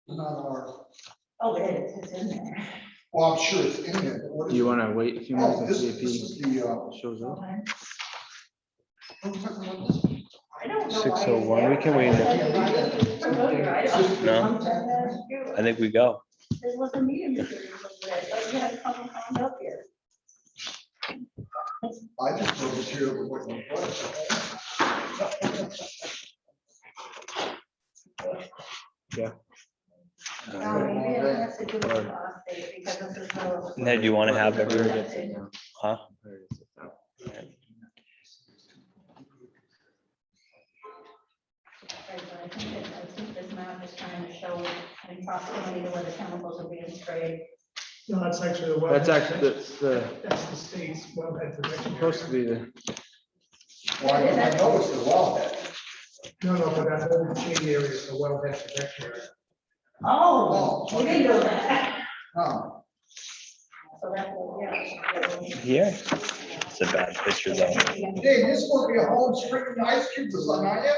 Not ours. Oh, it is, it's in there. Well, I'm sure it's in there. But what Do is you it? want to wait a few Oh, minutes this and this see is the, if he shows up? Okay. what are we talking about this? I don't know. 6:01, we can wait. No. I think we go. This was a meeting. But you had to come up here. I just know it's here. But what you want. No, maybe it has to do with the last date, because this is the. Ned, you want to have Where every, it gets it now. huh? Where it gets it now. Right, but I think this map is trying to show in proximity to where the chemicals are being sprayed. No, that's actually the well. That's actually, That's the state's wellhead protection. supposed to be the, Well, I know it's the wellhead. No, but that whole shady area is the wellhead protection area. Oh, we didn't know that. Huh. So that's, yeah. Here? It's a bad picture though. Hey, this is supposed to be a home spring ice cubes or something, aren't you?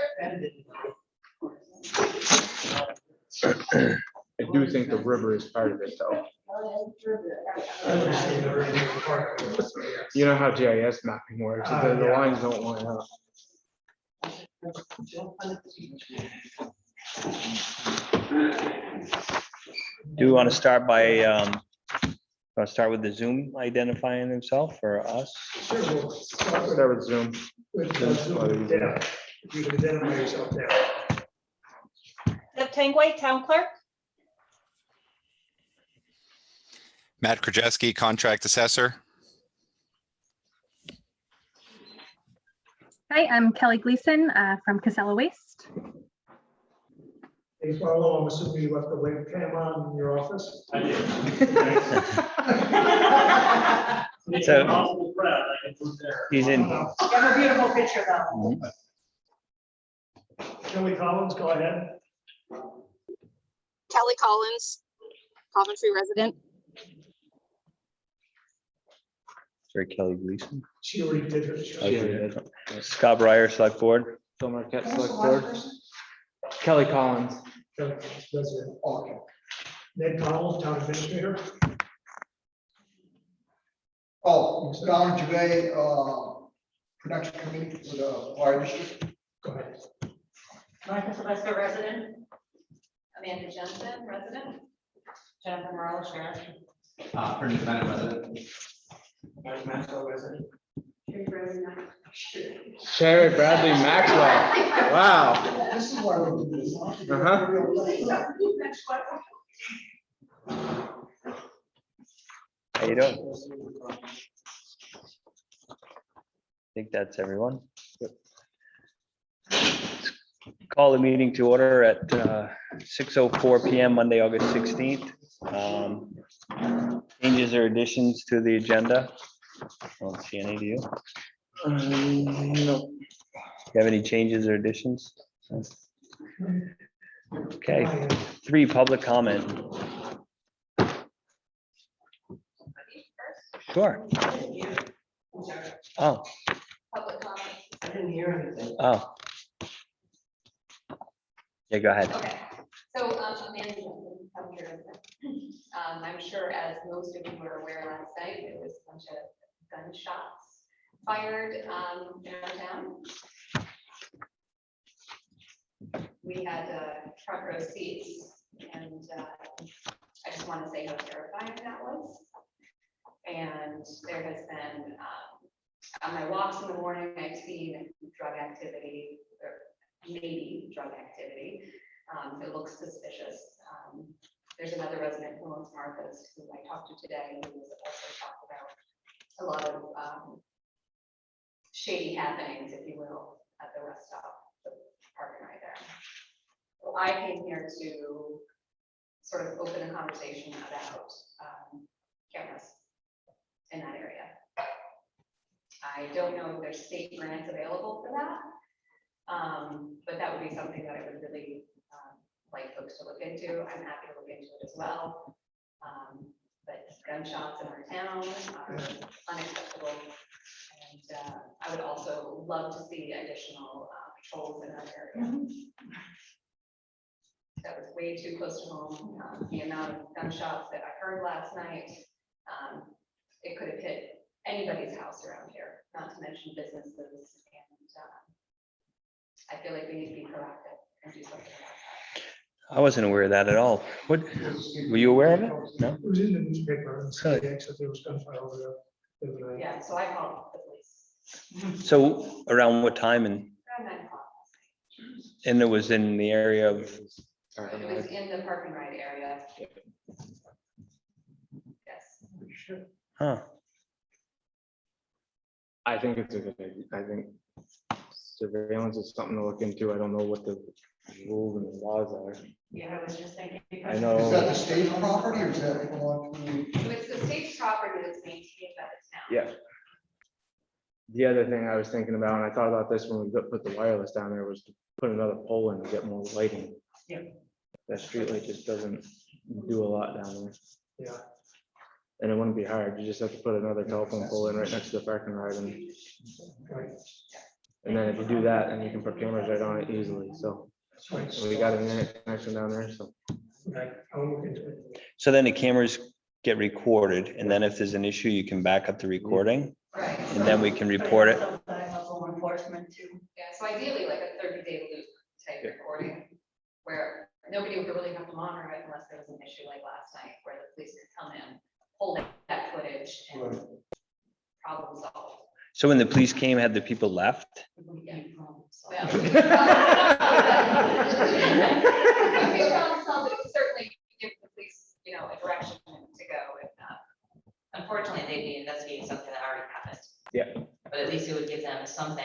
I do think the river is part of it though. You know how GIS mapping works, the Yeah. lines don't line up. Do we want to start by, want to start with the Zoom identifying himself or us? Sure, we'll start Start with Zoom. with Zoom. Yeah, if you can identify yourself there. Deb Tangway, Town Clerk. Matt Krajewski, Contract Assessor. Hi, I'm Kelly Gleason from Casella Waste. Hey, Barlow, I'm assuming you left the webcam on in your office? I did. So he's in, You have a beautiful picture though. Kelly Collins, go ahead. Kelly Collins, Coventry resident. sorry, Kelly Gleason. She already did her. Yeah. Scott Breyer, Select Board. Phil Marquette, Select Board. Kelly Collins. Kelly Collins, resident. Okay. Ned Connell, Town Administrator. Oh, Don Juvay, production committee for the fire district. Go ahead. Martha Sylvester, resident. Amanda Jensen, resident. Jennifer Morales, sheriff. For independent resident. Mike Maxwell, resident. Sherry Bradley Maxwell. Wow. This is why we do this. How you doing? I think that's everyone. Call the meeting to order at 6:04 PM, Monday, August 16th. Changes or additions to the agenda? I don't see any, do you? No. You have any changes or additions? Okay, 3, public comment. Sure. Oh, Public comment. I didn't hear anything. oh. Yeah, go ahead. Okay, so Amanda Jensen, Coventry resident. I'm sure as most of you were aware last night, there was a bunch of gunshots fired in our town. We had front row seats, and I just want to say how terrifying that was. And there has been, on my walks in the morning, I've seen drug activity, or maybe drug activity. It looks suspicious. There's another resident who owns Martha's, who I talked to today, who was also talked about a lot of shady happenings, if you will, at the rest stop, the parking right there. So I came here to sort of open a conversation about cameras in that area. I don't know if there's state grants available for that, but that would be something that I would really like folks to look into. I'm happy to look into it as well. But gunshots in our town are unacceptable. And I would also love to see additional patrols in that area. that was way too close to home. The amount of gunshots that I heard last night, it could have hit anybody's house around here, not to mention businesses. And I feel like we need to be proactive and do something about that. I wasn't aware of that at all. What, were you aware of it? No? It was in the newspaper and said that there was gunfire over there. the other night. Yeah, so I called the police So around what time and, around 9 o'clock. and it was in the area of, It was in the park and ride area. Yes. huh? I think it's a good idea. I think surveillance is something to look into. I don't know what the rules and the laws are. Yeah, I was just thinking. I know. Is that the state property or is that belong to? So it's the state's property that's maintained by the town. Yeah. The other thing I was thinking about, and I thought about this when we put the wireless down there, was to put another pole in to get more lighting. Yeah. That street light just doesn't do a lot down there. Yeah. And it wouldn't be hard. You just have to put another telephone pole in right next to the parking ride. Right. And then if you do that, then you can put cameras right on it easily. So Right. we got an internet connection down there, so. Okay, I'll look into it. So then the cameras get recorded, and then if there's an issue, you can back up the recording, Right. and then we can report it. Law enforcement too. Yeah, so ideally like a 30-day loop type recording where nobody would really have to monitor it unless there was an issue like last night where the police could come in, hold that footage and problem solved. So when the police came, had the people left? Yeah. Well, we problem solved, but it certainly give the police, a direction to go if not. Unfortunately, they'd be investigating something that already happened. Yeah. But at least it would give them something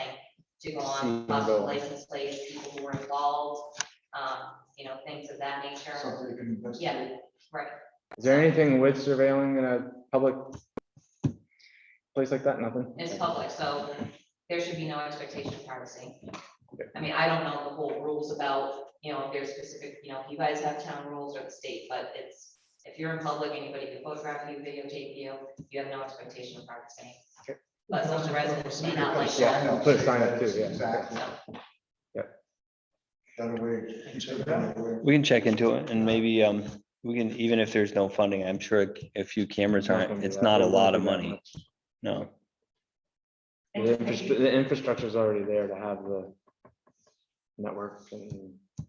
to go See, on, possible go. license plates, people who were involved, things of that nature. Something you can Yeah, investigate. right. Is there anything with surveilling in a public place like that? Nothing? It's public, so there should be no expectation of privacy. Okay. I mean, I don't know the whole rules about, if there's specific, if you guys have town rules or the state, but if you're in public, anybody can photograph you, videotape you, you have no expectation of privacy. Okay. But some of the residents may not like Yeah, that. put a sign up too, yeah. Exactly. So, That way. that way. We can check into it, and maybe, we can, even if there's no funding, I'm sure a few cameras aren't, it's not a lot of money, no. The infrastructure is already there to have the network and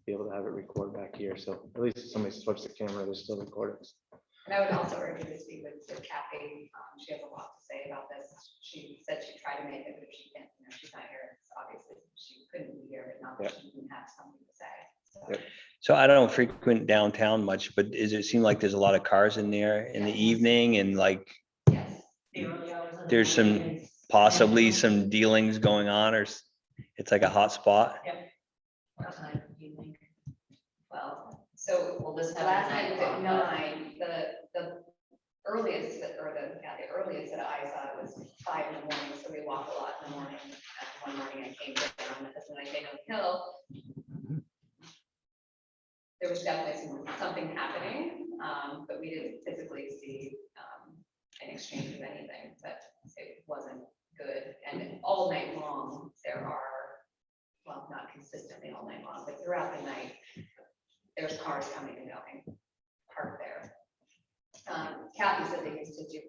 be able to have it record back here. So at least if somebody flips the camera, there's still recordings. And I would also urge you to speak with Kathy. She has a lot to say about this. She said she tried to make it, but if she can't, she's not here. It's obviously she couldn't be here, but not that she didn't have something to say. So, Yep. So I don't frequent downtown much, but does it seem like there's a lot of cars in there in the evening, and like yes. there's some, possibly some dealings going on, or it's like a hot spot? what time do you think? Well, so Well, this last happened night at was 9 at o'clock. 9. The earliest, the earliest that I saw it was 5 in the morning. So we walk a lot in the morning. One morning I came down because when I came up the hill, there was definitely something happening, but we didn't physically see an exchange of anything, but it wasn't good. And all night long, there are, well, not consistently all night long, but throughout the night, there's cars coming and going, parked there. Kathy said they used to do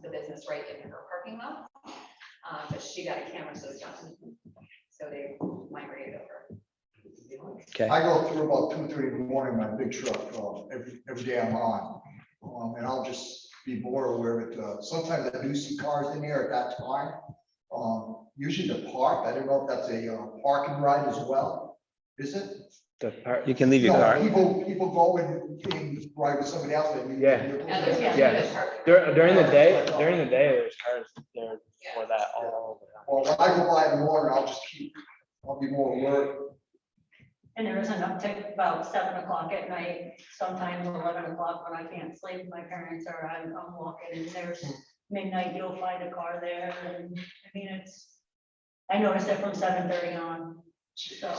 the business right in her parking lot, but she got a camera system, so they migrated over. Okay, I go through about 2:30 in the morning, my big truck, every day I'm on. And I'll just be more aware of it. Sometimes I do see cars in there at that time. Usually they're parked. I don't know if that's a parking ride as well. Is it? The part, you can leave your No, car. people go and ride with somebody else. Yeah. And there's, Yeah. there's parking. during the day, there's cars there for that all over. Well, when I go by in the morning, I'll be more alert. And there is an uptick about 7 o'clock at night, sometimes 11 o'clock when I can't sleep. My parents are, I'm walking and there's midnight, you'll find a car there. And I mean, I noticed it from 7:30 on. So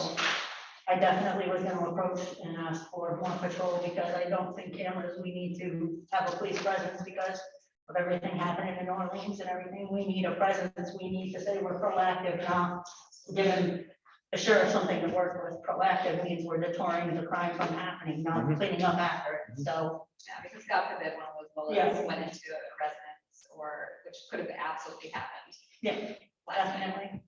I definitely was going to approach and ask for more patrol because I don't think cameras, we need to have a police presence because of everything happening in New Orleans and everything. We need a presence. We need to say we're proactive, not giving assure something to work with. Proactive means we're deterring the crime from happening, not cleaning up after it. So, Yeah, because God forbid one of those bullets Yeah. went into a residence or, which could have absolutely happened. yeah, last night. definitely.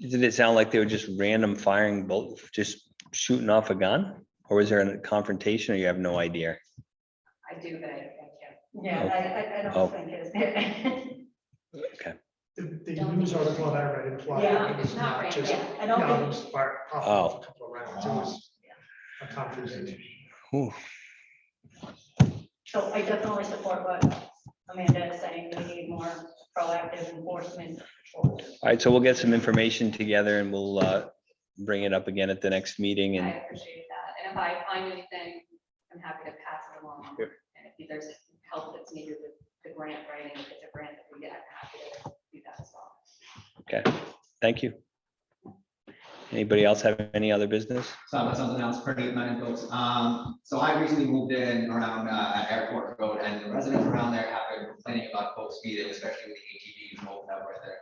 Did it sound like they were just random firing bolt, just shooting off a gun? Or was there a confrontation or you have no idea? I do, but I can't. Yeah, I Oh. don't think it's. The news article that I read implied Yeah, it was it's not not random. just, Yeah, I don't yeah, think- it was fired off Oh. a couple of rounds. It was a confrontation. Whew. So I definitely support what Amanda is saying. We need more proactive enforcement. All right, so we'll get some information together and we'll bring it up again at the next meeting I and appreciate that. And if I find anything, I'm happy to pass it along. Yep. And if there's help that's needed with the grant writing, if it's a grant that we get, I'm happy to do that as well. okay, thank you. Anybody else have any other business? So I've got something else pretty exciting, folks. So I recently moved in around at Airport Road, and the residents around there have been complaining about folks speeding, especially with the ATVs open up right there.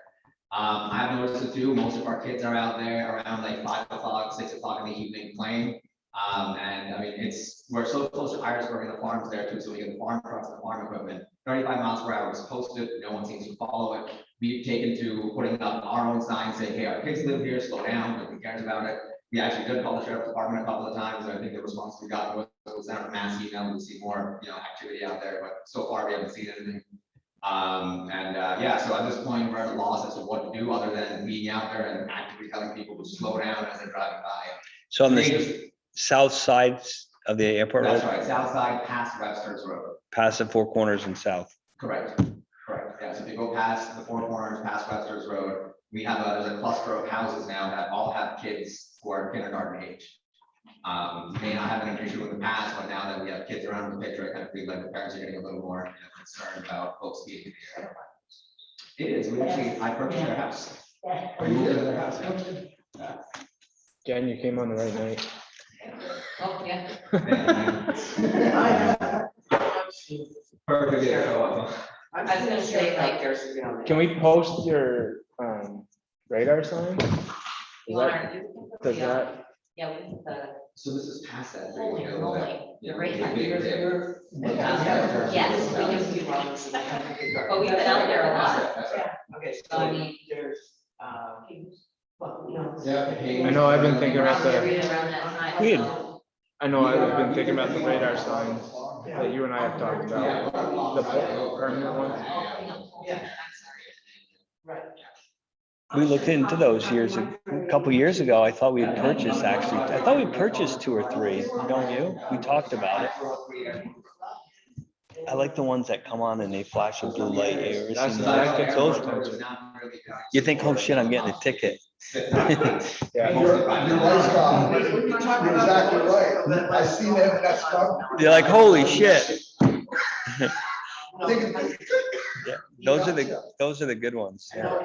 I've noticed it too. Most of our kids are out there around like 5 o'clock, 6 o'clock in the evening playing. And I mean, we're so close to Irisburg and the farms there too, so we get the farm trucks and the farm equipment. 35 miles per hour is posted, no one seems to follow it. We've taken to putting up our own signs saying, hey, our kids live here, slow down, nobody cares about it. We actually did call the sheriff's department a couple of times, and I think the response we got was sent out a mass email to see more, activity out there, but so far we haven't seen anything. Yeah, so at this point, we're at a loss as to what to do other than being out there and actively telling people to slow down as they're driving by. So on the They- south side of the airport, That's road, right, south side past Webster's Road. past the Four Corners and south. Correct, correct. Yeah, so if you go past the Four Corners, past Webster's Road, we have there's a cluster of houses now that all have kids who are kindergarten age. May not have been an issue in the past, but now that we have kids around the picture, I kind of feel like the parents are getting a little more concerned about folks being here. It is, we actually, I purchased their house. We moved into their house. Yeah. Jen, you came on the right night. Oh, yeah. Perfect. Yeah. I was gonna say, like, Can we post your radar sign? you want our, Does yeah, that, yeah, we need the, So this is past that. holy moly, the rate. Yeah. Yes, we can do that. But we've been out there a lot. Okay, So I so mean, there's, well, you know. Yeah. I know I've been thinking about around the, that time. Weird. so- I know I've been thinking about the radar signs that you and I have talked about, the permanent ones. Yeah. Right. We looked into those a couple years ago. I thought we had purchased, actually. I thought we purchased 2 or 3, don't you? We talked about it. I like the ones that come on and they flash a blue light. You ever That's- seen that those? gets Those- more attention. You think, oh shit, I'm getting a ticket. Yeah. You're right, Scott. You're exactly right. I seen them, and that's. You're like, holy shit. Thinking- Yeah, those are the good ones. Yeah.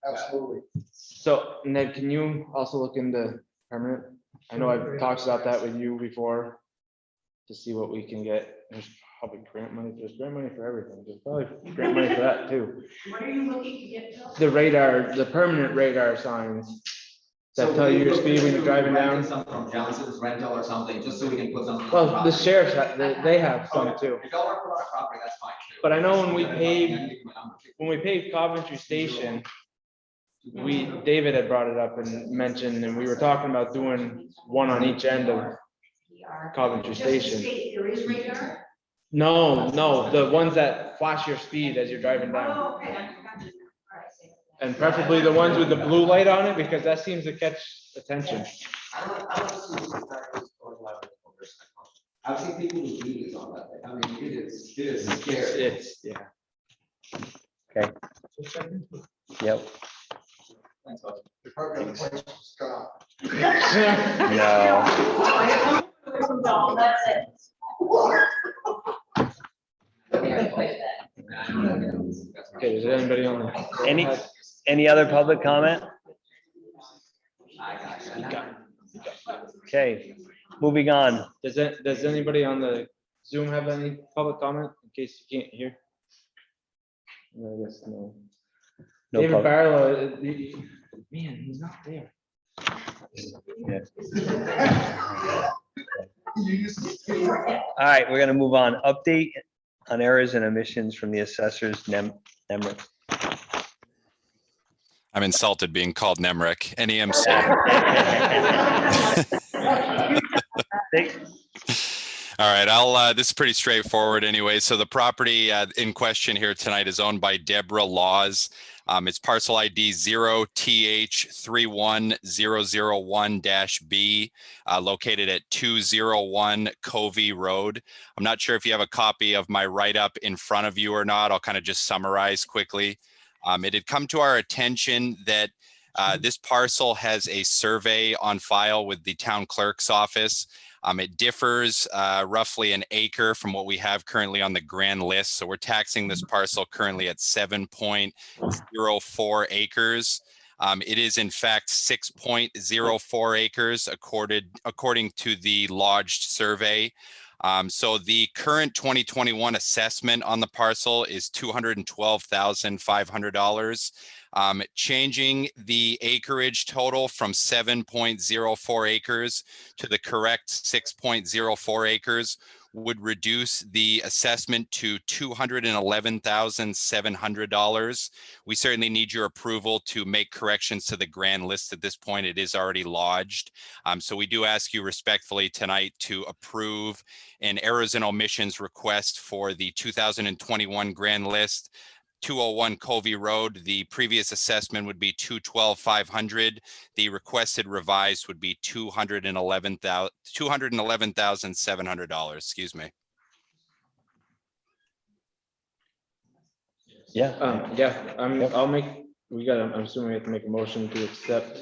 Absolutely. So Ned, can you also look into permanent? I know I've talked about that with you before to see what we can get. There's probably grant money, there's grant money for everything. There's probably grant money for that too. What are you looking to get? Bill? The radar, the permanent radar signs that tell you your speed when you're driving down. Something from Johnson's rental or something, just so we can put something. on Well, the property. sheriff's, they have some Okay. too. If y'all want to put on a property, that's fine too. But I know when we Yeah, paved- I can give you my number. When we paved Coventry Station, David had brought it up and mentioned, and we were talking about doing one on each end of Coventry Just to Station. state, there is radar? No, the ones that flash your speed as you're driving down. Oh, okay. I got you. All right, say it. And preferably the ones with the blue light on it, because that seems to catch attention. I've seen people with videos on that thing. I mean, it is scary. It's, yeah. Yep. Thanks, bud. You're probably gonna place Scott. No. No, that's it. Okay, is there anybody on? the- Any other public comment? I got you. Okay, Moving on. does anybody on the Zoom have any public comment in case you can't hear? No, I guess no. No David public. Barlow, man, he's not there. All right, we're gonna move on. Update on errors and omissions from the assessors, Nemrick. I'm insulted being called Nemrick, NEMC. All right, this is pretty straightforward anyway. So the property in question here tonight is owned by Deborah Laws. It's parcel ID 0TH31001-B, located at 201 Covey Road. I'm not sure if you have a copy of my write-up in front of you or not. I'll kind of just summarize quickly. It had come to our attention that this parcel has a survey on file with the town clerk's office. It differs roughly an acre from what we have currently on the grand list. So we're taxing this parcel currently at 7.04 acres. It is in fact 6.04 acres according to the lodged survey. So the current 2021 assessment on the parcel is $212,500. Changing the acreage total from 7.04 acres to the correct 6.04 acres would reduce the assessment to $211,700. We certainly need your approval to make corrections to the grand list. At this point, it is already lodged. So we do ask you respectfully tonight to approve an errors and omissions request for the 2021 grand list. 201 Covey Road. The previous assessment would be $212,500. The requested revised would be $211,700. Excuse me. Yeah. I'm assuming we have to make a motion to accept.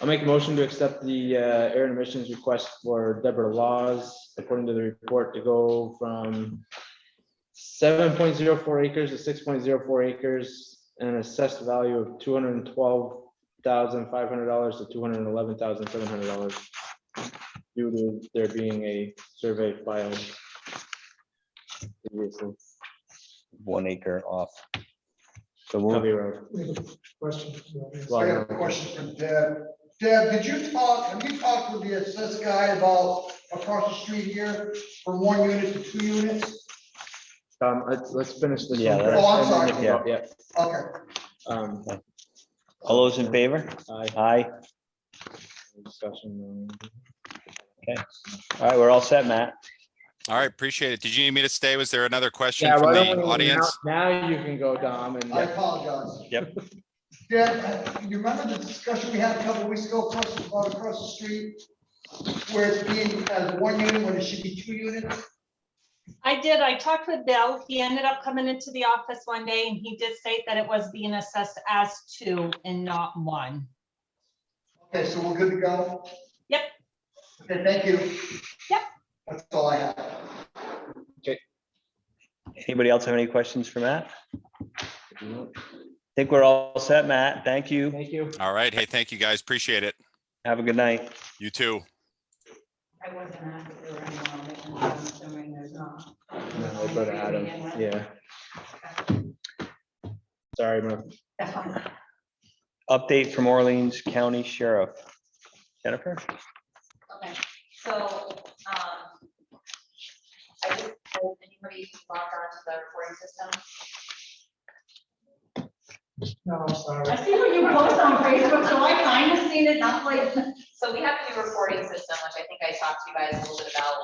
I'll make a motion to accept the error and omissions request for Deborah Laws, according to the report, to go from 7.04 acres to 6.04 acres and an assessed value of $212,500 to $211,700 due to there being a survey filed previously. 1 acre off. So Covey we'll, Road. We have a question. I have a question for Deb. Deb, have you talked with the assessed guy about across the street here from 1 unit to 2 units? Let's finish this. Yeah, one let's- first, Oh, I'm and then sorry. we can go- Yeah. Okay. all those in favor? Aye. Aye. Discussion. All right, we're all set, Matt. All right, appreciate it. Did you need me to stay? Was there another question Yeah, from why the don't we- audience? Now you can go, Dom, and I apologize. Yep. Deb, you remember the discussion we had a couple of weeks ago across the street? Where it's being as 1 unit when it should be 2 units? I did. I talked with Bill. He ended up coming into the office one day and he did state that it was being assessed as 2 and not 1. Okay, so we're good to go? Yep. Okay, thank you. Yep. That's all I have. Anybody else have any questions for Matt? Think we're all set, Matt. Thank you. thank you. All right. Hey, thank you guys. Appreciate it. Have a good night. You too. I wasn't asked if there were any more omissions, I'm assuming there's not. No, we'll go to Adam. Yeah. Sorry, Mark. That's fine. Update from Orleans County Sheriff. Jennifer? Okay, so, I just hope anybody logged on to the recording system. No, I'm sorry. I see what you post on Facebook, so I kind of seen it, not like, So we have a new recording system, which I think I talked to you guys a little bit about,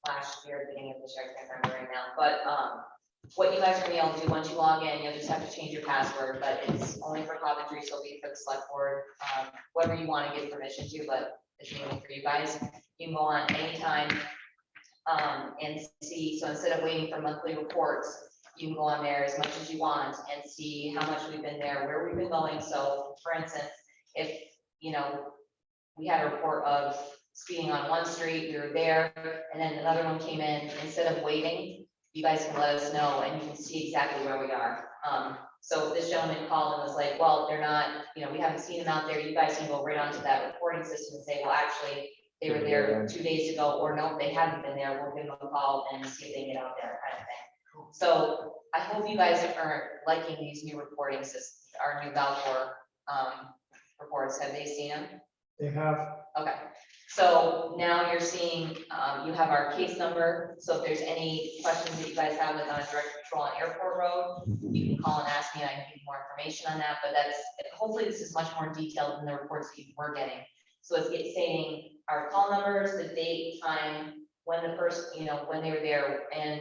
last year, beginning of this year, I can't remember right now, but, what you guys are gonna be able to do once you log in, you'll just have to change your password, but it's only for Coventry, so it'll be for the select board, whoever you want to give permission to, but it's mainly for you guys. You can go on anytime, and see, so instead of waiting for monthly reports, you can go on there as much as you want and see how much we've been there, where we've been going. So for instance, if, we had a report of speeding on one street, we were there, and then another one came in, instead of waiting, you guys can let us know and you can see exactly where we are. So this gentleman called and was like, well, they're not, we haven't seen them out there. You guys can go right onto that reporting system and say, well, actually, they were there 2 days ago, or no, they haven't been there. We'll give them a call and see if they can get out there, kind of thing. So I hope you guys are liking these new reporting systems, our new Valcor reports. Have they seen them? They have, Okay, so now you're seeing, you have our case number, so if there's any questions that you guys have with on direct patrol on Airport Road, you can call and ask me, and I can give you more information on that, but that's, hopefully this is much more detailed than the reports that you were getting. So it's saying our call numbers, the date, time, when the person, when they were there, and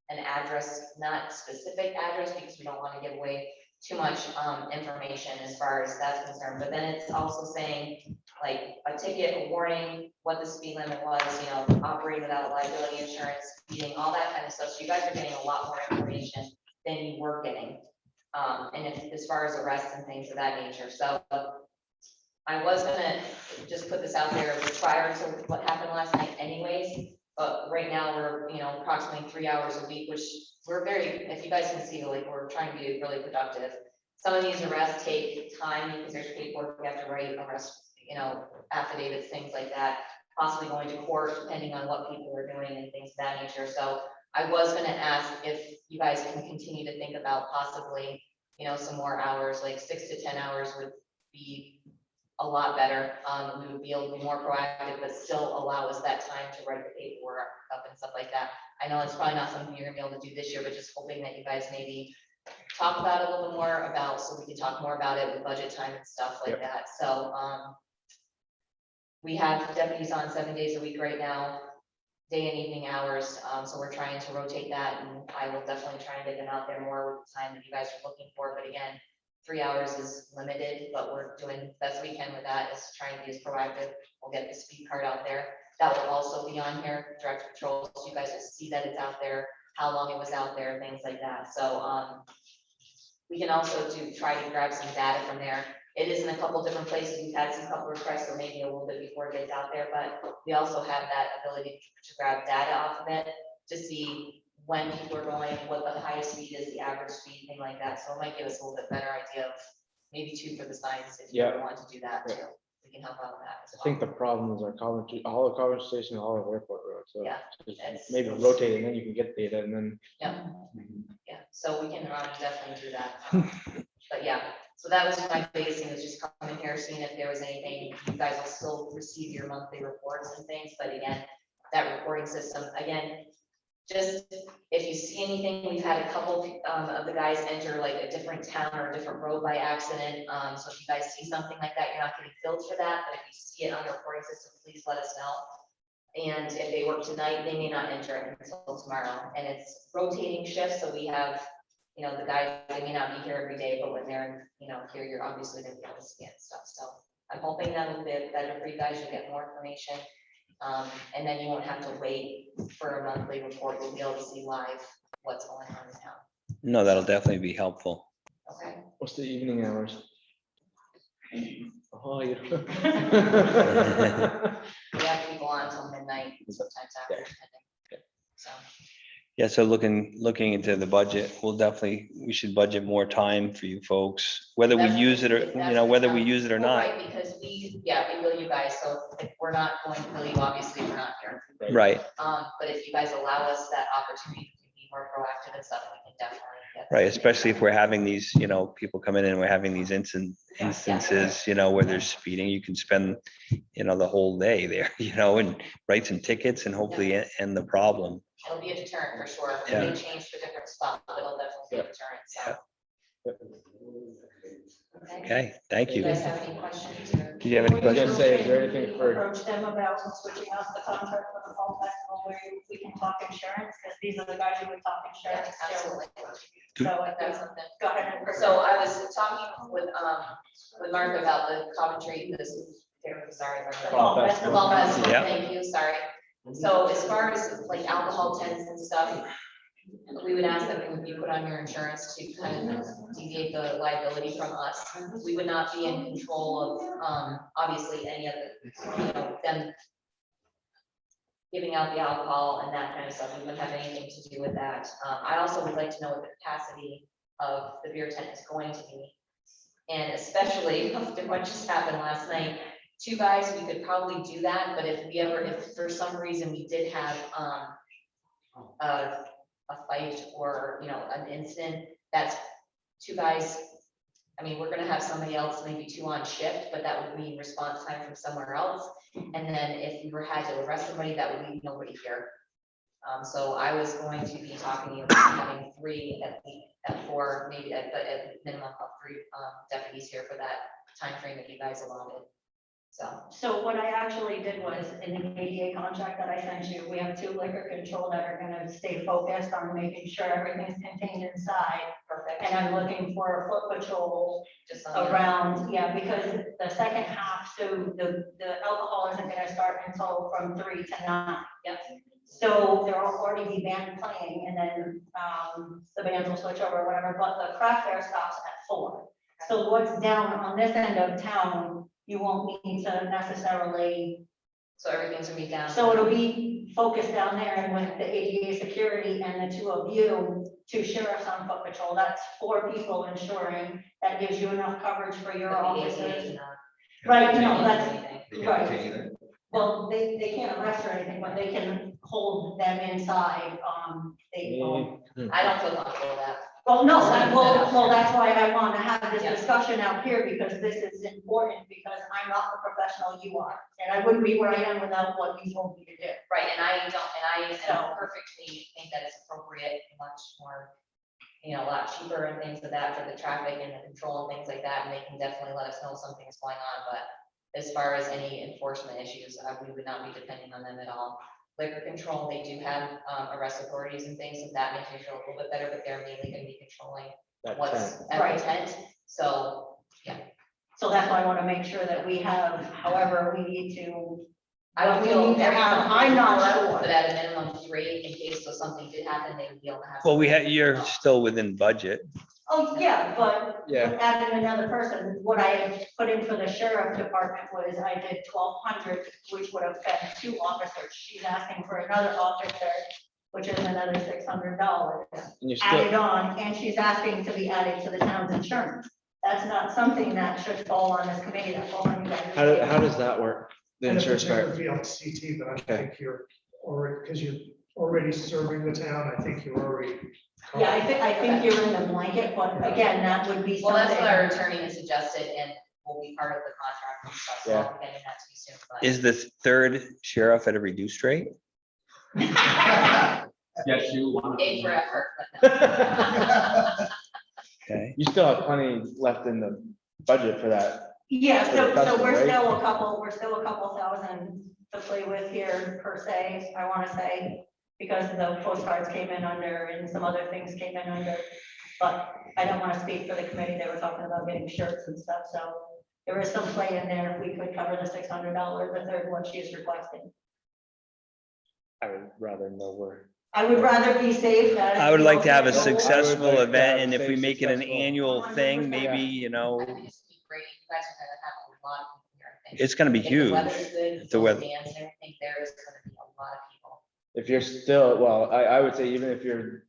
an address, not specific address, because we don't want to give away too much information as far as that's concerned, but then it's also saying like a ticket, a warning, what the speed limit was, operating without liability insurance, speeding, all that kind of stuff. So you guys are getting a lot more information than you were getting. And as far as arrests and things of that nature. So I was gonna just put this out there prior to what happened last night anyways, but right now we're, approximately 3 hours a week, which we're very, if you guys can see, like, we're trying to be really productive. Some of these arrests take time because there's paperwork you have to write, arrest, affidavits, things like that, possibly going to court, depending on what people are doing and things of that nature. So I was gonna ask if you guys can continue to think about possibly, some more hours, like 6 to 10 hours would be a lot better. We would be able to be more proactive, but still allow us that time to write the paperwork up and stuff like that. I know it's probably not something you're gonna be able to do this year, but just hoping that you guys maybe talk about it a little bit more about, so we can talk more about it with budget time and stuff like that. So, we have deputies on 7 days a week right now, day and evening hours. So we're trying to rotate that, and I will definitely try and get them out there more with the time that you guys are looking for. But again, 3 hours is limited, but we're doing the best we can with that, is trying to be as proactive. We'll get the speed card out there. That will also be on here, direct patrol, so you guys will see that it's out there, how long it was out there, things like that. So we can also try to grab some data from there. It is in a couple different places. We've had some couple requests, so maybe a little bit before it gets out there, but we also have that ability to grab data off of it to see when people are going, what the highest speed is, the average speed, thing like that. So it might give us a little bit better idea of maybe 2 for the signs if you ever want to do that too. We can help out with that as I well. think the problem is our Coventry, all of Coventry Station, all of Airport Road, so Yeah, just it's- maybe rotate it, and then you can get data, and then. Yeah, so we can definitely do that. But yeah, so that was my biggest thing, was just coming here, seeing if there was anything. You guys will still receive your monthly reports and things, but again, that reporting system, again, just if you see anything, we've had a couple of the guys enter like a different town or a different road by accident. So if you guys see something like that, you're not getting billed for that, but if you see it on the reporting system, please let us know. And if they work tonight, they may not enter it until tomorrow. And it's rotating shifts, so we have, the guys, they may not be here every day, but when they're, here, you're obviously gonna be able to scan stuff. So I'm hoping that will be better for you guys. You'll get more information. And then you won't have to wait for a monthly report. You'll be able to see live what's going on in town. No, that'll definitely be helpful. Okay. What's the evening hours? Oh, yeah. We have people on until midnight, sometimes after, depending. So, Yeah, so looking into the budget, we should budget more time for you folks, whether we use it or, whether we use it or well, not. right, because we bill you guys, so if we're not going to bill you, obviously, we're not here. Right, But if you guys allow us that opportunity to be more proactive and stuff, we can definitely get. right, especially if we're having these, people coming in and we're having these instances, where there's speeding, you can spend, the whole day there, and write some tickets and hopefully end the problem. It'll be a deterrent for sure. It Yeah. may change to different spots, but it'll definitely be a deterrent, so. Okay, thank Do you you. guys have any questions? or- Do you have any We questions? Just say, is there anything for, Approach them about switching out the contract for the fall festival where we can talk insurance, because these are the guys who would talk Yeah, insurance. absolutely. So if That's that's, something. go ahead and. So I was talking with Martha about the Coventry, sorry. Martha. Fall festival. The fall festival, Yeah. thank you, sorry. So as far as like alcohol tents and stuff, we would ask that it would be put on your insurance to kind of deviate the liability from us. We would not be in control of, obviously, any of the, them giving out the alcohol and that kind of stuff. We wouldn't have anything to do with that. I also would like to know what the capacity of the beer tent is going to be. And especially after what just happened last night, 2 guys, we could probably do that, but if for some reason we did have a fight or, an incident, that's 2 guys I mean, we're gonna have somebody else, maybe 2 on shift, but that would mean response time from somewhere else. And then if we had to arrest somebody, that would leave nobody here. So I was going to be talking to you about having 3 at 4, maybe but at minimum of 3 deputies here for that time frame that you guys allotted. So what I actually did was in the ADA contract that I sent you, we have 2 liquor control that are gonna stay focused on making sure everything's contained inside. Perfect. And I'm looking for a foot patrol Just on the- around, yeah, because the second half, so the alcohol isn't gonna start until from 3 to 9. Yep. So there'll already be band playing and then, the bands will switch over or whatever, but the craft fair stops at 4. So what's down on this end of town, you won't need to necessarily, So everything's gonna be down. so it'll be focused down there and with the ADA security and the 2 of you, 2 sheriffs on foot patrol, that's 4 people ensuring that gives you enough coverage for your But the ADA officers. is not- Right, no, Anything. that's, They can't right. take either. Well, they can't arrest or anything, but they can hold them inside, they, I don't feel comfortable with that. well, no, well, that's why I want to have this discussion out here, because this is important, because I'm not the professional you are. And I wouldn't be where I am without what you told me to do. Right, and I am So- perfectly think that it's appropriate, much more, a lot cheaper and things of that for the traffic and the control and things like that, and they can definitely let us know something is going on, but as far as any enforcement issues, we would not be depending on them at all. Liquor control, they do have arrest authorities and things, so that makes me feel a little bit better, but they're mainly gonna be controlling what's at Right. the tent, so, So that's why I want to make sure that we have, however, we need to. I would we feel need to very have, comfortable I'm not with sure. four, but at a minimum 3, in case so something did happen, they would be able to have. Well, somebody you're to- still within budget. Oh, yeah, but Yeah. adding another person, what I put in for the sheriff department was I did 1,200, which would have fed 2 officers. She's asking for another officer, which is another $600 And you're added still, on, and she's asking to be added to the town's insurance. That's not something that should fall on this committee, that falls on you guys. how does that work? The And if insurance it's ever part? be on CT, but I Okay. think you're already, because you're already serving the town, I think you're already. Yeah, I think you're in the blanket, but again, that would be Well, that's something. what our attorney has suggested and will be part of the contract and stuff, so I'll be getting that to you soon. but- Is the 3rd sheriff at a reduced rate? Yes, you want. A for effort, but no. Okay. You still have plenty left in the budget for that. Yeah, For the so festival, we're right? still a couple thousand to play with here per se, I wanna say, because the postcards came in under and some other things came in under. But I don't wanna speak for the committee, they were talking about getting shirts and stuff, so there is some play in there, if we could cover the $600, the third one she's requesting. I would rather know where. I would rather be safe. I would like to have a success. successful like to event, have and if we a make it an successful- annual thing, 100%. maybe, I think it's gonna be great. You guys are gonna have a lot of people here, I think. it's gonna be If the weather's huge. good, The full weather- dance, I think there is gonna be a lot of people. If you're still, well, I would say even if you're,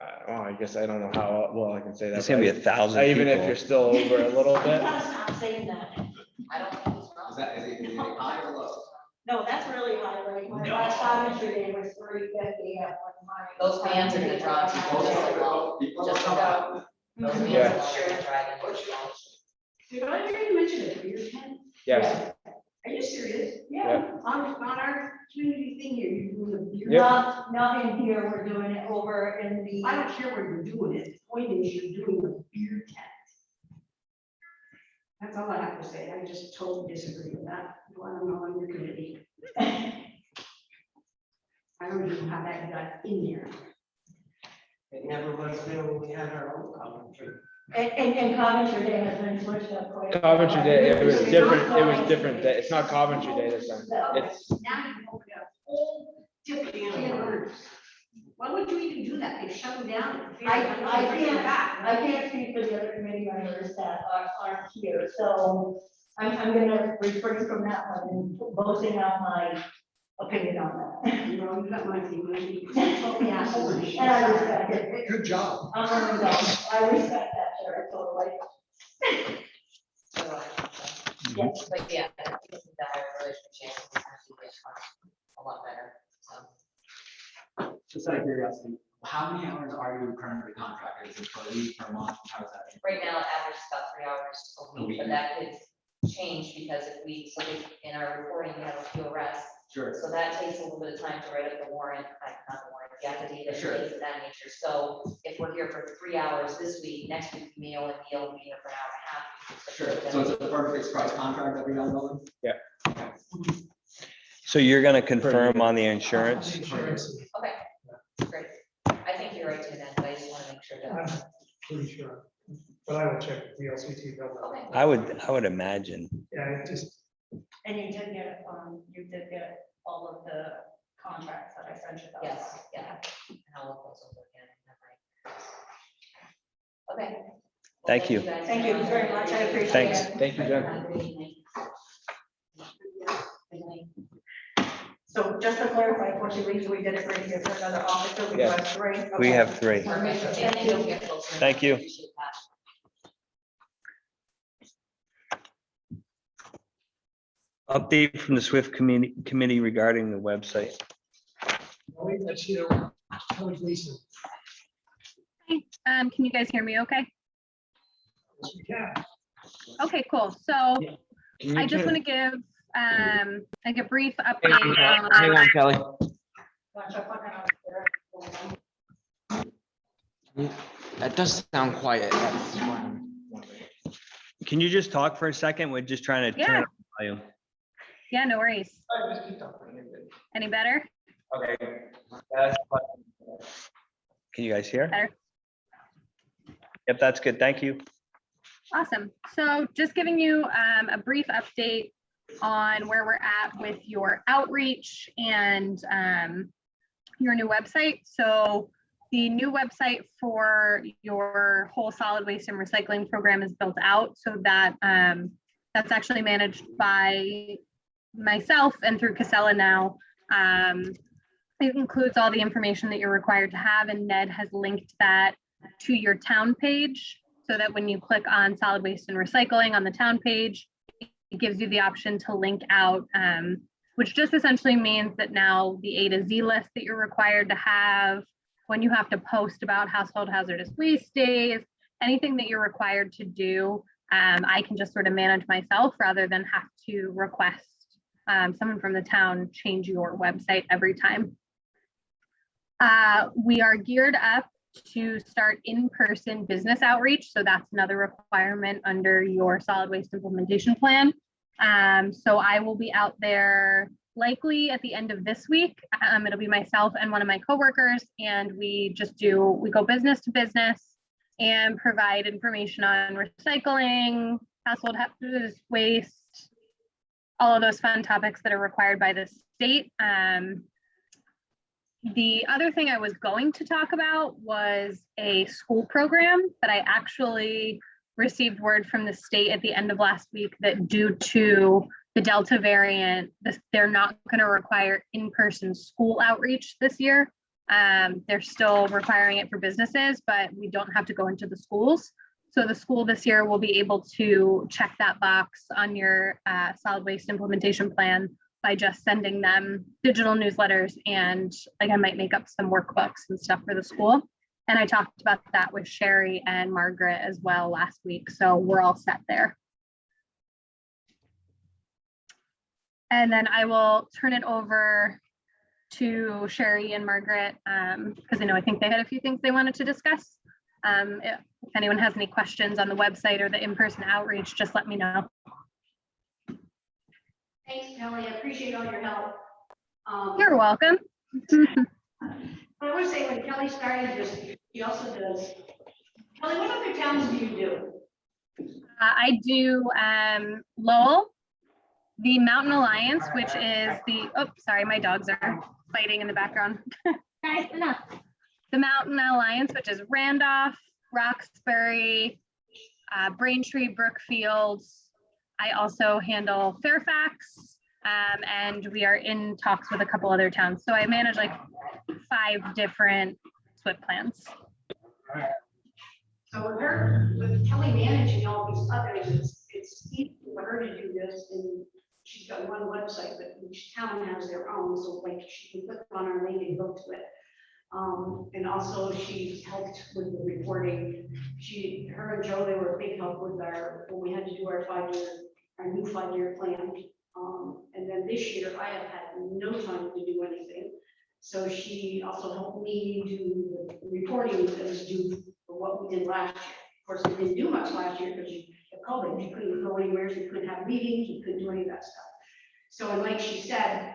I guess I don't know how, well, I can say that. It's gonna be but 1,000 Even if you're people. still over a little You bit. gotta stop saying that. I don't think it's wrong. Is that, is it high or low? No, that's really high, like my No. last Coventry day was 350 at one time. Those bands are gonna draw people just like well, People just come like out. those bands Yeah. are gonna drive in. Did I hear you mention it for your tent? Yes, Are you serious? Yeah, On our community thing here, you're doing the beer. Yep. not in here, we're doing it over in the. I don't care where you're doing it, the point is you're doing a beer tent. That's all I have to say, I just totally disagree with that, I don't know on your committee. I don't even know how that got in there. It never was there when we had our own Coventry. And Coventry Day has been switched up quite. a bit. Coventry Day, it was different day. It's not Coventry Day this time. It's, Now you open up a whole different can of worms. Why would you even do that? They shut them down. I can't speak for the other committee members that aren't here, so I'm gonna refrain from that one and voicing out my opinion on that. You know, you got my opinion. You told me I was- And I respect it. Good job. I'm gonna go. I respect that, sure, totally. Yes. But yeah, I think that our relationship is actually a lot better, so. Just out of curiosity, How many hours are you currently contracted? Is it per week, per month? How is that? Right now, it averages about 3 hours a week, but that could change because if we, so if in our reporting, we have a few arrests. Sure. So that takes a little bit of time to write up the warrant, not the warrant, the affidavit, Sure. things of that nature. So if we're here for 3 hours this week, next week we may only be able to be here for an hour and a half. Sure, so it's a perfect fixed price contract that we got going? Yeah. Okay. So you're gonna confirm on the insurance? Insurance, Okay, great. I think you're right too, then, but I just want to make sure I'm that. pretty sure, but I would check the LCT bill. Okay. I would imagine. Yeah, it just, And you did get all of the contracts that I sent you. those. Yes, yeah. And I'll look those over again. Okay. Well, Thank you. guys Thank you very much. I appreciate it. Thanks. Thank you, Jen. Have a good evening. Good night. So just to clarify, before she leaves, we did agree here for another officer. We Yeah. have 3. We Okay. have 3. Perfect. Thank you. Thank you. Appreciate that. Update from the SWIFT committee regarding the website. that's you, Kelly Gleason. Can you guys hear me okay? Yes, we can. Okay, cool. So Can I you just turn- want to give like a brief Hang update on, hang on, on, Kelly. Watch out, put that out there. That does sound quiet. That's why I'm- Can you just talk for a second? We're just trying to Yeah. turn up the volume. yeah, no worries. Just keep talking. Any better? Okay. Can you guys hear? Better. Yep, that's good. Thank you. Awesome. So just giving you a brief update on where we're at with your outreach and your new website. So the new website for your whole solid waste and recycling program is built out so that that's actually managed by myself and through Casella now. It includes all the information that you're required to have, and Ned has linked that to your town page so that when you click on solid waste and recycling on the town page, it gives you the option to link out, which just essentially means that now the A to Z list that you're required to have, when you have to post about household hazardous waste days, anything that you're required to do, I can just sort of manage myself rather than have to request someone from the town change your website every time. We are geared up to start in-person business outreach. So that's another requirement under your solid waste implementation plan. So I will be out there likely at the end of this week. It'll be myself and one of my coworkers, and we go business to business and provide information on recycling, household hazardous waste, all of those fun topics that are required by the state. The other thing I was going to talk about was a school program, but I actually received word from the state at the end of last week that due to the Delta variant, they're not going to require in-person school outreach this year. They're still requiring it for businesses, but we don't have to go into the schools. So the school this year will be able to check that box on your solid waste implementation plan by just sending them digital newsletters, and like I might make up some workbooks and stuff for the school. And I talked about that with Sherry and Margaret as well last week. So we're all set there. And then I will turn it over to Sherry and Margaret because I think they had a few things they wanted to discuss. If anyone has any questions on the website or the in-person outreach, just let me know. Thanks, Kelly. I appreciate all your help. You're welcome. I want to say when Kelly started this, she also does. Kelly, what other towns do you do? I do Lowell, the Mountain Alliance, which is sorry, my dogs are fighting in the background. Guys, enough. The Mountain Alliance, which is Randolph, Roxbury, Braintree, Brookfield. I also handle Fairfax, and we are in talks with a couple other towns. So I manage like 5 different SWIFT plans. So with Kelly managing all these others, it's easy for her to do this, and she's got one website, but each town has their own, so like she can click on our link and go to it. And also she helped with the reporting. Her and Joe, they were a big help with when we had to do our new 5-year plan. And then this year I have had no time to do anything. So she also helped me do the reporting that was due for what we did last year. Of course, we didn't do much last year because of COVID, you couldn't go anywhere, you couldn't have meetings, you couldn't do any of that stuff. So, and like she said,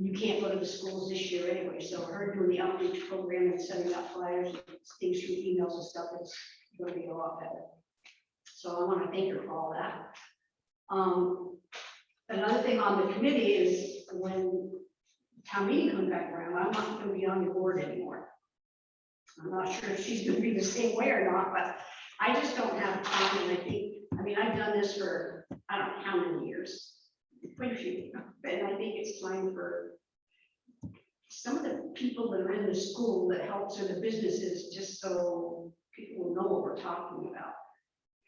you can't go to the schools this year anyway, so her doing the outreach program and sending out flyers, and things through emails and stuff, is going to be a lot better. So I want to thank her for all that. Another thing on the committee is when town meeting comes back around, I'm not going to be on the board anymore. I'm not sure if she's going to be the same way or not, but I just don't have time, and I mean, I've done this for, I don't know how many years, quite a few, and I think it's time for some of the people that are in the school that helps in the businesses, just so people will know what we're talking about.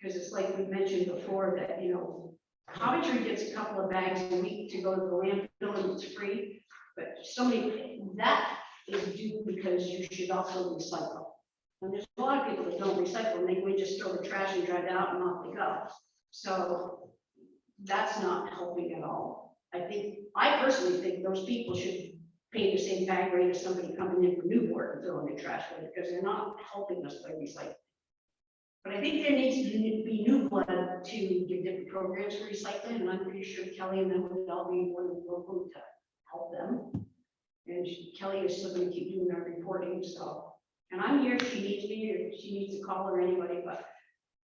Because it's like we mentioned before that, you know, Coventry gets a couple of bags a week to go to the landfill and it's free, but so many, that is due because you should also recycle. And there's a lot of people that don't recycle, and they would just throw the trash and drive out and off they go. So that's not helping at all. I personally think those people should pay the same bag rate as somebody coming in from Newport and throwing their trash away, because they're not helping us by recycling. But I think there needs to be new blood to give different programs for recycling, and I'm pretty sure Kelly and them would all be more than welcome to help them. And Kelly is still going to keep doing our reporting, so. And I'm here if she needs me, or if she needs to call or anybody, but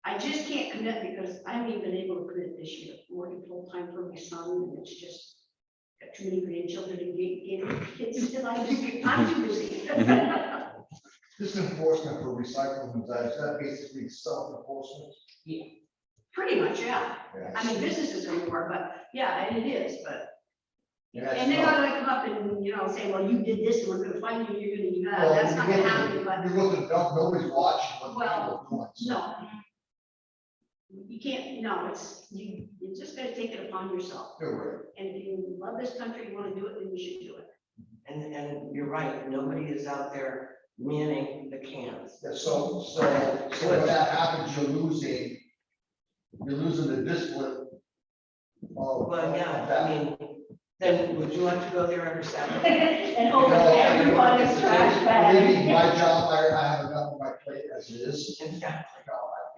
I just can't commit because I haven't even been able to commit this year. I'm working full time for my son, and it's just got too many grandchildren and kids, and I'm too busy. This enforcement for recycling, is that basically self-enforcement? Yeah, pretty much, yeah. Yeah. I mean, businesses are more, but yeah, and it is, but. Yeah, And they're not gonna come up and, you know, say, well, you did this, and we're gonna find you, you're gonna do that. Well, That's you not go gonna to- happen, but You go to the dump, nobody's watching what Well, people are doing. so- no. You can't, no, you're just gonna take it upon yourself. You're right. And if you love this country, you wanna do it, then you should do it. And you're right, nobody is out there manning the cans. Yeah, so when that happens, you're losing the discipline. Well, yeah, I mean, then would you like to go there every Saturday? And hold everybody's trash Maybe bag. my job, I have enough on my plate as it is. Exactly.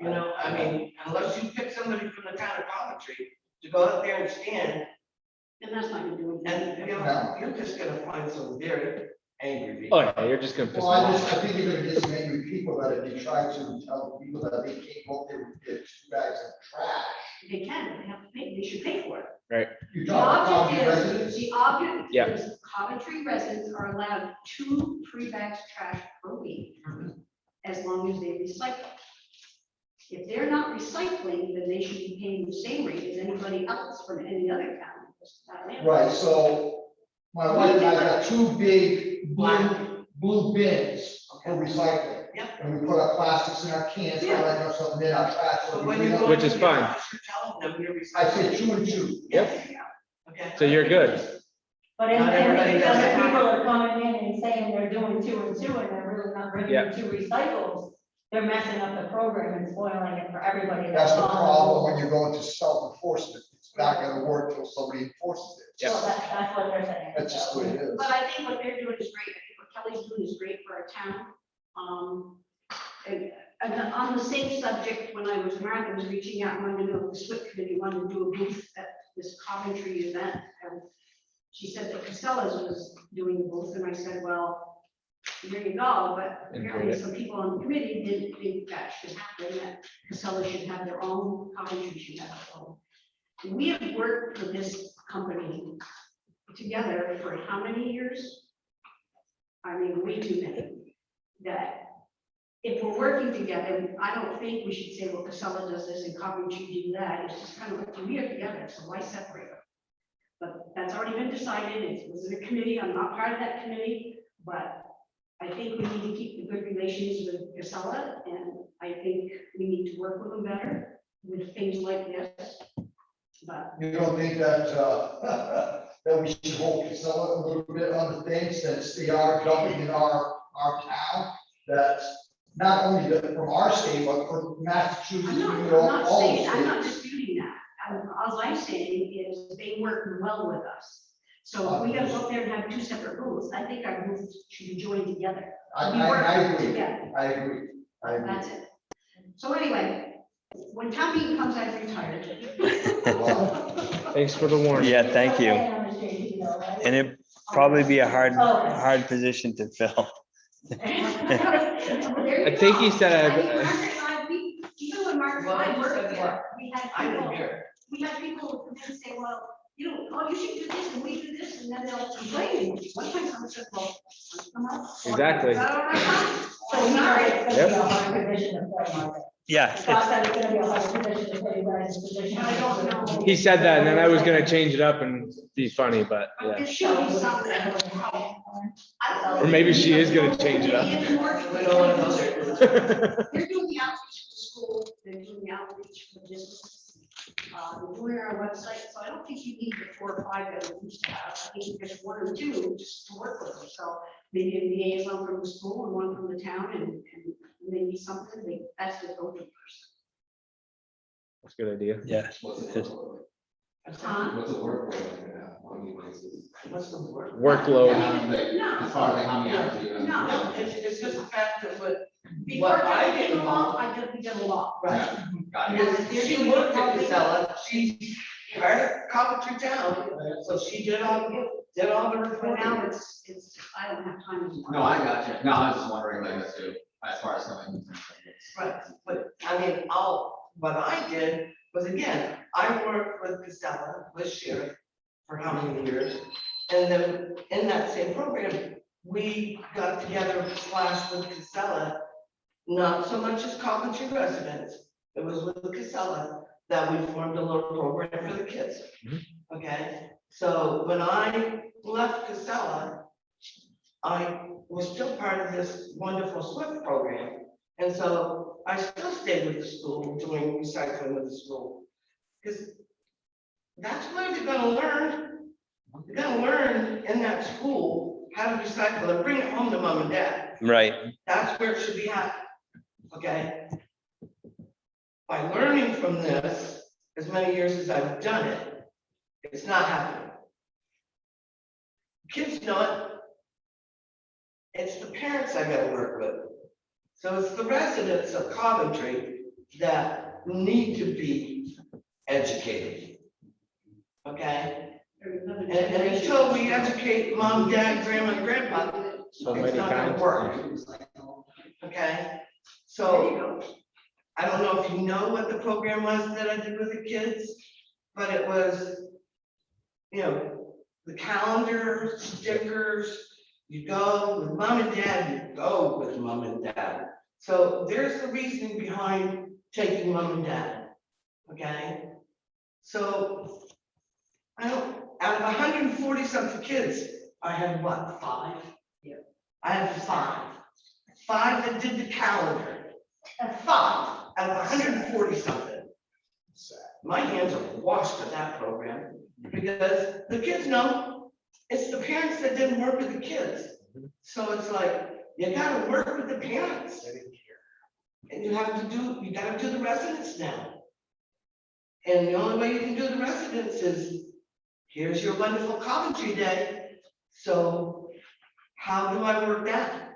You know, I mean, unless you pick somebody from the town of Coventry to go out there and stand, And that's not gonna do and anything. you're just gonna find some very angry Oh, people. yeah, you're just gonna piss Well, them I off. think you're gonna get some angry people that if you try to tell people that they can't go up there and get 2 bags of trash. They can, they have to pay, they should pay for it. You The talk about object Coventry is, residents. the object Yeah. is Coventry residents are allowed 2 free bags of trash per week, as long as they recycle. If they're not recycling, then they should be paying the same rate as anybody else from any other town. Right, so my wife and I got 2 big blue bins for recycling. Yep. And we put our plastics in our cans, all that kind of stuff, and then our trash. But when you go Which to is the fine. office, you're telling them you're I recycling. said 2 and 2. Yep. Okay. So you're good. But if Not everybody does other it. people are coming in and saying they're doing 2 and 2 and they're really not bringing Yeah. 2 recycles, they're messing up the program and spoiling it for everybody. That's the on problem when you're going to self-enforcement. It's not gonna work till somebody enforces it. So that's what they're saying. That's just what it is. But I think what they're doing is great. I think what Kelly's doing is great for our town. And on the same subject, when Martha was reaching out, wanted to know if the SWIP committee wanted to do a booth at this Coventry event. And she said that Casella's was doing the booth, and I said, well, there you go, but apparently some people on the committee didn't think that should happen, that Casella should have their own, Coventry should have their own. We have worked for this company together for how many years? I mean, way too many. That if we're working together, I don't think we should say, well, Casella does this and Coventry do that. It's just kind of like, we are together, so why separate them? But that's already been decided. It was in a committee. I'm not part of that committee, but I think we need to keep the good relations with Casella, and I think we need to work with them better with things like this. But You don't think that, that we should hold Casella a little bit on the thing since they are dumping in our our town, that's not only from our state, but for Massachusetts, I'm not, New I'm York, not all saying, those I'm not states. disputing that. All I'm saying is they work well with us. So if we gotta go up there and have two separate booths, I think our booths should be joined together. I We work agree, together. I agree, I agree. That's it. So anyway, when town meeting comes, I've retired. Thanks for the warning. Yeah, thank you. And it'd probably be a hard position to fill. I think he said, Even when Margaret and I worked there, I didn't hear it. we had people who come in and say, well, you know, oh, you should do this and we do this, and then they'll complain. One time someone said, well, come on. Exactly. Is that all right, Tom? So he's right, it's gonna be a Yep. hard position to play, Margaret. Yeah, Scott said it's gonna be a hard position to play, you guys' position. I don't know. he said that, and then I was gonna change it up and be funny, but yeah. It should be something. I don't know. Or maybe she is gonna change it up. We don't wanna go there. They're doing the outreach for the school, they're doing the outreach for businesses. They're doing our website, so I don't think you need the 4 or 5 that we used to have. I think you just 1 or 2 just to work with them. So maybe a liaison from the school and 1 from the town and maybe something, that's the go-to person. That's a good idea. yeah. Huh? What's the work how many places? What's the word? Workload. As far as like how many hours do you have? No. No, it's just the fact that Before what I I get came along, involved. we did a lot. Right. Got it. Because she worked at Casella, she's part of Coventry Town, so she did all the But reporting. now it's, I don't have time anymore. No, I got you. No, I was just wondering like this too, as far as something. Right, but I mean, what I did was, again, I worked with Casella, with Sheriff for how many years? And then in that same program, we got together / with Casella, not so much as Coventry residents, it was with Casella that we formed a little program for the kids. Okay, so when I left Casella, I was still part of this wonderful SWIFT program. And so I still stayed with the school, doing recycling with the school. Because that's where they're gonna learn. They're gonna learn in that school how to recycle and bring it home to mom and dad. Right. That's where it should be at. Okay? By learning from this, as many years as I've done it, it's not happening. Kids know it. It's the parents I gotta work with. So it's the residents of Coventry that need to be educated. Okay? And until we educate mom, dad, grandma, and grandpa, So it's many not gonna times. work. Okay? So I don't know if you know what the program was that I did with the kids, but it was, you know, the calendar, stickers, you go with mom and dad, you go with mom and dad. So there's the reasoning behind taking mom and dad, okay? So, I don't, out of 140 something kids, I had what, 5? Yeah. I had 5. 5 that did the calendar. 5 out of 140 something. My hands are washed of that program because the kids know it's the parents that didn't work with the kids. So it's like, you gotta work with the parents. And you gotta do the residents now. And the only way you can do the residents is, here's your wonderful Coventry Day. So how do I work that?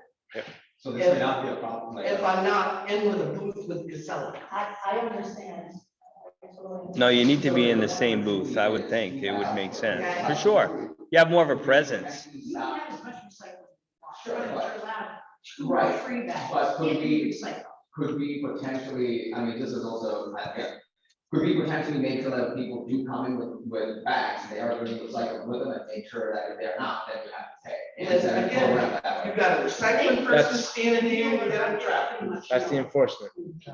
So this may not be a problem. like- If I'm not in with a booth with Casella? I understand. No, you need to be in the same booth, I would think. It would make sense, for sure. You have more of a presence. You don't have as much recycling. Sure, you're allowed 2 Right. free bags. But could If you we- recycle. Could we potentially, I mean, this is also, could we potentially make sure that people do come in with bags, they are going to recycle with them and make sure that if they're not, then you have to pay. And Instead of again, program that way. you've got a recycling person That's- standing there, you got a traffic. Pretty much, That's you the know. enforcement. Okay.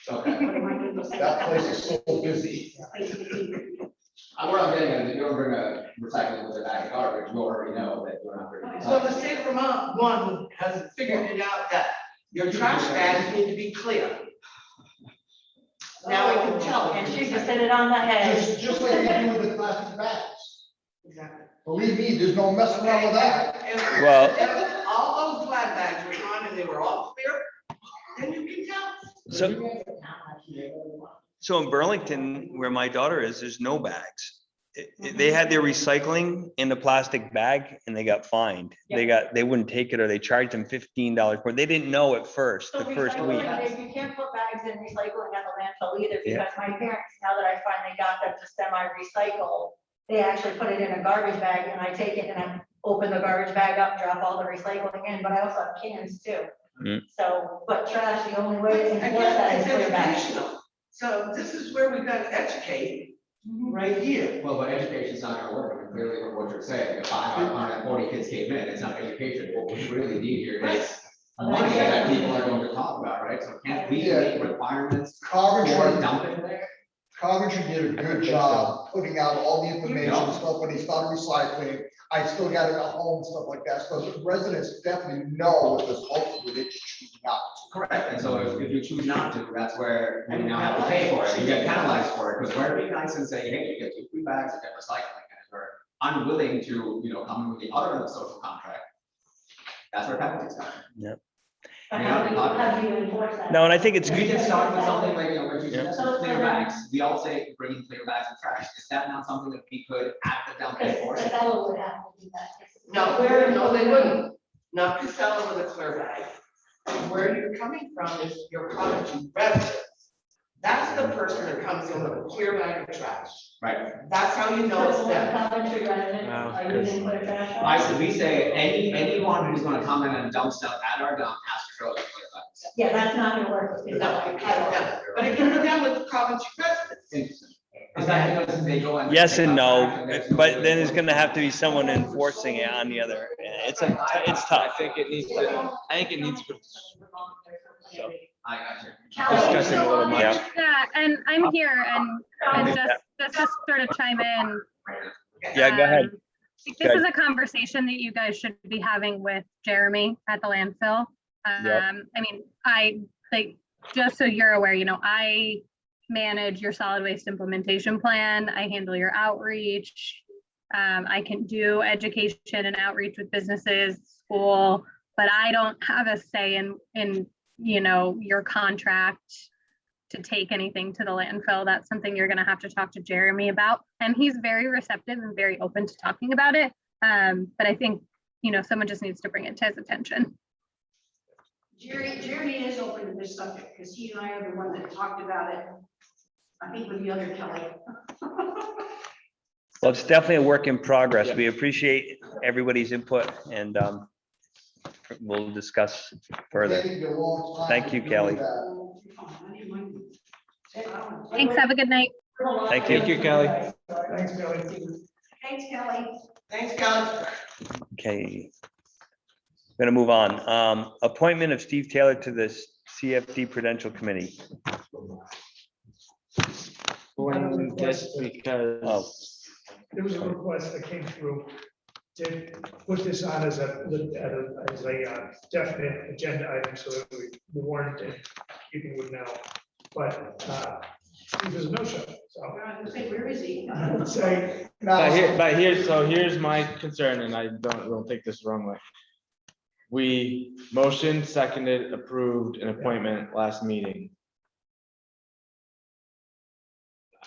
What am I doing? That place is so busy. What I'm getting at is if you don't bring a recycling with a bag of garbage, you already know that you're not bringing. So the state of Vermont, one, has figured it out that your trash bags need to be clear. Now we can tell. And she just hit it on the head. Just like you do with the plastic bags. Exactly. Believe me, there's no messing around with that. If- Well- if all those bag bags were gone and they were all clear, then you can tell. So in Burlington, where my daughter is, there's no bags. They had their recycling in a plastic bag and they got fined. They wouldn't take it or they charged them $15 for it. They didn't know at first, So the first week. recycling, you can't put bags in recycling at the landfill either, Yeah. because my parents, now that I finally got them to semi-recycle, they actually put it in a garbage bag, and I take it and I open the garbage bag up, drop all the recycling in, but I also have cans too. So, but trash, the only way to enforce that is Again, clear it's bags. educational. So this is where we gotta educate, right here. Well, but education's not gonna work, I mean, clearly from what you're saying, if 540 kids came in, it's not education, what we really need here is money that people are going to talk about, right? So can't we make requirements for Coventry, dumping there? Coventry did a good job putting out all the information and stuff when they started recycling. I still got it at home, stuff like that, so the residents definitely know what this hope with it, choose not to. Correct, and so if you choose not to, that's where you now have to pay for it, you get penalized for it, because we're being nice and saying, hey, you get 2 free bags, you get recycling, and if we're unwilling to, come with the other end of the social contract, that's where penalties come. Yep. But how do you enforce that? No, and I think it's We good. can start with something like, what you Yeah. suggested, clear bags, we all say bringing clear bags of trash, is that not something that we could at the dump enforce? Because Casella would have to do that. No, they wouldn't. Not Casella with a clear bag. Where you're coming from is your Coventry residents. That's the person that comes in with a clear bag of trash. Right. That's how you know it's So them. Coventry residents, are you gonna put a trash bag? I said, we say, anyone who's gonna come in and dump stuff at our dump has to show us clear bags. Yeah, that's not gonna work. It's No, not you like- can't do that. But it can be done with Coventry residents. Interesting. Is that because they go and? Yes pick and up no, trash and there's but nobody then there's to gonna enforce have to be someone enforcing it on the other. It's tough. I think it needs to, I got you. discussing a little much. Yeah. Yeah, and I'm here and just to sort of chime in. Yeah, go ahead. This is a conversation that you guys should be having with Jeremy at the landfill. Yep. I mean, just so you're aware, I manage your solid waste implementation plan. I handle your outreach. I can do education and outreach with businesses, school, but I don't have a say in your contract to take anything to the landfill. That's something you're gonna have to talk to Jeremy about. And he's very receptive and very open to talking about it. But I think, someone just needs to bring it to his attention. Jeremy is open to this subject, because he and I are the one that talked about it, I think with the other Kelly. Well, it's definitely a work in progress. We appreciate everybody's input and we'll discuss further. Taking a long time Thank to you, do Kelly. that. Thanks, have a good night. Thank you. Thank you, Kelly. Thanks, Kelly. Thanks, Kelly. Thanks, Kelly. Okay. Gonna move on. Appointment of Steve Taylor to the CFD Prudential Committee. Doing this because There was a request that came through to put this on as a definite agenda item, so that we warned it, keeping with now. But there's no show, so I was gonna say, where is he? I would say, here's my concern, and I don't take this the wrong way. We motioned, seconded, approved an appointment last meeting.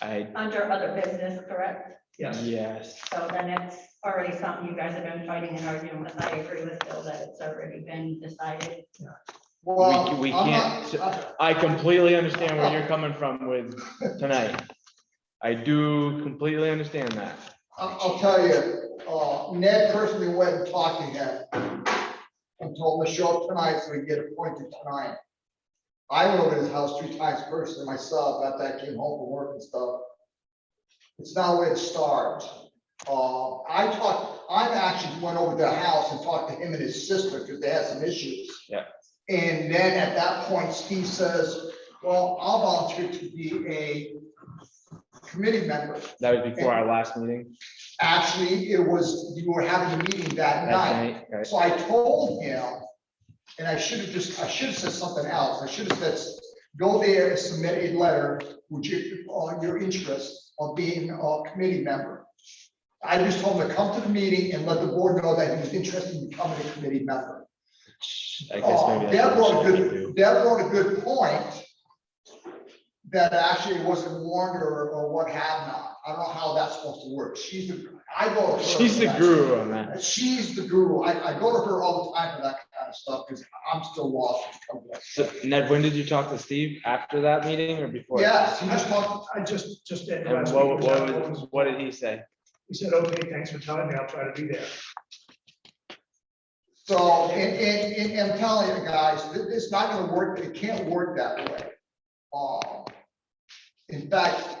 Under other business, correct? Yes, So then it's already something you guys have been fighting and arguing with. I agree with Bill that it's already been decided. Well, we I'm can't, not- I completely understand where you're coming from with tonight. I do completely understand that. I'll tell you, Ned personally went and talked to him and told him to show up tonight so he can get appointed tonight. I went over to his house 3 times personally myself after I came home from work and stuff. It's not where it starts. I actually went over to the house and talked to him and his sister because they had some issues. Yeah. And then at that point, Steve says, well, I'll volunteer to be a committee member. That was before our last meeting. Actually, it was, you were having a meeting that night. Right? So I told him, and I should have said something else. I should have said, go there and submit a letter with your interest of being a committee member. I just told him to come to the meeting and let the board know that he was interested in becoming a committee member. I guess maybe. Deb that's what brought we a should do. good, Deb brought a good point that actually wasn't warned or what have not. I don't know how that's supposed to work. I go to her. She's the guru on that. She's the guru. I go to her all the time for that kind of stuff because I'm still lost. when it comes to that So stuff. Ned, when did you talk to Steve? After that meeting or before? Yes, he just talked, I just did. And what did he say? He said, okay, thanks for telling me, I'll try to be there. so, and I'm telling you guys, it's not gonna work, it can't work that way. In fact,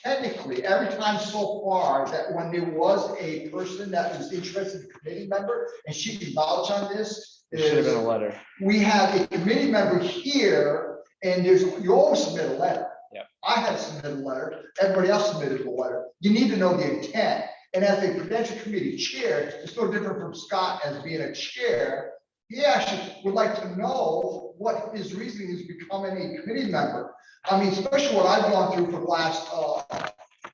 technically, every time so far that when there was a person that was interested in committee member, and she can vouch on this, It should have been a is letter. we have a committee member here, and you always submit a letter. Yep. I had submitted a letter, everybody else submitted a letter. You need to know the intent. And as a prudential committee chair, it's no different from Scott as being a chair. He actually would like to know what his reasoning is becoming a committee member. I mean, especially what I've gone through for the last,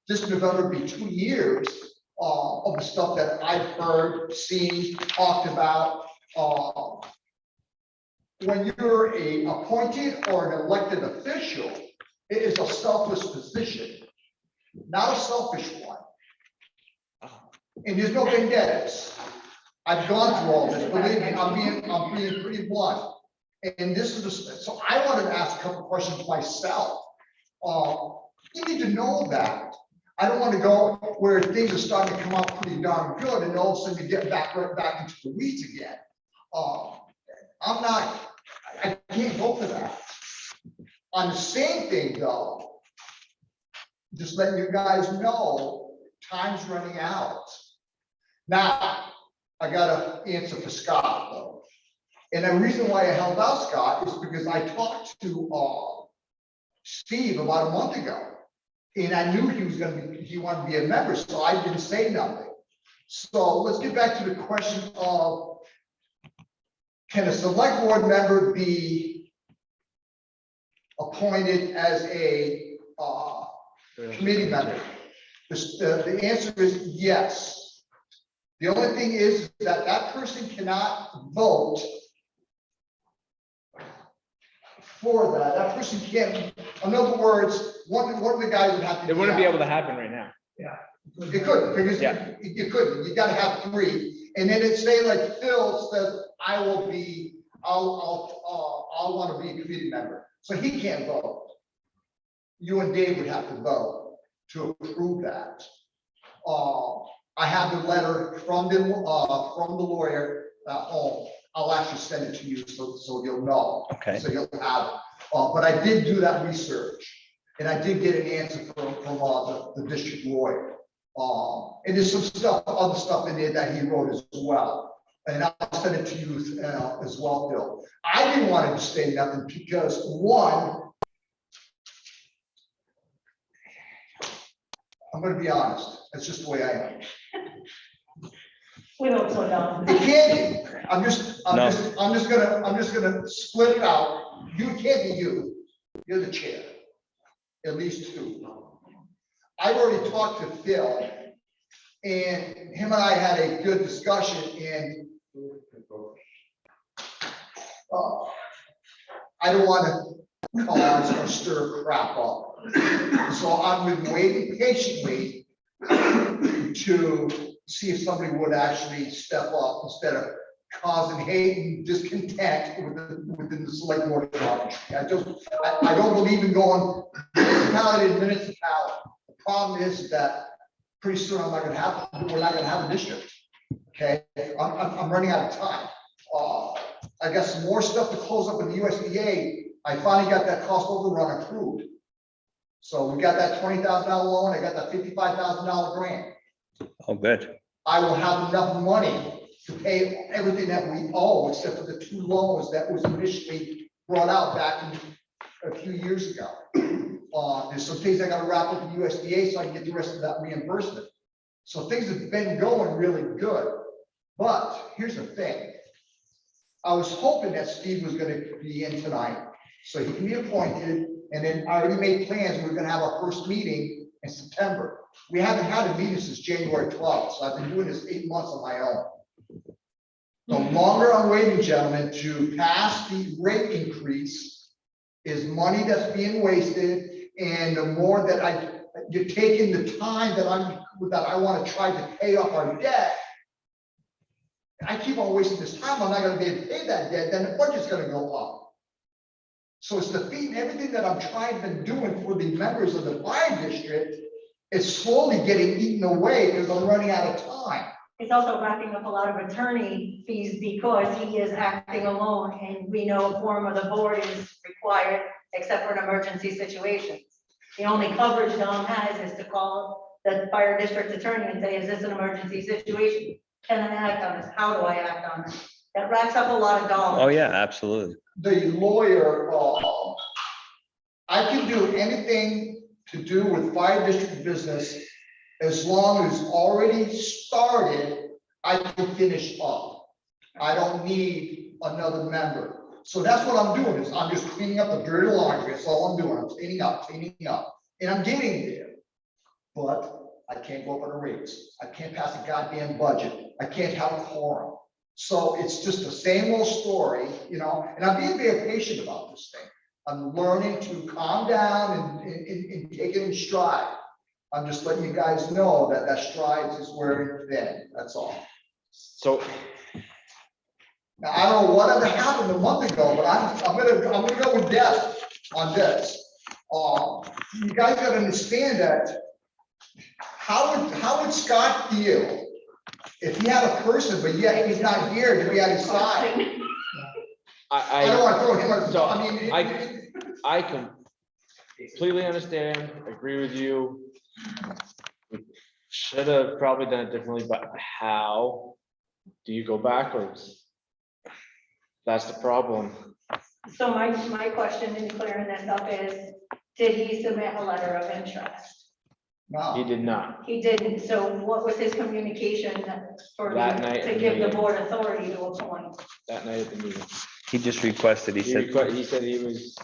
this November be 2 years, of the stuff that I've heard, seen, talked about. When you're a appointed or an elected official, it is a selfless position, not a selfish one. And there's no vendettas. I've gone through all this, believe me, I'm being pretty blunt. And this is, so I wanted to ask a couple questions myself. You need to know that. I don't want to go where things are starting to come out pretty darn good and all of a sudden you get right back into the weeds again. I can't vote for that. On the same thing though, just letting you guys know, time's running out. Now, I got an answer for Scott though. And the reason why I held out Scott is because I talked to Steve about a month ago. And I knew he wanted to be a member, so I didn't say nothing. So let's get back to the question of, can a select board member be appointed as a committee member? The answer is yes. The only thing is that that person cannot vote for that. That person can't, in other words, one of the guys would have to. It wouldn't be able to happen right now. Yeah. It could, because Yeah. you couldn't, you gotta have 3. And then it say like Phil says, I'll want to be a committee member. So he can't vote. You and Dave would have to vote to approve that. I have the letter from the lawyer at home. I'll actually send it to you so you'll know. Okay. So you'll have it. But I did do that research and I did get an answer from the district lawyer. And there's some stuff, other stuff in there that he wrote as well. And I'll send it to you as well, Bill. I didn't want to say nothing because one, I'm gonna be honest, that's just the way I am. We don't slow down. It can't be. I'm just gonna split it out. You can't be you. You're the chair. At least 2. I've already talked to Phil and him and I had a good discussion and I don't want to cause or stir crap up. So I've been waiting patiently to see if somebody would actually step up instead of causing hate and discontent within the select board. I don't believe in going municipality to municipality. The problem is that pretty soon we're not gonna have a district. Okay, I'm running out of time. I got some more stuff to close up in the USDA. I finally got that cost overrun approved. So we got that $20,000 loan, I got that $55,000 grant. Oh, good. I will have enough money to pay everything that we owe, except for the 2 loans that was initially brought out back a few years ago. There's some things I gotta wrap up in USDA so I can get the rest of that reimbursement. So things have been going really good. But here's the thing. I was hoping that Steve was gonna be in tonight, so he can be appointed, and then I already made plans, we're gonna have our first meeting in September. We haven't had a meeting since January 12th, so I've been doing this 8 months on my own. So longer I'm waiting, gentlemen, to pass the rate increase is money that's being wasted, and the more that you're taking the time that I want to try to pay off our debt. I keep on wasting this time, I'm not gonna be able to pay that debt, then the budget's gonna go up. So it's defeating everything that I'm trying to doing for the members of the fire district. It's slowly getting eaten away because I'm running out of time. It's also racking up a lot of attorney fees because he is acting alone, and we know a form of the board is required except for in emergency situations. The only coverage Dom has is to call the fire district attorney and say, is this an emergency situation? Can I act on this? How do I act on it? That racks up a lot of dollars. Oh, yeah, absolutely. The lawyer, I can do anything to do with fire district business as long as already started, I can finish up. I don't need another member. So that's what I'm doing, is I'm just cleaning up the dirty laundry. That's all I'm doing. I'm cleaning up, and I'm getting there. But I can't go up on the rates. I can't pass a goddamn budget. I can't have a quorum. So it's just the same old story, and I'm being very patient about this thing. I'm learning to calm down and take it in stride. I'm just letting you guys know that strides is wearing thin, that's all. So Now, I don't know whatever happened a month ago, but I'm gonna go with Deb on this. You guys gotta understand that, how would Scott feel if he had a person, but yet he's not here to be on his side? I don't want to throw him on, So, I mean. I completely understand, agree with you. Should have probably done it differently, but how do you go backwards? That's the problem. So my question in clearing this up is, did he submit a letter of interest? No. He did not. He didn't. So what was his communication for That night to at give the the board authority to appoint? That night at the meeting. He just requested, he said, He said he was,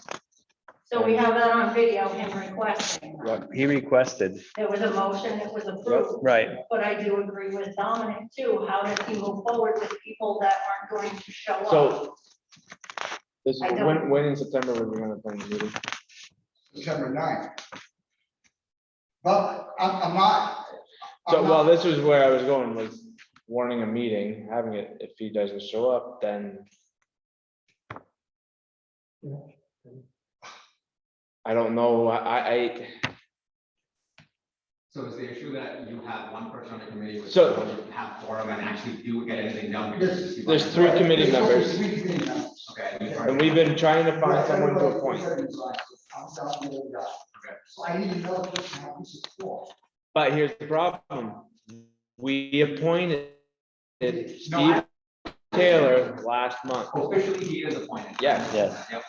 So we have that on video, him requesting. he requested, There was a motion, it was approved. right. But I do agree with Dominic too. How does he move forward with people that aren't going to show up? so. This, I don't- when in September were we gonna plan the meeting? September 9th. But I'm not. So, I'm well, not- this was where I was going, was warning a meeting, having it, if he doesn't show up, then. I don't know, So is the issue that you have one person on the committee, which So- doesn't have forum and actually do get anything done? there's 3 committee members, Three committee members. Okay. and we've been trying to find someone to appoint. So I need another person to have this support. But here's the problem, we appointed Steve Taylor last month. Officially, he is appointed. Yes. Yes. Yep.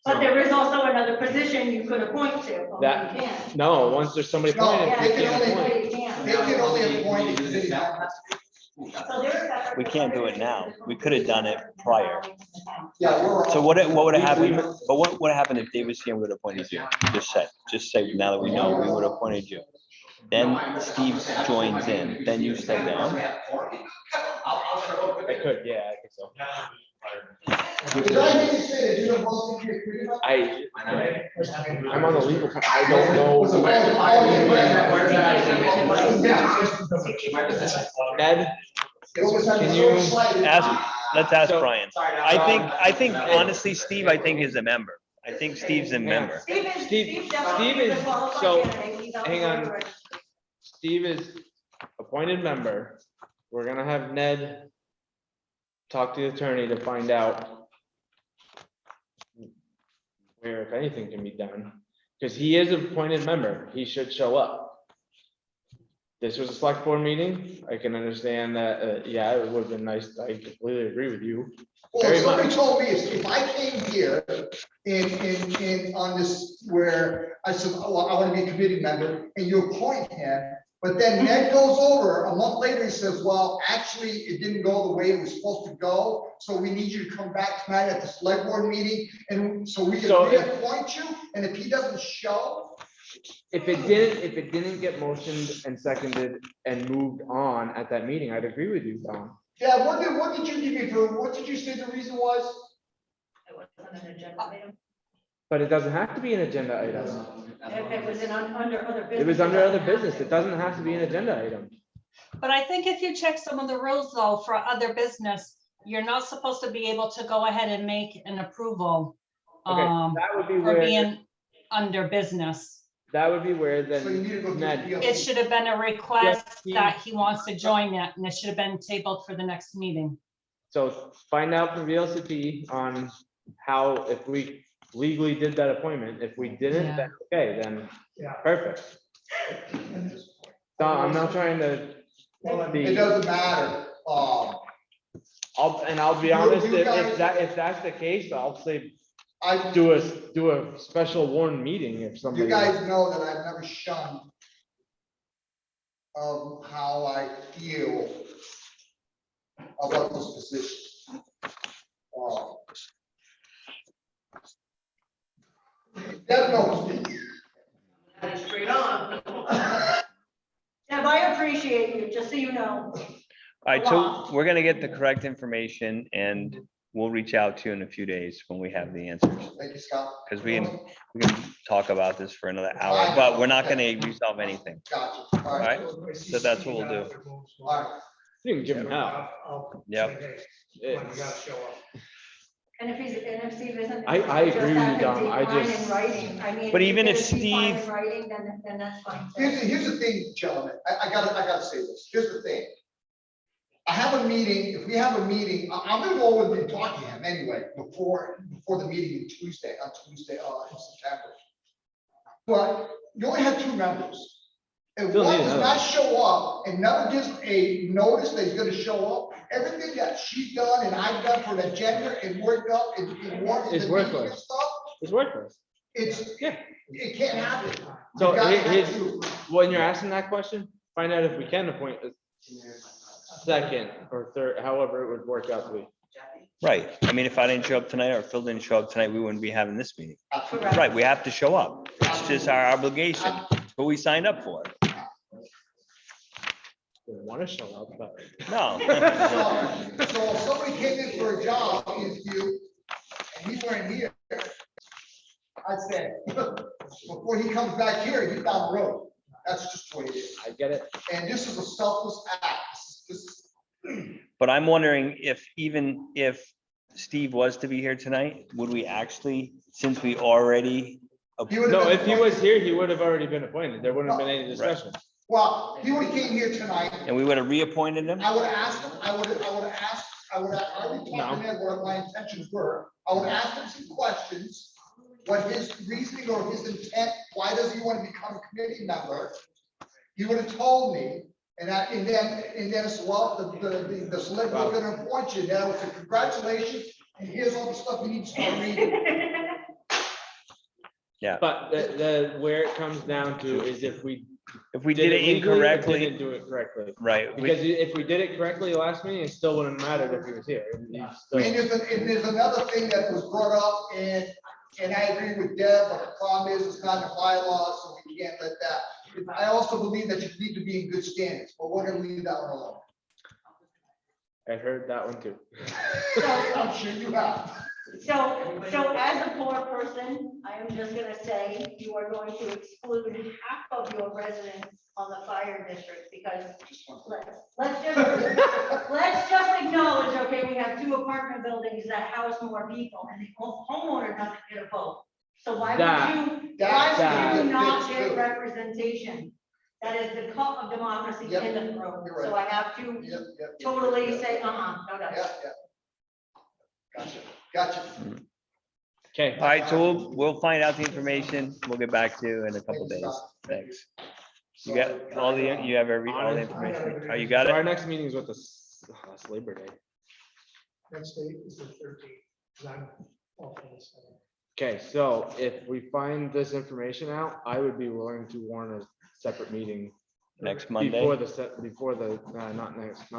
But there is also another position you could appoint to. Only That- you can't. No, once there's somebody No, appointed, they we can can't only- appoint. You can't. They can only appoint We the do this committee now. members. So there's that- We can't do it now. We could have done it prior. Yeah, we're. So what would have happened, but what would have happened if Dave was here and would have appointed you? Just say, now that we know, we would have appointed you. Then Steve joins in, then you step down. I could, yeah, I think so. Did I hear you say that you don't want to be a committee member? I'm on the legal, I don't know. Ed, can you Let's ask So- Brian. I think honestly, Steve, I think is a member. I think Steve's a member. Steve is, so, hang on. Steve is appointed member. We're gonna have Ned talk to the attorney to find out where, if anything, can be done, because he is an appointed member. He should show up. This was a select board meeting. I can understand that, yeah, it would have been nice. I completely agree with you. Well, Very somebody much. told me if I came here in on this, where I said, oh, I want to be a committee member, and you appoint him, but then Ned goes over a month later, he says, well, actually, it didn't go the way it was supposed to go, so we need you to come back tonight at the select board meeting, and so we can So if- reappoint you, and if he doesn't show, If it didn't get motioned and seconded and moved on at that meeting, I'd agree with you, Don. yeah, what did you give me Steve, what did you say the reason was? It wasn't an agenda item. But it doesn't have to be an agenda item. If it was under other business. It was under other doesn't have business. to. It doesn't have to be an agenda item. But I think if you check some of the rules though, for other business, you're not supposed to be able to go ahead and make an approval. Okay, um, that would be For where, being under business. that would be where So you then, need to go through Ned, the It should have been a request he- that he wants to join it, and it should have been tabled for the next meeting. so find out from VLCT on how, if we legally did that appointment. If we didn't, Yeah. then okay, then Yeah. perfect. So I'm not trying to It be, doesn't matter, I'll be You- honest, you guys- if that's the case, I'll say I, do a special warned meeting if somebody. you guys know that I've never shunned of how I feel about this position. Deb knows me. Straight on. Deb, I appreciate you, just so you know. All right, so we're gonna get the correct information and we'll reach out to you in a few days when we have the answers. Thank you, Scott. Because we can talk about this for another hour, but we're not gonna resolve anything. Gotcha. All All right. right, so that's what we'll do. All right. You can give them hell. I'll Yep. say, hey, come on, you gotta show up. And if Steve isn't. I agree with you, Dom. I Fine in just- writing. I mean. But even if he's fine in Steve- Writing, then that's fine. too. Here's the thing, gentlemen, I gotta say this, here's the thing. I have a meeting, if we have a meeting, I'm gonna go over and talk to him anyway, before the meeting on Tuesday, in September. But you only have 2 members. If Still one need does another. not show up and never gives a notice that he's gonna show up, everything that she's done and I've done for the agenda and worked up and worked. It's worthless. It's worthless. It can't happen. So You guys here's, have to- when you're asking that question, find out if we can appoint a second or third, however it would work out to be. Right, I mean, if I didn't show up tonight or Phil didn't show up tonight, we wouldn't be having this meeting. Correct. Right, we have to show up. It's just our obligation, it's what we signed up for. They want to show up, but. No. So if somebody came in for a job interview and he weren't here, I'd say, before he comes back here, he's down the road. That's just the way it is. I get it. And this is a selfless act. This But I'm wondering if even if Steve was to be here tonight, would we actually, since we already. He would've No, been if he was here, he would have already been appointed. There wouldn't have been any discussion. Well, he would have came here tonight. And we would have reappointed him? I would have asked him, I would have asked, I already talked to him what my intentions were. I would ask him some questions, what his reasoning or his intent, why does he want to become a committee member? He would have told me, and then it's, well, the select board gonna appoint you. Then I would say, congratulations, and here's all the stuff you need to start reading. Yeah, But where it comes down to is if we. if we did it legally or incorrectly, Didn't do it correctly. right, Because if we did it correctly last meeting, it still wouldn't matter if he was here. And there's another thing that was brought up, and I agree with Deb, but the problem is, it's not in the bylaws, so we can't let that. I also believe that you need to be in good standards, but we're gonna leave that one alone. I heard that one too. I'm sure you have. So as a poor person, I am just gonna say, you are going to exclude half of your residents on the fire district, because let's just acknowledge, okay, we have 2 apartment buildings that house more people, and the homeowner doesn't get a vote. So why would you not That's get true. representation? That is the cup of democracy Yep, in the room. you're right. So I have to Yep. totally say, no, no. Yeah. Gotcha. Okay. all right, so we'll find out the information, we'll get back to you in a couple days, thanks. You got all the, you have all the information, oh, you got So our it? next meeting is with that's Labor Day. Next date is the 13th. I'm off on the 7th. Okay, so if we find this information out, I would be willing to warn a separate meeting. Next Monday? Before not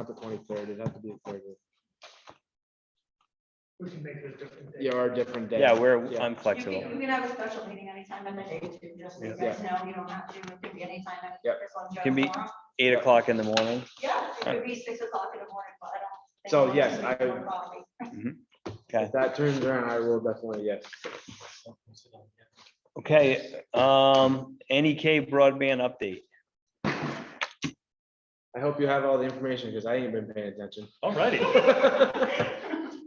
the 23rd, it'd have to be the 30th. We can make it a different day. Yeah, or a different day. Yeah, I'm You flexible. can have a special meeting anytime in the day too, just so you guys know, you don't have to, it can be anytime. Yep. as long as you have Can be a forum. 8 o'clock in the morning, Yeah, it could be 6 o'clock in the morning, but I don't, So, want yes, to I- make more coffee. Okay. If that turns around, I will definitely, yes. Okay, NEK broadband update. I hope you have all the information because I ain't been paying attention. Alrighty.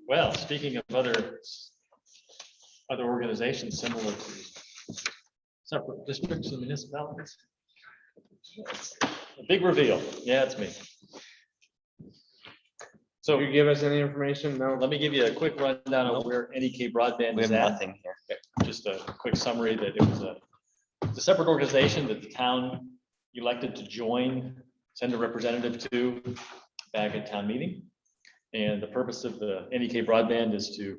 Well, speaking of other organizations similar to separate districts and municipalities. A big reveal. Yeah, it's me. So You give us any information? No. let me give you a quick rundown of where NEK broadband We is have at. nothing here. Just a quick summary that it was it's a separate organization that the town elected to join, send a representative to back at town meeting. And the purpose of the NEK broadband is to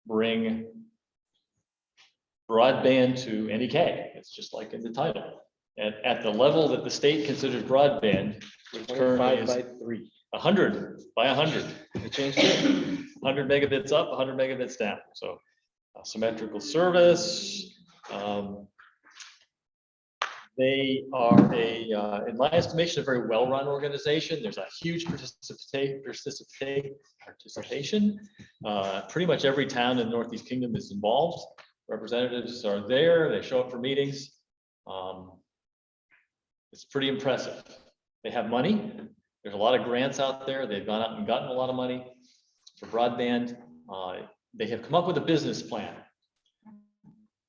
bring broadband to NEK. It's just like in the title. At the level that the state considers broadband, which currently 25 is by 3. 100 by 100. They changed it. 100 megabits up, 100 megabits down. So symmetrical service. They are in my estimation, a very well-run organization. There's a huge participation. Pretty much every town in the Northeast Kingdom is involved. Representatives are there. They show up for meetings. It's pretty impressive. They have money. There's a lot of grants out there. They've gone out and gotten a lot of money for broadband. They have come up with a business plan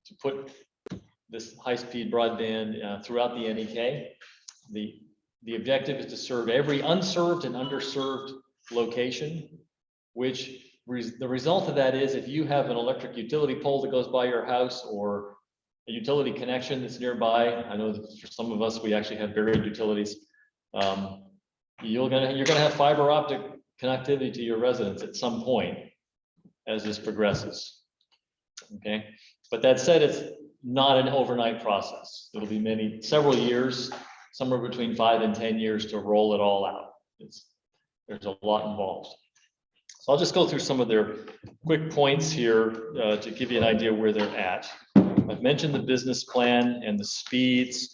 to put this high-speed broadband throughout the NEK. The objective is to serve every unserved and underserved location, which the result of that is if you have an electric utility pole that goes by your house or a utility connection that's nearby, I know that for some of us, we actually have buried utilities. You're gonna have fiber optic connectivity to your residence at some point as this progresses. Okay, but that said, it's not an overnight process. It'll be several years, somewhere between 5 and 10 years to roll it all out. There's a lot involved. So I'll just go through some of their quick points here to give you an idea where they're at. I've mentioned the business plan and the speeds.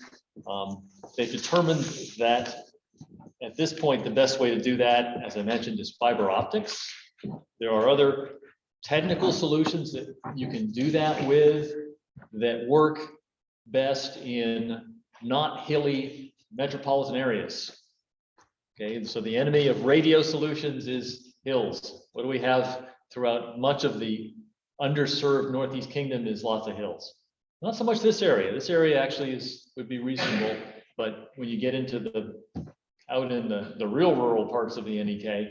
They've determined that at this point, the best way to do that, as I mentioned, is fiber optics. There are other technical solutions that you can do that with that work best in not hilly metropolitan areas. Okay, so the enemy of radio solutions is hills. What do we have throughout much of the underserved Northeast Kingdom is lots of hills. Not so much this area. This area actually would be reasonable, but when you get into out in the real rural parts of the NEK,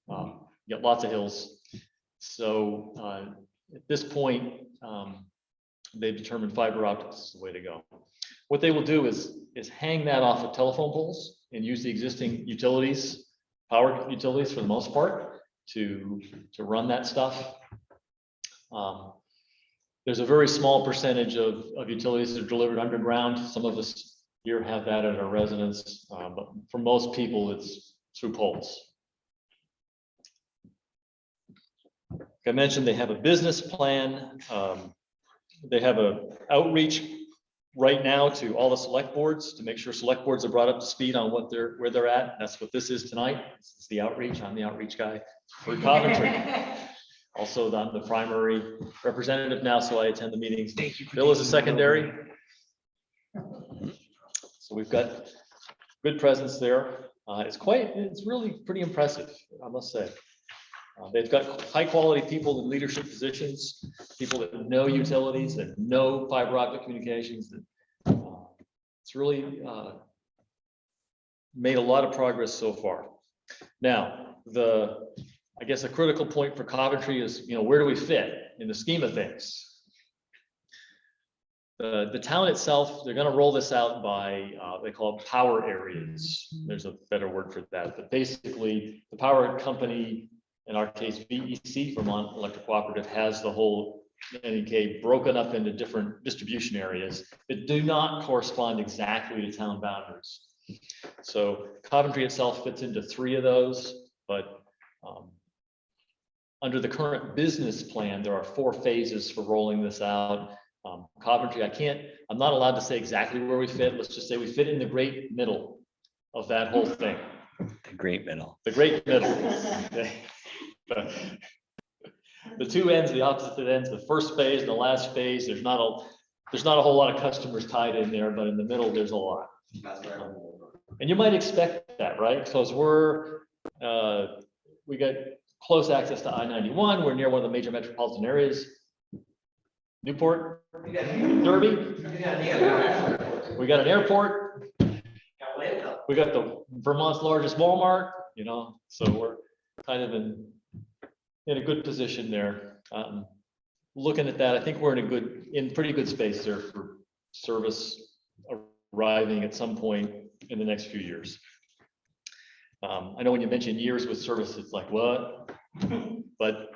you get lots of hills. So at this point, they've determined fiber optics is the way to go. What they will do is hang that off of telephone poles and use the existing utilities, power utilities for the most part, to run that stuff. There's a very small percentage of utilities that are delivered underground. Some of us here have that at our residence, but for most people, it's through poles. Like I mentioned, they have a business plan. They have an outreach right now to all the select boards to make sure select boards are brought up to speed on where they're at. That's what this is tonight. It's the outreach. I'm the outreach guy for Coventry. Also, I'm the primary representative now, so I attend the meetings. Bill is a secondary. So we've got good presence there. It's really pretty impressive, I must say. They've got high quality people in leadership positions, people that know utilities, that know fiber optic communications. It's really made a lot of progress so far. Now, I guess a critical point for Coventry is, where do we fit in the scheme of things? The town itself, they're going to roll this out by, they call it power areas. There's a better word for that, but basically the power company, in our case, VEC, Vermont Electric Cooperative, has the whole NEK broken up into different distribution areas that do not correspond exactly to town boundaries. So Coventry itself fits into 3 of those, but under the current business plan, there are 4 phases for rolling this out. Coventry, I'm not allowed to say exactly where we fit. Let's just say we fit in the great middle of that whole thing. The great middle. The great middle. The two ends, the opposite ends, the first phase and the last phase, there's not a whole lot of customers tied in there, but in the middle, there's a lot. That's right. And you might expect that, right? Because we got close access to I-91, we're near one of the major metropolitan areas. Newport, Derby, we got an airport, we got the Vermont's largest Walmart, you know, so we're kind of in a good position there. Looking at that, I think we're in pretty good space there for service arriving at some point in the next few years. I know when you mention years with service, it's like, what? But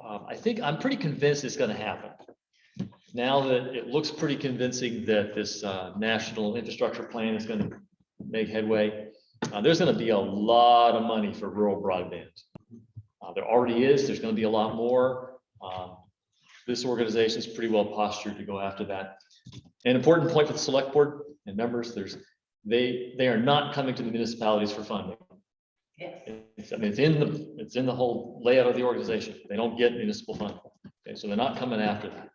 I'm pretty convinced it's going to happen. Now that it looks pretty convincing that this national infrastructure plan is going to make headway, there's going to be a lot of money for rural broadband. There already is. There's going to be a lot more. This organization is pretty well postured to go after that. An important point for the select board and members, they are not coming to the municipalities for funding. Yes. It's in the whole layout of the organization. They don't get municipal funding. Okay, so they're not coming after that.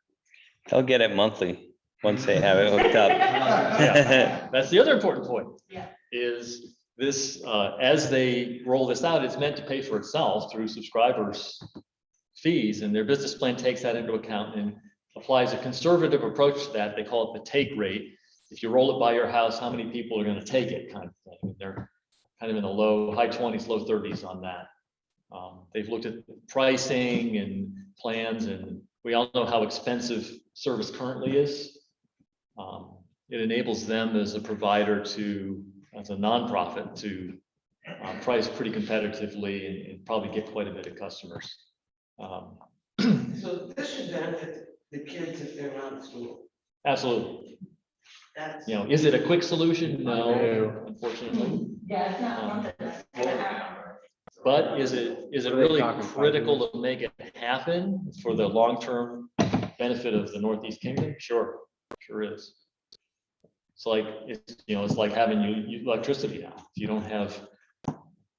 They'll get it monthly once they have it hooked up. Yeah, that's the other important point. Yeah. Is this, as they roll this out, it's meant to pay for itself through subscribers' fees, and their business plan takes that into account and applies a conservative approach to that. They call it the take rate. If you roll it by your house, how many people are going to take it, kind of thing. They're kind of in the high 20s, low 30s on that. They've looked at pricing and plans, and we all know how expensive service currently is. It enables them as a provider as a nonprofit to price pretty competitively and probably get quite a bit of customers. So this should benefit the kids if they're not in school. Absolutely. That's. You know, is it a quick solution? No, unfortunately. Yeah, it's not something that's gonna happen. But is it really critical to make it happen for the long-term benefit of the Northeast Kingdom? Sure is. It's like, it's like having electricity now. If you don't have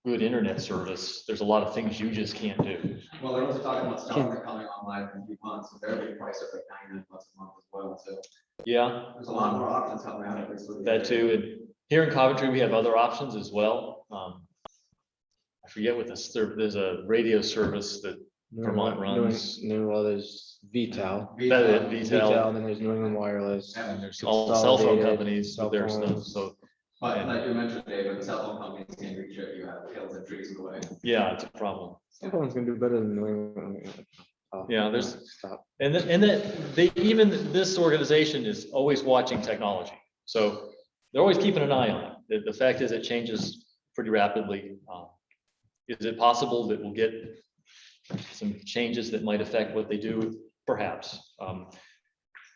good internet service, there's a lot of things you just can't do. Well, they're also talking about Starlink coming online in a few months, so they're being priced at like $99 a month as well, so. Yeah. There's a lot more options coming out. That too, and here in Coventry, we have other options as well. I forget what there's a radio service that Vermont runs. There's VTEL. VTEL. And then there's New England Wireless. And there's all the cell phone Consolidated companies with their stuff, so. But like you mentioned, David, the cell phone companies can't reach it, you have hills and trees in the way. Yeah, it's a problem. Cell phone's gonna do better than New England. Yeah, there's, Stop. and this organization is always watching technology. So they're always keeping an eye on it. The fact is it changes pretty rapidly. Is it possible that we'll get some changes that might affect what they do? Perhaps.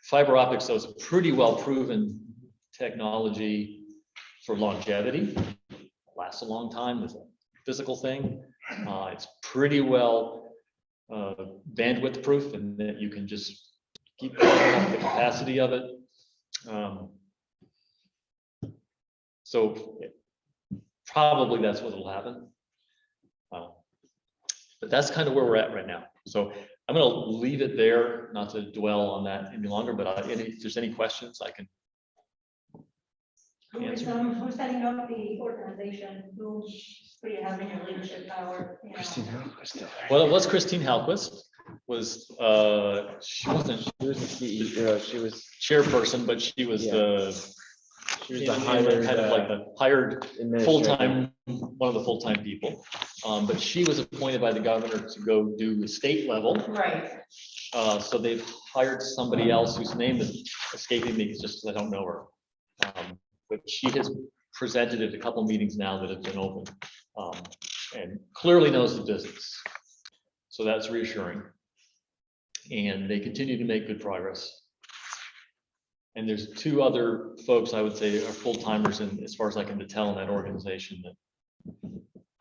Fiber optics, though, is a pretty well proven technology for longevity. Lasts a long time. It's a physical thing. It's pretty well bandwidth proof, and that you can just keep going up the capacity of it. So probably that's what will happen. But that's kind of where we're at right now. So I'm going to leave it there, not to dwell on that any longer, but if there's any questions, I can answer. Who's setting up the organization? Who do you have in your leadership power? You know? Christine Hellquist still there. Well, it was Christine Hellquist. She wasn't. She was the CEO. She was Chairperson, but she was She was the hired, kind of like the hired administrator. full-time, one of the full-time people. But she was appointed by the governor to go do the state level. Right. So they've hired somebody else whose name is escaping me, just because I don't know her. But she has presented at a couple meetings now that have been open, and clearly knows the business. So that's reassuring. And they continue to make good progress. And there's two other folks I would say are full-timers, and as far as I can tell, in that organization that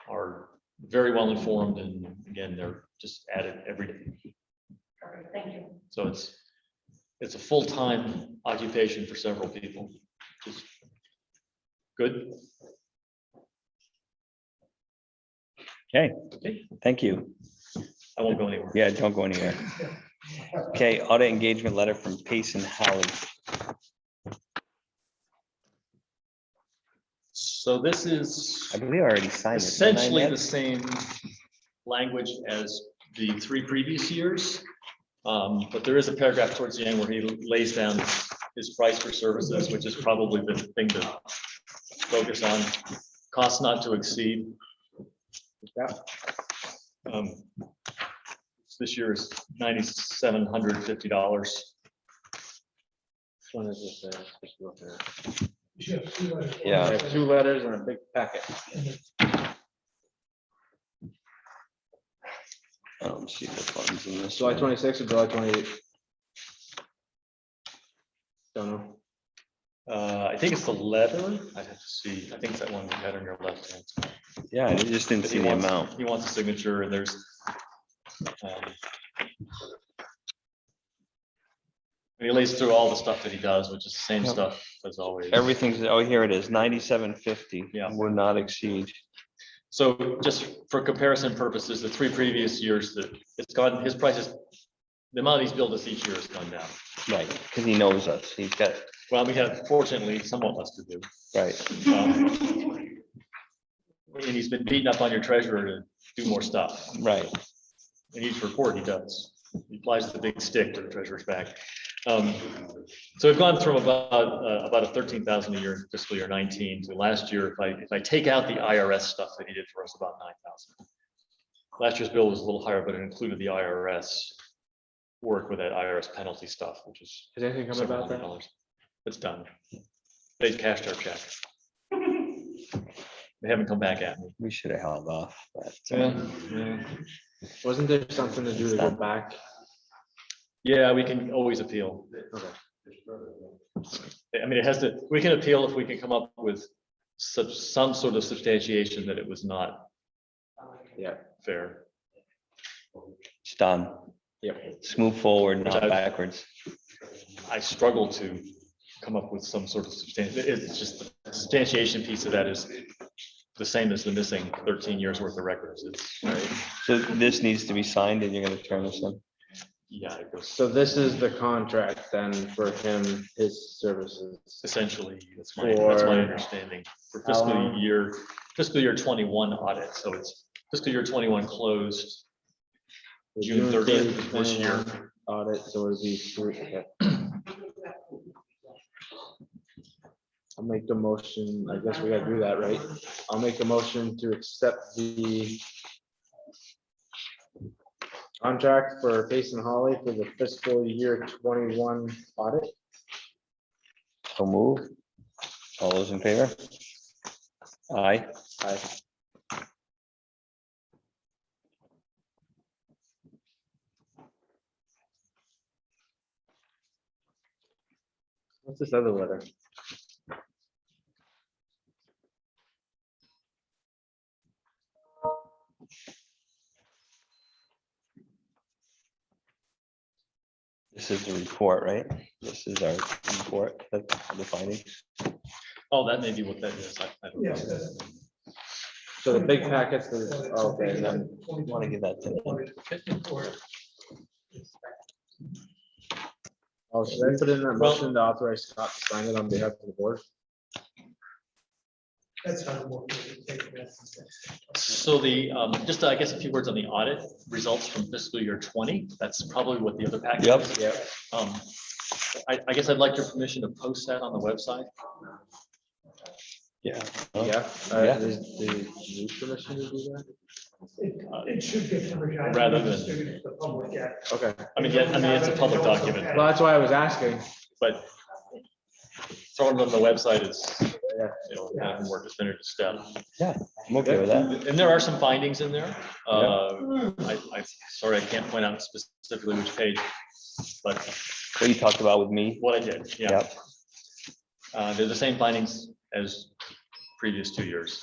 are very well informed, and again, they're just at it every day. Perfect. Thank you. So it's a full-time occupation for several people, which is Good. Okay, thank you. I won't go anywhere. Yeah, don't go anywhere. Okay, audit engagement letter from Pace and Holly. So this is I believe I already signed this. didn't I, essentially Ned? the same language as the 3 previous years. But there is a paragraph towards the end where he lays down his price for services, which is probably the thing to focus on. Cost not to exceed. This year is $9,750. One is this, just look at it. You have 2 letters. Yeah. I have 2 letters and a big packet. I don't see the funds in this. July one. 26th or July 28th? Don't know. I think it's the letter. I'd have to see. I think it's that one you had on your left hand. Yeah, I just didn't see the amount. He wants a signature and there's. He lays through all the stuff that he does, which is the same Yep. stuff as always. Everything's, oh, here it is, 9750. Yeah. Would not exceed. So just for comparison purposes, the 3 previous years that it's gone, his prices, the amount he's billed us each year has gone down. Right, because he knows us. He's got, Well, we have fortunately somewhat less to do. right. And he's been beating up on your treasurer to do more stuff. Right. In each report he does. He applies the big stick to the treasurer's back. So we've gone from about a 13,000 a year in fiscal year 19 to last year. If I take out the IRS stuff that he did for us, about 9,000. Last year's bill was a little higher, but it included the IRS work with that IRS penalty stuff, which is Has anything come several about that? $100. It's done. They cashed our check. They haven't come back at me. We should have held off, but Yeah. Wasn't there something to do to go back? Yeah, we can always appeal. Okay. I mean, it has to, we can appeal if we can come up with some sort of substantiation that it was not fair. it's done. Yep. Let's move forward, not Which I- backwards. I struggle to come up with some sort of it's just the substantiation piece of that is the same as the missing 13 years worth of records. It's, So this needs to be signed and you're gonna turn this in. yeah, it goes, So this is the contract then for him, his services. essentially, that's my For- understanding. For fiscal year 21 audit, so it's fiscal year 21 closed June 30th of this year. 21 Audit, so it'd be 3. Okay. I'll make the motion, I guess we gotta do that, right? I'll make a motion to accept the contract for Pace and Holly for the fiscal year 21 audit. So move. All those in favor? Aye. Aye. What's this other letter? This is the report, right? This is our report, that's the findings. Oh, that may be what that is. I don't know. Yes, that's- So the big packets, okay, and then Want to give that to them. oh, should I put in a motion to authorize Scott to sign it on behalf of the board? That's how I'm working. So the, just I guess a few words on the audit results from fiscal year 20. That's probably what the other package Yep. is. Yeah. I guess I'd like your permission to post that on the website. Yeah. Yeah. Yeah. Is you permission to do that? It should get advertised. Rather than- distributed to the public yet. Okay, I mean, it's a public document, well, that's why I was asking. but throwing it on the website is, Yeah. kind of work a standard step. I'm okay with that. And there are some findings in there. I'm sorry, I can't point out specifically which page, but What you talked about with me. what I did, yeah. Yep. They're the same findings as previous 2 years,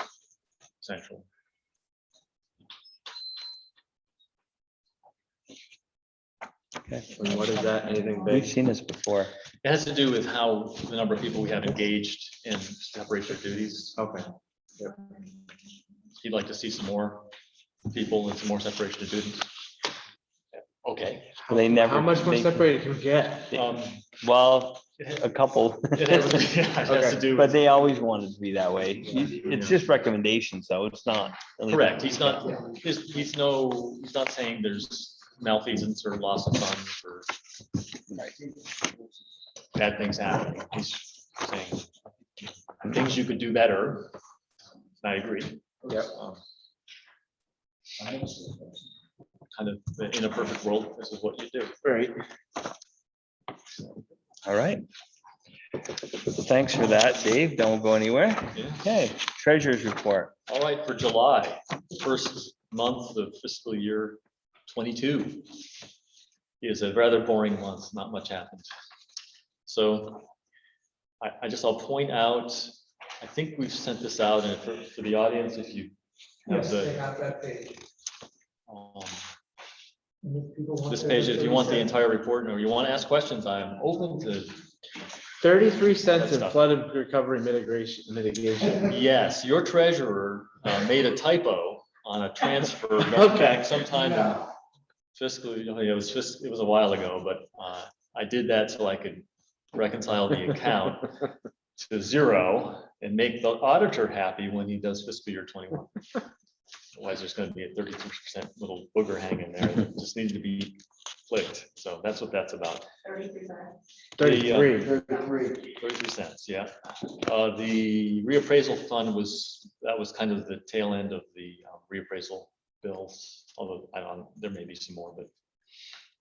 essentially. And what is that? Anything We've big? seen this before. It has to do with how the number of people we have engaged in separation of duties. Okay. He'd like to see some more people and some more separation of duties. Okay. They never. How much more they- separated can we get? Well, a couple. It has, yeah, it has to do But with, they always wanted to be that way. It's just recommendations, though. It's not. anything. correct, he's not, he's not saying there's malfeasance or loss of funds or bad things happening. He's saying things you could do better. I agree. Yep. Kind of, in a perfect world, this is what you do. Right. All right. Thanks for that, Dave. Don't go anywhere. Yeah. Okay, treasurer's report. All right, for July, first month of fiscal year 22 is a rather boring month, not much happened. So I'll point out, I think we've sent this out, and for the audience, if you have Yes, they the, have that page. And if people want this to- page, if you want the entire report, or you want to ask questions, I'm open to, 33 cents in flood recovery mitigation. yes, your treasurer made a typo on a transfer Okay. back sometime in fiscal, it was a while ago, but I did that so I could reconcile the account to zero and make the auditor happy when he does fiscal year 21. Otherwise, there's going to be a 33% little booger hanging there that just needs to be flicked. So that's what that's about. 33. 33 cents, yeah. The reappraisal fund was kind of the tail end of the reappraisal bills, although there may be some more, but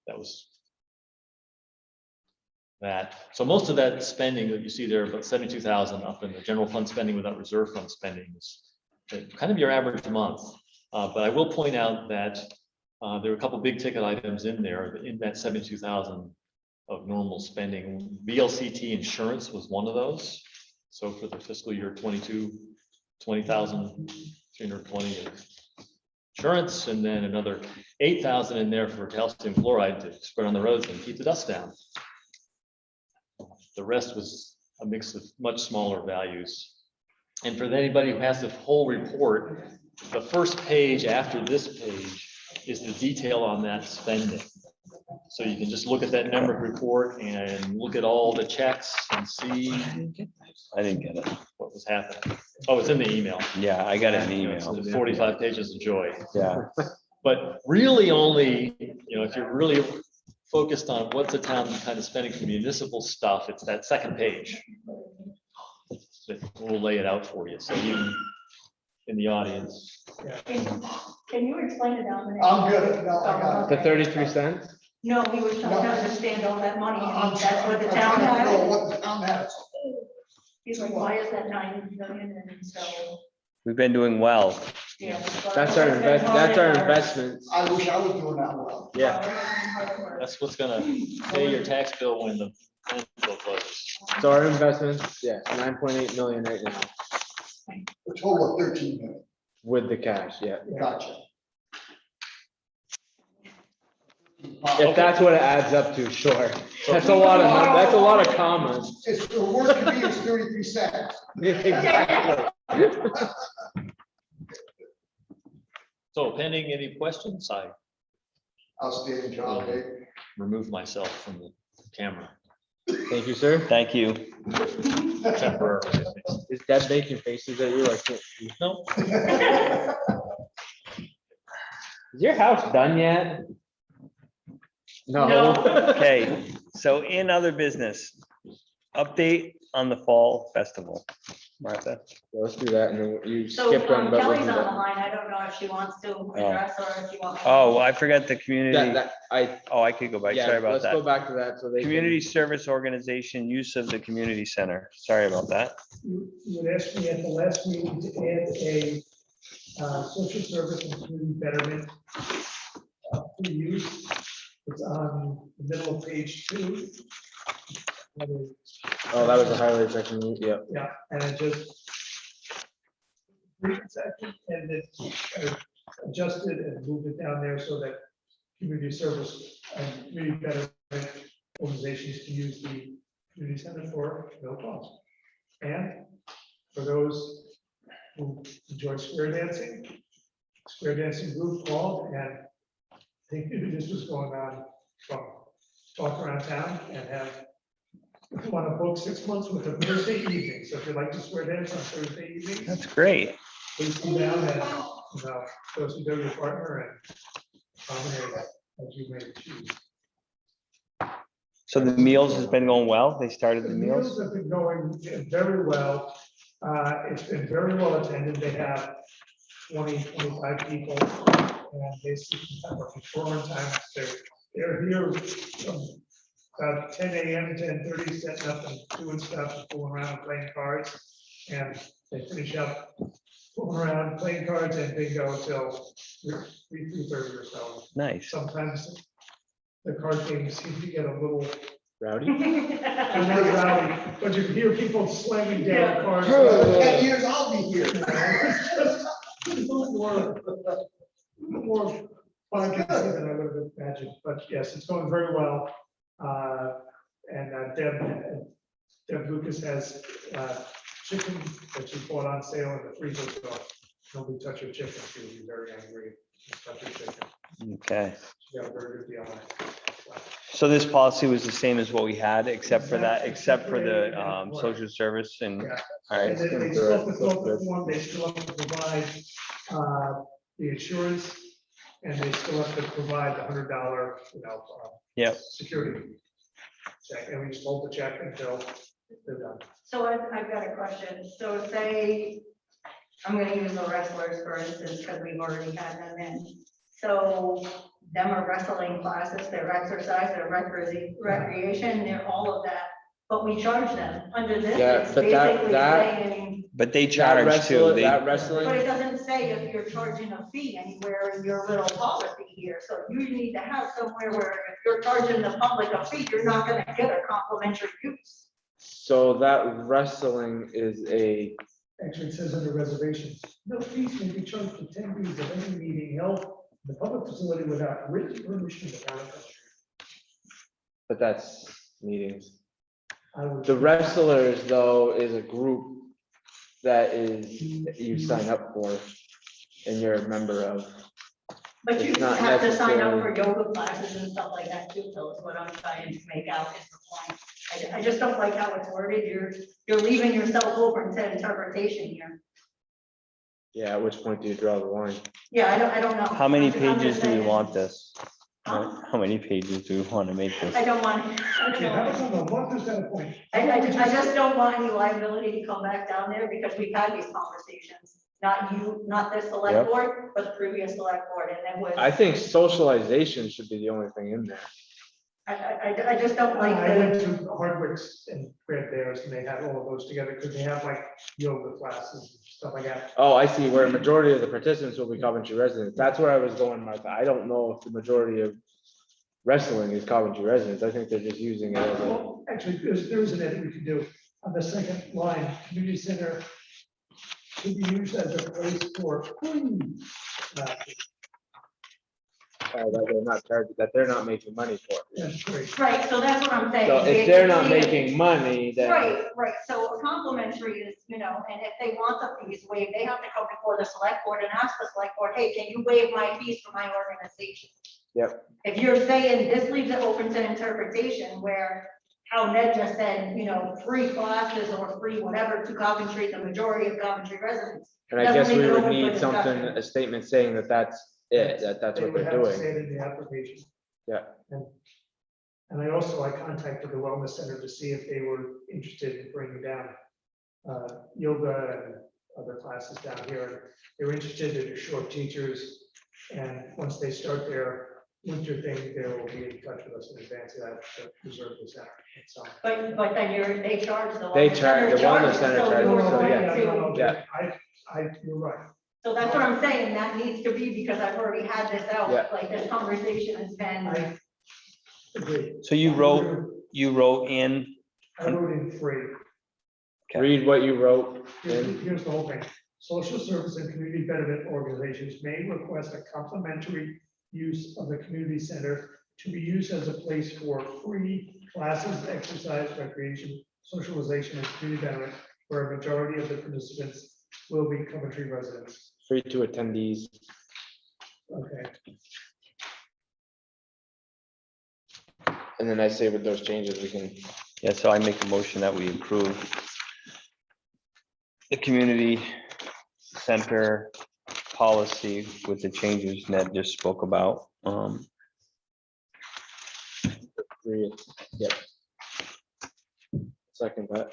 that was that. So most of that spending that you see there, about 72,000 up in the general fund spending without reserve fund spending is kind of your average month. But I will point out that there were a couple big ticket items in there, in that 72,000 of normal spending. VLCT insurance was one of those. So for the fiscal year 22, 20,320 of insurance, and then another 8,000 in there for calcium chloride to spread on the roads and keep the dust down. The rest was a mix of much smaller values. And for anybody who has the whole report, the first page after this page is the detail on that spending. So you can just look at that numbered report and look at all the checks and see. I didn't get it. What was happening. Oh, it's in the email. Yeah, I got it in It's email. 45 pages of joy. Yeah. But really only, if you're really focused on what's the town kind of spending for municipal stuff, it's that second page. That will lay it out for you. So you in the audience. Can you explain it, Dominic? I'm good. No, I got The 33 cents? No, we were trying to understand all that money, I'm and that's what the I'm town trying to know had. what the town has. He's like, why is that 9 million? And so, We've been doing well. yeah. That's our investments. I wish I was doing that well. Yeah. That's what's gonna pay your tax bill when the landfill closes. So our investments, yes, 9.8 million right now A total of 13 million. with the cash, yeah. Gotcha. If that's what it adds up to, sure. That's a lot of commas. It's the worst could be is 33 cents. Exactly. So pending any questions, I Outstanding job, Dave. remove myself from the camera Thank you, sir. Thank you. temporarily. Is Deb making faces at you? I can't see. No, Is your house done yet? No. Okay, so in other business, update on the fall festival. Martha? Let's do that and then you So skipped on. but we'll Kelly's do on the that. line. I don't know if she wants to address or if you want. Oh, I forgot the community. I, Oh, I could go back. yeah, Sorry about let's go that. back to that so they. can- Community service organization, use of the community center. Sorry about that. You would ask me at the last meeting to add a social service and community betterment for use. It's on the middle of page 2. Oh, that was the highlight section, yeah. Yeah, and it just read it section and it adjusted and moved it down there so that community service and community betterment organizations to use the community center for no cost. And for those who enjoy square dancing group called, and I think maybe this was going on from talk around town and have want to book 6 months with a Thursday evening. So if you'd like to square dance on Thursday evening, That's great. please come down and, those who know your partner and nominate as you may choose. So the meals has been going well? They started the The meals? meals have been going very well. It's been very well attended. They have 20, 25 people. And they have a before time. They're here from about 10 a.m. to 10:30, setting up and doing stuff, and fooling around and playing cards. And they finish up fooling around, playing cards and bingo till 3:30 or so. Nice. Sometimes the card games seem to get a little Rowdy? rowdy, but you hear people slamming down cards. 10 years I'll be here. It's more fun than I would have imagined, but yes, it's going very well. And Deb Lucas has chicken that she bought on sale in the freezer, so nobody touch her chicken, she would be very angry. Touch her chicken. Okay. She got a very good deal on it. So this policy was the same as what we had, except for that, except for the social service and, Yeah. all And right. then they still have to fill out the form, they still have to provide the insurance, and they still have to provide the $100, Yep. security check, and we just hold the check until they're done. So I've got a question. So say, I'm gonna use the wrestlers for instance, because we've already had them in. So them are wrestling classes, they're exercise, they're recreation, they're all of that. But we charge them under this. Yeah, It's but basically that- saying, But they That charge wrestler- too. That They, but wrestling, it doesn't say if you're charging a fee anywhere in your little policy here. So you need to have somewhere where if you're charging the public a fee, you're not gonna get a complimentary use. so that wrestling is a, Actually, it says under reservations, no fees may be charged to attendees of any meeting held in the public facility without written permission of the town council. but that's meetings. I would- The wrestlers, though, is a group that is, you sign up for and you're a member of. But you It's not have to sign up for necessarily- yoga classes and stuff like that too, Phil, is what I'm trying to make out is the point. I just don't like how it's worded. You're leaving yourself open to interpretation here. Yeah, at which point do you draw the line? Yeah, I don't know. how many I'm just pages do we saying. want this? Huh? How many pages do we want to make this? I don't want, Okay, how about on the one percent point? I just don't want any liability to come back down there because we've had these conversations. Not you, not this Yep. select board, but the previous select board, and then with, I think socialization should be the only thing in there. I just don't like I went the, to Hardwick's and read theirs, and they had all of those together, because they have like yoga classes and stuff like that. Oh, I see, where a majority of the participants will be Coventry residents. That's where I was going, Martha. I don't know if the majority of wrestling is Coventry residents. I think they're just using it as a, Well, actually, there's an edit we can do on the second line, community center should be used as a place for free classes. that they're not charging, that they're not making money for. That's great. right, so that's what I'm saying. So if they're not Basically, making money, then. Right, so a complimentary is, and if they want the fees waived, they have to come before the select board and ask the select board, hey, can you waive my fees for my organization? Yep. If you're saying, this leaves it open to interpretation where, how Ned just said, free classes or free whatever to Coventry, the majority of Coventry residents. And I Doesn't guess leave we it would open for need something, discussion. a statement saying that that's it, that's They what would they're have to doing. say it in the application. Yeah. And I contacted the wellness center to see if they were interested in bringing down yoga and other classes down here. They were interested in short teachers, and once they start their winter thing, they will be in touch with us in advance of that to reserve the center. So. But then they charge the. They wellness charge- the center wellness center so charges, you're so going yeah. to- Yeah. You're right. So that's what I'm saying, that needs to be, because I've already had this out, Yeah. like this conversation has been. I agree. So you wrote in, I wrote in free. Okay. Read what you wrote. Here's the whole thing. Social service and community betterment organizations may request a complimentary use of the community center to be used as a place for free classes, exercise, recreation, socialization, and community betterment, where a majority of the participants will be Coventry residents. Free to attendees. Okay, And then I say with those changes, we can, Yeah, so I make a motion that we approve the community center policy with the changes Ned just spoke about. agree. Yep. Second that.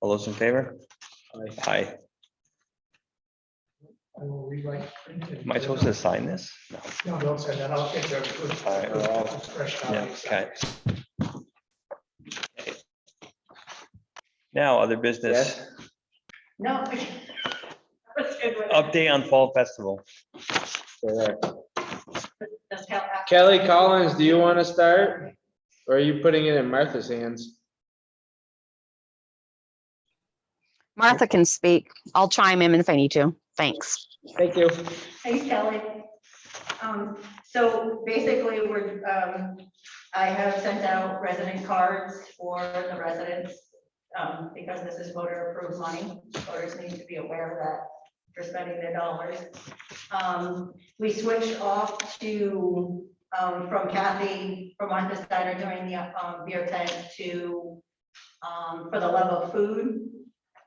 All those in favor? Aye. Aye. I will rewrite. Am I supposed to sign this? No. No, don't say that. I'll get there first. All right, well, It's fresh Yeah, copies. okay. Now, other business, Yes. No. That's good with it. update on Fall Festival. Stay there. Just help out. Kelly Collins, do you want to start? Or are you putting it in Martha's hands? Martha can speak. I'll chime in if I need to. Thanks. Thank you. Thanks, Kelly. So basically, I have sent out resident cards for the residents, because this is voter approved money. Voters need to be aware of that for spending their dollars. We switched off to, from Kathy, from Martha Steiner doing the beer tent to, for the love of food,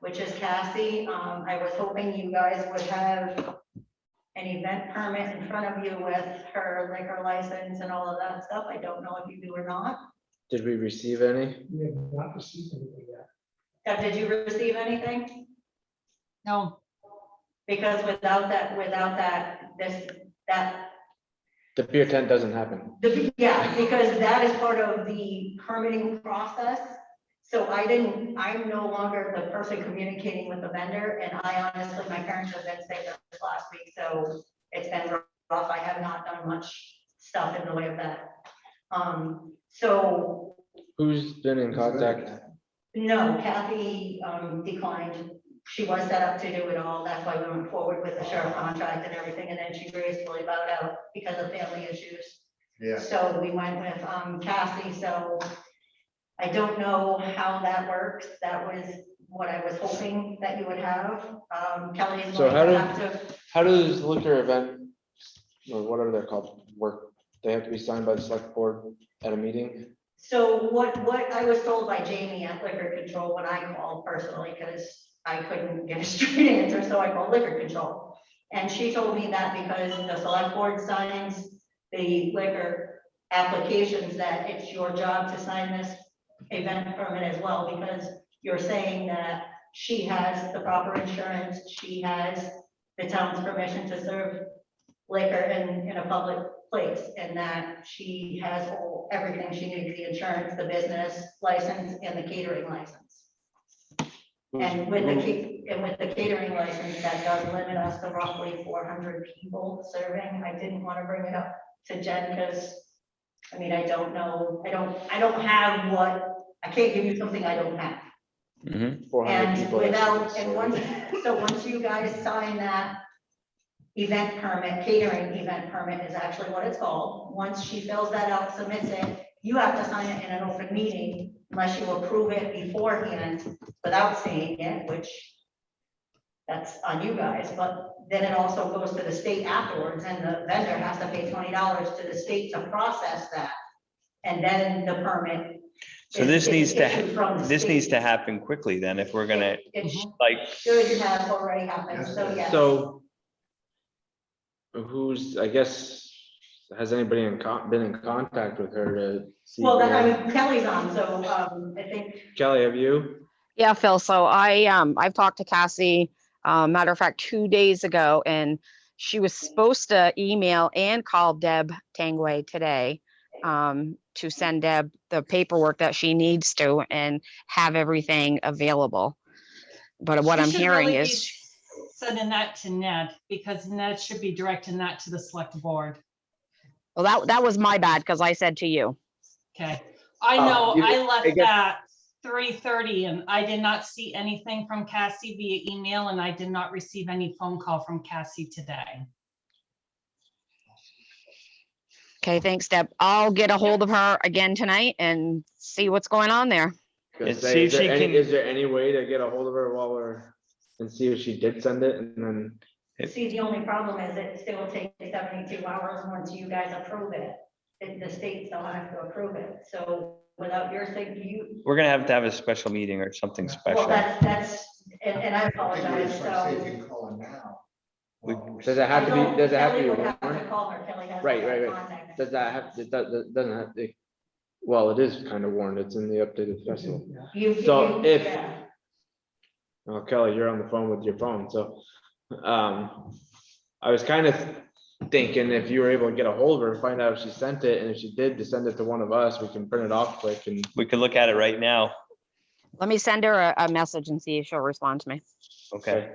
which is Cassie. I was hoping you guys would have an event permit in front of you with her liquor license and all of that stuff. I don't know if you do or not. Did we receive any? We have not received anything yet. Did you receive anything? No, Because without that, The beer tent doesn't happen. yeah, because that is part of the permitting process. So I'm no longer the person communicating with the vendor, and I honestly, my parents have been sick this last week, so it's been rough. I have not done much stuff in the way of that. So Who's been in contact? no, Kathy declined. She was set up to do it all. That's why we went forward with the sheriff contract and everything, and then she gracefully bowed out because of family issues. Yeah. So we went with Cassie, so I don't know how that works. That was what I was hoping that you would have. Kelly's So going to have to, how does liquor event, or whatever they're called, work? They have to be signed by the select board at a meeting? so what I was told by Jamie at Liquor Control when I called personally, because I couldn't get a straight answer, so I called Liquor Control. And she told me that because the select board signs the liquor applications, that it's your job to sign this event permit as well, because you're saying that she has the proper insurance, she has the town's permission to serve liquor in a public place, and that she has everything she needs, the insurance, the business license, and the catering license. And with the catering license, that does limit us to roughly 400 people serving. I didn't want to bring it up to Jen because, I mean, I don't know, I don't have I can't give you something I don't have. 400 And people. once you guys sign that event permit, catering event permit is actually what it's called. Once she fills that out, submits it, you have to sign it in an open meeting unless you approve it beforehand without seeing it, which that's on you guys, but then it also goes to the state afterwards, and the vendor has to pay $20 to the state to process that. And then the permit. So this needs to, issued from the this needs state. to happen quickly then, if we're gonna, It like, should have already happened, so yes. So who's, I guess, has anybody been in contact with her to see? Well, then, I mean, Kelly's on, so I think, Kelly, have you? Yeah, Phil. So I've talked to Cassie, matter of fact, 2 days ago, and she was supposed to email and call Deb Tangway today to send Deb the paperwork that she needs to and have everything available. But what She I'm should hearing really be is, sending that to Ned, because Ned should be directing that to the select board. well, that was my bad because I said to you. Okay, I Oh, know, you- I I left guess- at 3:30 and I did not see anything from Cassie via email, and I did not receive any phone call from Cassie today. Okay, thanks, Deb. I'll get a hold of her again tonight and see what's going on there. Gonna And say, see is if there she any- can- Is there any way to get a hold of her while and see if she did send it and then? See, the only problem is it still takes 72 hours once you guys approve it. The state still has to approve it. So without your signature, We're gonna have to have a special meeting or something well, special. that's, and I I think we're apologize, just trying to see if so. you can call her now. Does it have to be, does it have to be Kelly would have to warned? call her. Kelly has. Right, her right. contact. Does that have, that doesn't have to, well, it is kind of warned. It's in the updated festival. So if, Yeah. well, Kelly, you're on the phone with your phone, so, I was kind of thinking if you were able to get a hold of her, find out if she sent it, and if she did, to send it to one of us, we can print it off quick and. We could look at it right now. Let me send her a message and see if she'll respond to me. Okay.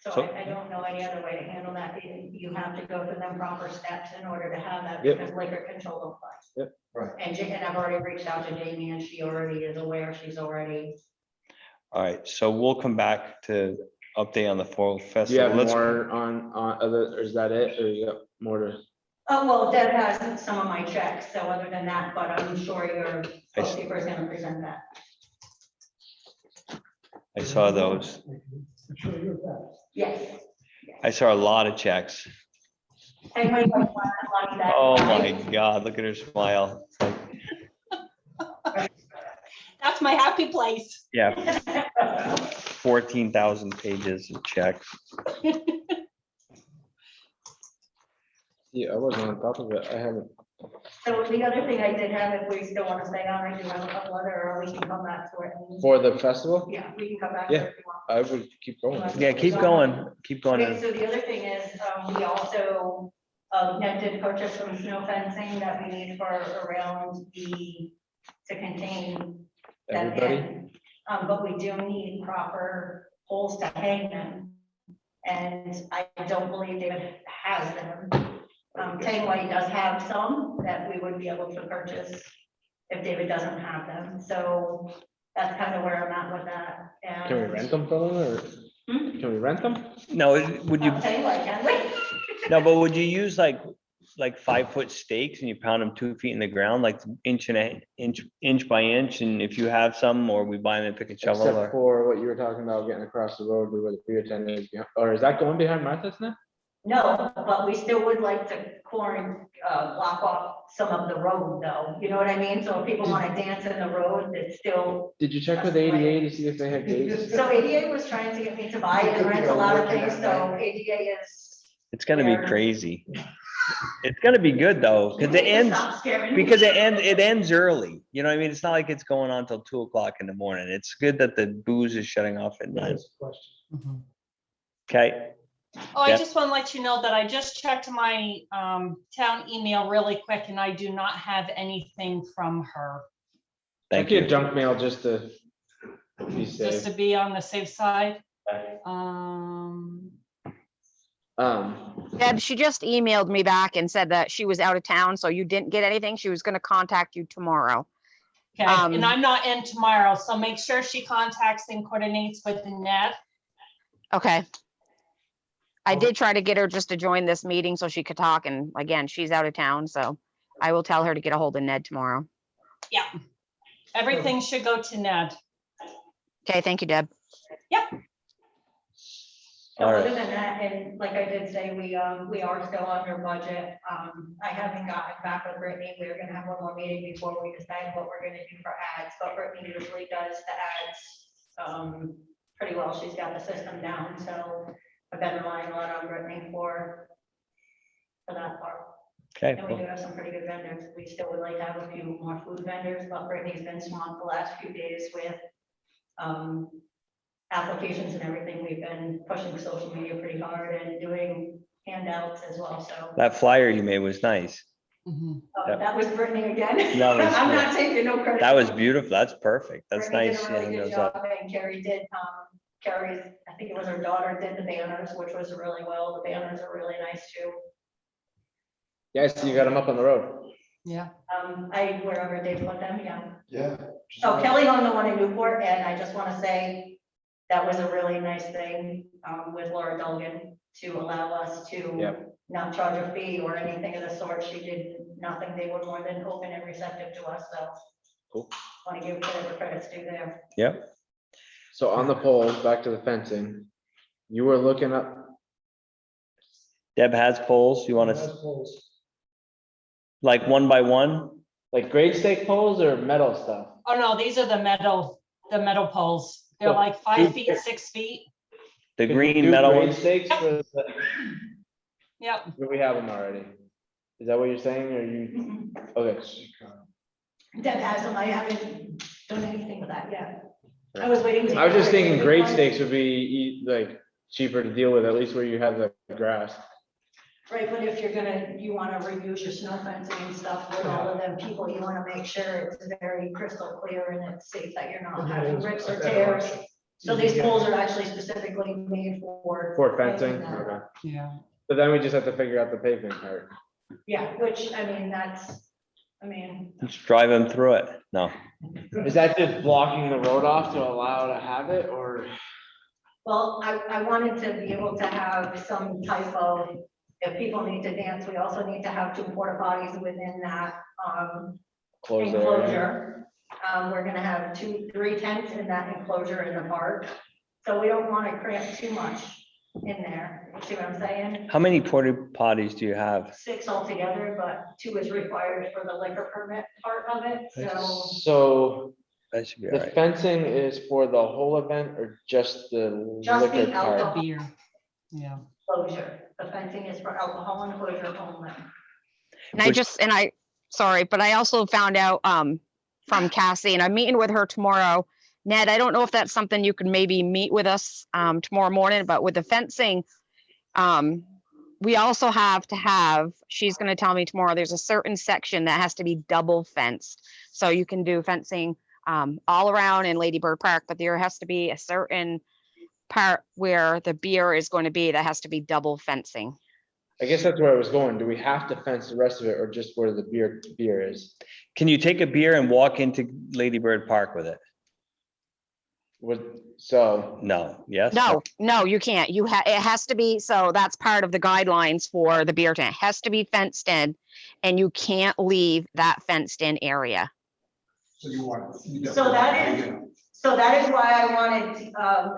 So So- I don't know any other way to handle that. You have to go through them proper steps in order to have that, Yep. because liquor control don't apply. Yep. Right. And I've already reached out to Jamie and she already is aware. She's already. All right, so we'll come back to update on the Fall Do you Festival. have Let's, more on other, or is that it, or you got more to? Oh, well, Deb has some of my checks, so other than that, but I'm sure your I s- bookkeeper is gonna present that. I saw those. I'm sure you're back. Yes. I saw a lot of checks. Anybody who wants money that Oh way. my God, look at her smile. That's my happy place. Yeah, 14,000 pages of checks. Yeah, I wasn't on top of it. I haven't. So the other thing I did have, if we still want to stay on, I do have a letter, or we can come back to it. For the festival, Yeah, we can come back to it if you want. I would keep going. Yeah, keep going, keep going. Okay, so the other thing is, we also, Ned did purchase some snow fencing that we need for around to contain that Everybody, in. But we do need proper poles to hang them. And I don't believe David has them. Tangway does have some that we would be able to purchase if David doesn't have them. So that's kind of where I'm at with that. can we And rent them from them, or Hmm? can we rent them? No, would you, Tangway, can we? no, but would you use like 5-foot stakes and you pound them 2 feet in the ground, like inch by inch? And if you have some, or we buy them and pick a shovel Except or, for what you were talking about, getting across the road where the beer tent is, or is that going behind Martha's now? No, but we still would like to block off some of the road though, you know what I mean? So if people want to dance in the road, it's still, Did you check with ADA to see if they had gates? so ADA was trying to get me to buy and rent a lot of things, so ADA is. it's gonna be Yeah. crazy. It's gonna be good though, because it ends, Stop scaring me. because it ends early. You know what I mean? It's not like it's going on till 2 o'clock in the morning. It's good that the booze is shutting off at 9. That's a question. Okay, Oh, I Yep. just want to let you know that I just checked my town email really quick and I do not have anything from her. thank Check your you. junk mail just to be Just safe. to be on the safe side. Deb, she just emailed me back and said that she was out of town, so you didn't get anything. She was gonna contact you tomorrow. Okay, and I'm not in tomorrow, so make sure she contacts and coordinates with Ned. Okay. I did try to get her just to join this meeting so she could talk, and again, she's out of town, so I will tell her to get a hold of Ned tomorrow. Yeah. Everything should go to Ned. Okay, thank you, Deb. So All other right. than that, and like I did say, we are still under budget. I haven't gotten back with Brittany. We're gonna have one more meeting before we decide what we're gonna do for ads, but Brittany usually does the ads pretty well. She's got the system down, so I've been relying a lot on Brittany for that part. Okay, And we do have some pretty good vendors. We still would like to have a few more food vendors, but Brittany's been swamped the last few days with applications and everything. We've been pushing social media pretty hard and doing handouts as well, so. that flyer you made was nice. Yep. That was Brittany again. That was- I'm not taking no credit. That was beautiful. That's perfect. That's Brittany nice. did a really seeing good those job, up. and Carrie did, Carrie's, I think it was her daughter did the banners, which was really well. The banners are really nice too. Yes, you got them up on the road. Yeah. Wherever they put them, yeah. Yeah. Oh, Kelly hung the one in Newport, and I just want to say that was a really nice thing with Laura Dulgan to allow us to Yep. not charge a fee or anything of the sort. She did nothing. They were more than open and receptive to us, so. Cool. Want to give whatever credits due there. Yep. So on the poles, back to the fencing, you were looking up, Deb has poles. You want That's to, close. like 1 by 1? like grade stake poles or metal stuff? Oh, no, these are the metal poles. They're So, like 5 feet, 6 feet. The Could you green do metal grade ones? Stakes for, Yep. we have them already. Is that what you're saying, or you, okay, Deb has them. I haven't done anything with that yet. I was waiting. to I was just hear thinking if grade one- stakes would be like cheaper to deal with, at least where you have the grass. Right, but if you're gonna, you wanna reuse your snow fencing and stuff with all of them people, you wanna make sure it's very crystal clear and it's safe that you're not having rips or tears. So these poles are actually specifically made for. For fencing, that. okay. Yeah. But then we just have to figure out the pavement part. Yeah, which, I mean, Just drive them through it. No. Is that just blocking the road off to allow to have it, or? well, I wanted to be able to have some type of, if people need to dance, we also need to have 2 porta potties within that, Close the area? enclosure. We're gonna have 3 tents in that enclosure in the park. So we don't wanna cramp too much in there. You see what I'm saying? How many porta potties do you have? 6 altogether, but 2 is required for the liquor permit part of it, so. So That should be all the right. fencing is for the whole event or just the Just the liquor part? alcohol Beer. Yeah. closure. The fencing is for alcohol enclosure only. And I, sorry, but I also found out from Cassie, and I'm meeting with her tomorrow. Ned, I don't know if that's something you could maybe meet with us tomorrow morning, but with the fencing, we also have to have, she's gonna tell me tomorrow, there's a certain section that has to be double fenced. So you can do fencing all around in Lady Bird Park, but there has to be a certain part where the beer is going to be, that has to be double fencing. I guess that's where I was going. Do we have to fence the rest of it, or just where the beer is? Can you take a beer and walk into Lady Bird Park with it? So. No, yes? No, you can't. It has to be, so that's part of the guidelines for the beer tent. It has to be fenced in, and you can't leave that fenced in area. So you want. So that is why I wanted,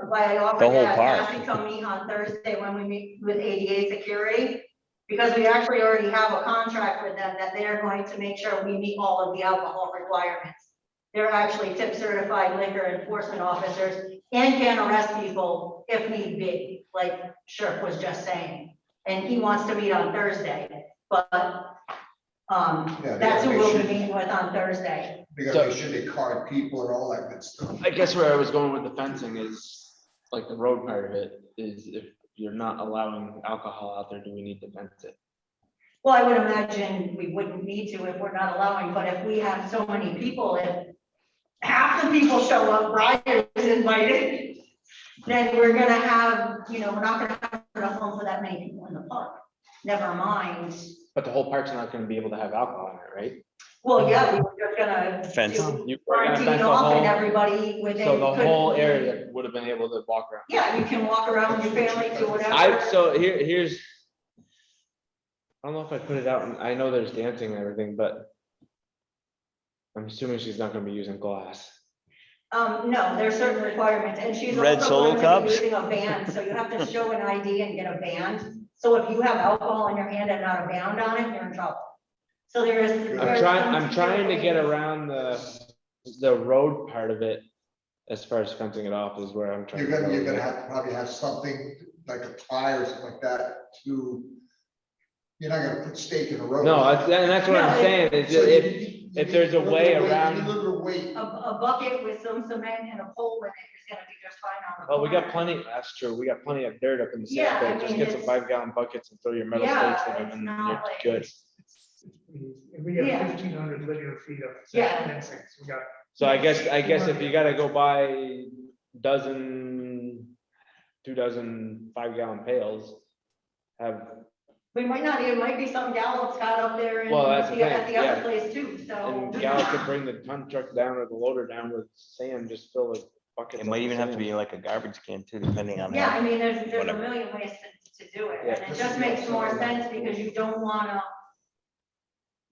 why I offered The whole that park. Cassie come meet on Thursday when we meet with ADA security. Because we actually already have a contract with them that they're going to make sure we meet all of the alcohol requirements. They're actually tip certified liquor enforcement officers and can arrest people if need be, like Sheriff was just saying. And he wants to meet on Thursday, but that's who we'll be meeting with on Thursday. They gotta make sure they card people and all that good stuff. I guess where I was going with the fencing is, like, the road part of it is, if you're not allowing alcohol out there, do we need to fence it? Well, I would imagine we wouldn't need to if we're not allowing, but if we have so many people, if half the people show up, Brian is invited, then we're gonna have, we're not gonna have enough room for that many people in the park. Never mind. But the whole park's not gonna be able to have alcohol in it, right? Well, yeah, we were just gonna Fence. do You were gonna quarantine fence the off and whole- everybody within. So the could- whole area would have been able to walk around. Yeah, you can walk around with your family, do whatever. So here's, I don't know if I put it out, and I know there's dancing and everything, but I'm assuming she's not gonna be using glass. No, there's certain requirements, and she's Red also Solo going to be cups? using a band, so you have to show an ID and get a band. So if you have alcohol in your hand and not a band on it, you're in trouble. So there is. I'm trying to get around the road part of it, as far as fencing it off is where I'm trying. You're to go gonna with it. have to probably have something like a tie or something like that to, you're not gonna put stake in the road. No, and that's what I'm No, saying, is So if there's a way around. A bucket with some cement and a pole in it is gonna be just fine on the. Well, we got corner. plenty, that's true, we got plenty of dirt up in the Yeah, sand I pit, just mean, get some it's- 5-gallon buckets and throw your metal Yeah, stakes in it's them and not you're like- good. We have Yeah. 1,500 linear feet of Yeah. fencing, so we got. So I guess if you gotta go buy dozen, 2 dozen 5-gallon pails, have, We might not, it might be some Gallup's got up there and Well, that's the at thing, the other yeah. place too, so. and Gallup could bring the ton truck down or the loader down with sand, just fill it buckets. It might even have to be like a garbage can too, depending on Yeah, how. I mean, there's a whatever. million ways to do it, Yeah. and it just makes more sense because you don't wanna,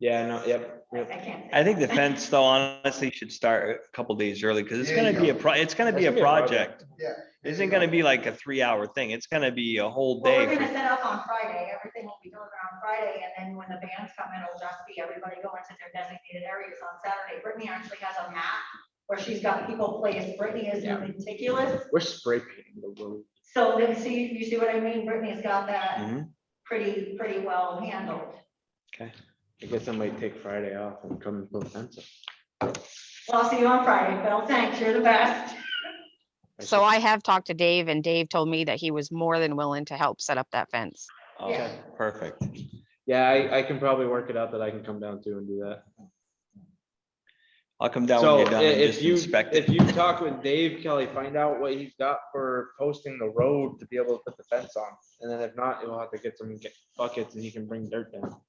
Yeah, no, yep, I yep. can't. I think the fence though honestly should start a couple days early, because it's There you gonna be a go. it's gonna be a That's gonna be a project. project. Yeah. It isn't gonna be like a 3-hour thing. It's gonna be a whole Well, day. we're gonna for- set up on Friday, everything will be delivered on Friday, and then when the bands come in, it'll just be everybody going to their designated areas on Saturday. Brittany actually has a map where she's got people placed, Brittany is meticulous, We're spray painting the road. so then see, you see what I mean, Brittany's got that Mhm. pretty well handled. Okay. I guess I might take Friday off and come and put a fence up. Well, I'll see you on Friday, Phil, thanks, you're the best. So I have talked to Dave and Dave told me that he was more than willing to help set up that fence. Okay, perfect. Yeah, I can probably work it out that I can come down too and do that. I'll come down So when you're done and if just you, inspect if it. you talk with Dave Kelly, find out what he's got for posting the road to be able to put the fence on. And then if not, he'll have to get some buckets and he can bring dirt down.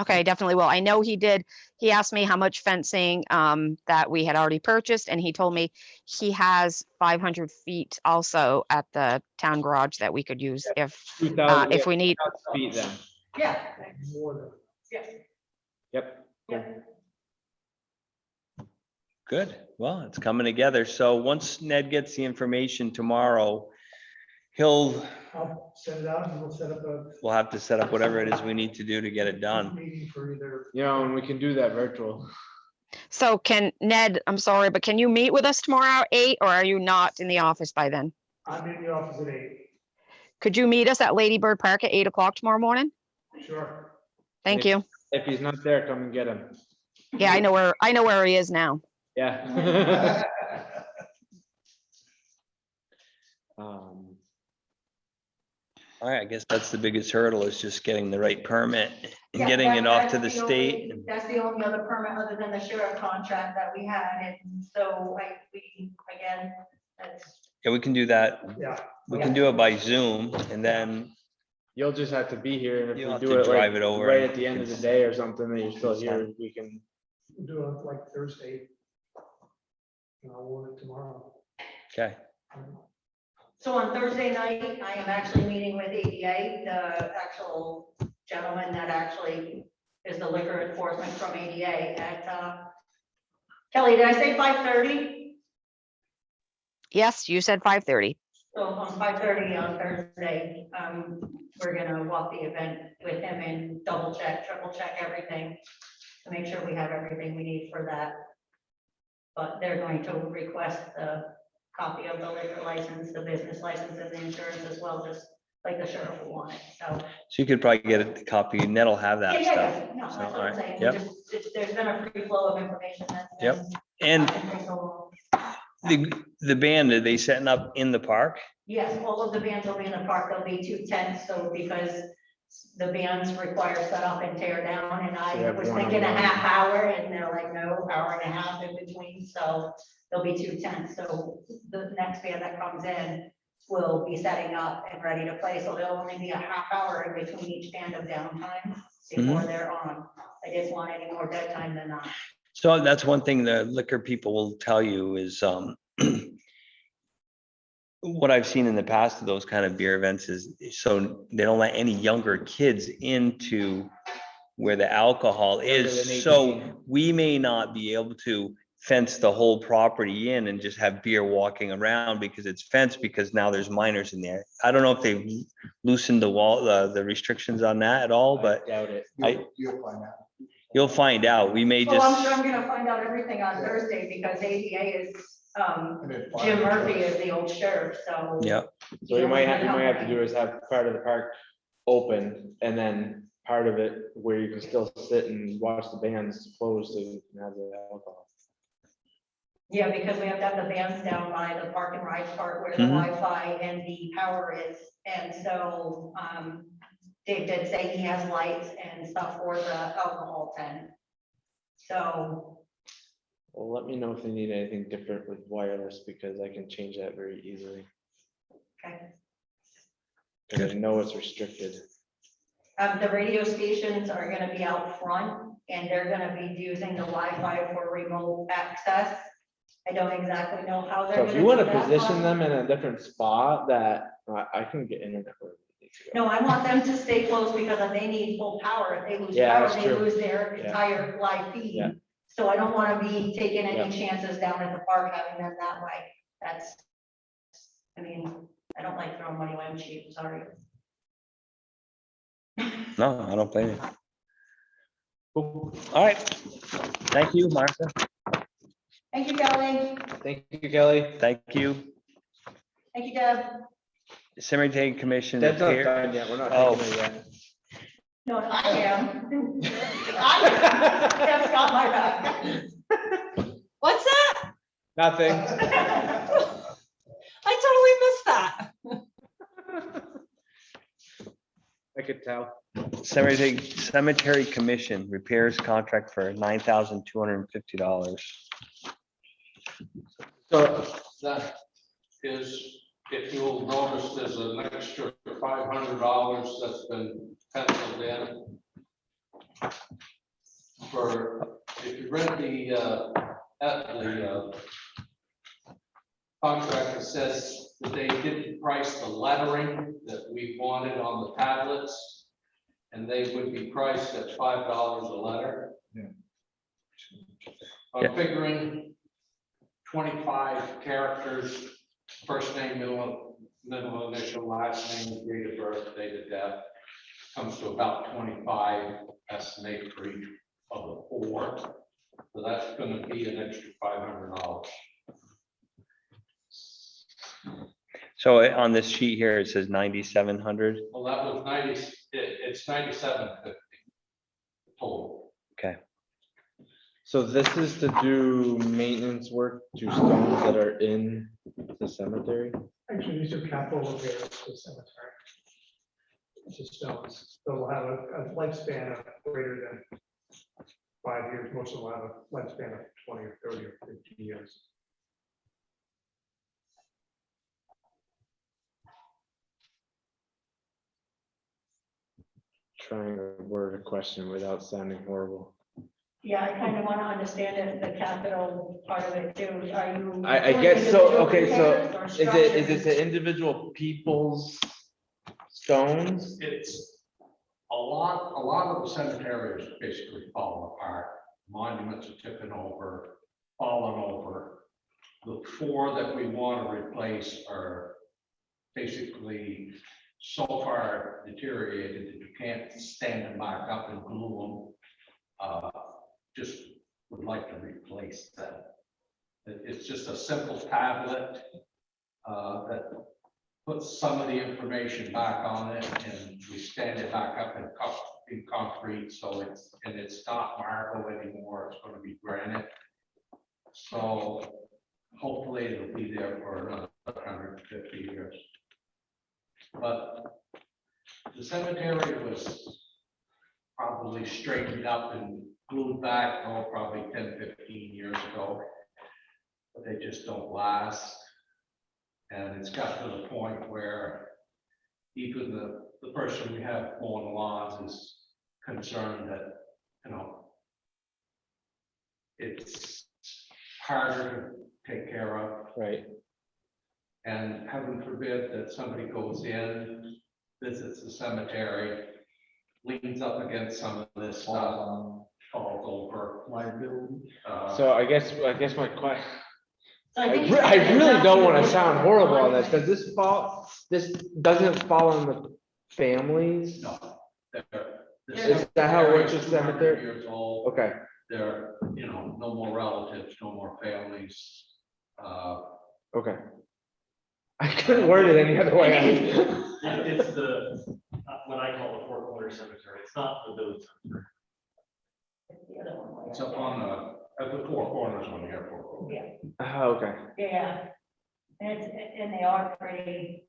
Okay, definitely will. I know he did. He asked me how much fencing that we had already purchased, and he told me he has 500 feet also at the town garage that we could use if 2,000 if we need. feet then. Yeah. More than. Yeah. Yep. Yeah. Good. Well, it's coming together. So once Ned gets the information tomorrow, I'll send it out and we'll set up we'll have to set up whatever it is we need to do to get it a done. meeting for either. You know, and we can do that virtual. So can Ned, I'm sorry, but can you meet with us tomorrow at 8, or are you not in the office by then? I'm in the office at 8. Could you meet us at Lady Bird Park at 8 o'clock tomorrow morning? Sure. Thank you. If he's not there, come and get him. Yeah, I know where he is now. Yeah. All right, I guess that's the biggest hurdle, is just getting the right permit and Yeah, getting it off to the that's state. only- That's the only other permit other than the sheriff contract that we had, and so again, that's, Yeah, we can do that. Yeah. We can do it by Zoom, and then You'll just have to be here, and if You'll we have do to it drive like it over right and at the end of the can- day or something, that you're still here, we can. We'll do it like Thursday. And I'll warn it tomorrow. okay. so on Thursday night, I am actually meeting with ADA, the actual gentleman that actually is the liquor enforcement from ADA at, Kelly, did I say 5:30? Yes, you said 5:30. So on 5:30 on Thursday, we're gonna walk the event with him and double check, triple check everything to make sure we have everything we need for that. But they're going to request the copy of the liquor license, the business license, and the insurance as well, just like the sheriff will want it, so. So you could probably get a copy. Ned'll have that Yeah, stuff. yeah, no, So, that's what all I'm right, saying, yep. there's been a free flow of information that's. Yep. been- And so, the band, are they setting up in the park? Yes, all of the bands will be in the park, there'll be 2 tents, so because the bands require set up and tear down, and So I you have was one thinking on a one. half hour, and they're like, no, hour and a half in between, so there'll be 2 tents, so the next band that comes in will be setting up and ready to play, so there'll only be a half hour in between each band of downtime before they're on. I didn't want any more dead time than that. So that's one thing the liquor people will tell you is, what I've seen in the past of those kind of beer events is, so they don't let any younger kids into where the alcohol Younger than is. So 18. we may not be able to fence the whole property in and just have beer walking around because it's fenced, because now there's minors in there. I don't know if they've loosened the wall, the restrictions on that at all, but I doubt it. You'll find out. you'll find out. We may Well, I'm sure just, I'm gonna find out everything on Thursday, because ADA is, And then Jim find out. Murphy is the old sheriff, so. yeah. So you might have to do is have part of the park open, and then part of it where you can still sit and watch the bands closed, so you can have the alcohol. Yeah, because we have to have the bands down by the park and ride part where the Mhm. Wi-Fi and the power is. And so, Dave did say he has lights and stuff for the alcohol tent. So, Well, let me know if they need anything different with wireless, because I can change that very easily, okay. because I know it's restricted. The radio stations are gonna be out front, and they're gonna be using the Wi-Fi for remote access. I don't exactly know how they're So gonna if you want do to that position one. them in a different spot that I can get internet where we need to go. No, I want them to stay close because then they need full power. If they lose Yeah, power, that's they true. lose their Yeah. entire live feed. Yeah. So I don't want to be taking Yeah. any chances down at the park having them that way. That's, I mean, I don't like throwing money away. I'm cheap, sorry. No, I don't blame you. Cool. All right. Thank you, Martha. Thank you, Kelly. Thank you, Kelly. Thank you. Thank you, Deb. Cemetery Commission. That's not repair- done yet. We're not Oh. taking it yet. No, I am. Deb's got my back. What's that? Nothing. I totally missed that. I could tell. Cemetery Commission repairs contract for $9,250. So That is, if you'll notice, there's an extra $500 that's been penciled in. For, if you read the contract, it says that they didn't price the lettering that we wanted on the tablets. And they would be priced at $5 a letter. Yeah. I'm figuring 25 characters, first name, middle initial, last name, date of birth, date of death, comes to about 25 estimate for each of the four. So that's gonna be an extra $500. So on this sheet here, it says 9,700. Well, that was 90, it's 97.50 total. Okay. So this is to do maintenance work to stones that are in the cemetery? Actually, these are capital repairs to the cemetery. It's just stones. They'll have a lifespan of greater than 5 years. Most of them will have a lifespan of 20 or 30 or 50 years. Trying to word a question without sounding horrible. Yeah, I kind of want to understand it, the capital part of it too. Are you? I doing guess so, individual okay, so repairs or is it structures? the individual people's stones? It's a lot of the cemetery is basically falling apart. Monuments are tipping over, falling over. The four that we want to replace are basically so far deteriorated that you can't stand them back up and glue them. Just would like to replace them. It's just a simple tablet that puts some of the information back on it, and we stand it back up in concrete, so it's not marble anymore, it's gonna be granite. So hopefully it'll be there for another 150 years. But the cemetery was probably straightened up and glued back, probably 10, 15 years ago. But they just don't last. And it's got to the point where even the person we have mowing lawns is concerned that, you know, it's harder to take care of. Right. And heaven forbid that somebody goes in, visits the cemetery, leans up against some of this stuff, falls over. Liability. So I guess my question, So I think really don't want to sound horrible on this. Does this doesn't fall on the families? No. Is that how it works with cemetery? Years old. Okay, There, you know, no more relatives, no more families. okay. I couldn't word it any other way. It's the, what I call the four corner cemetery. It's not the village cemetery. It's up on at the four corners on the airport. Yeah, Oh, okay. yeah. And they are pretty,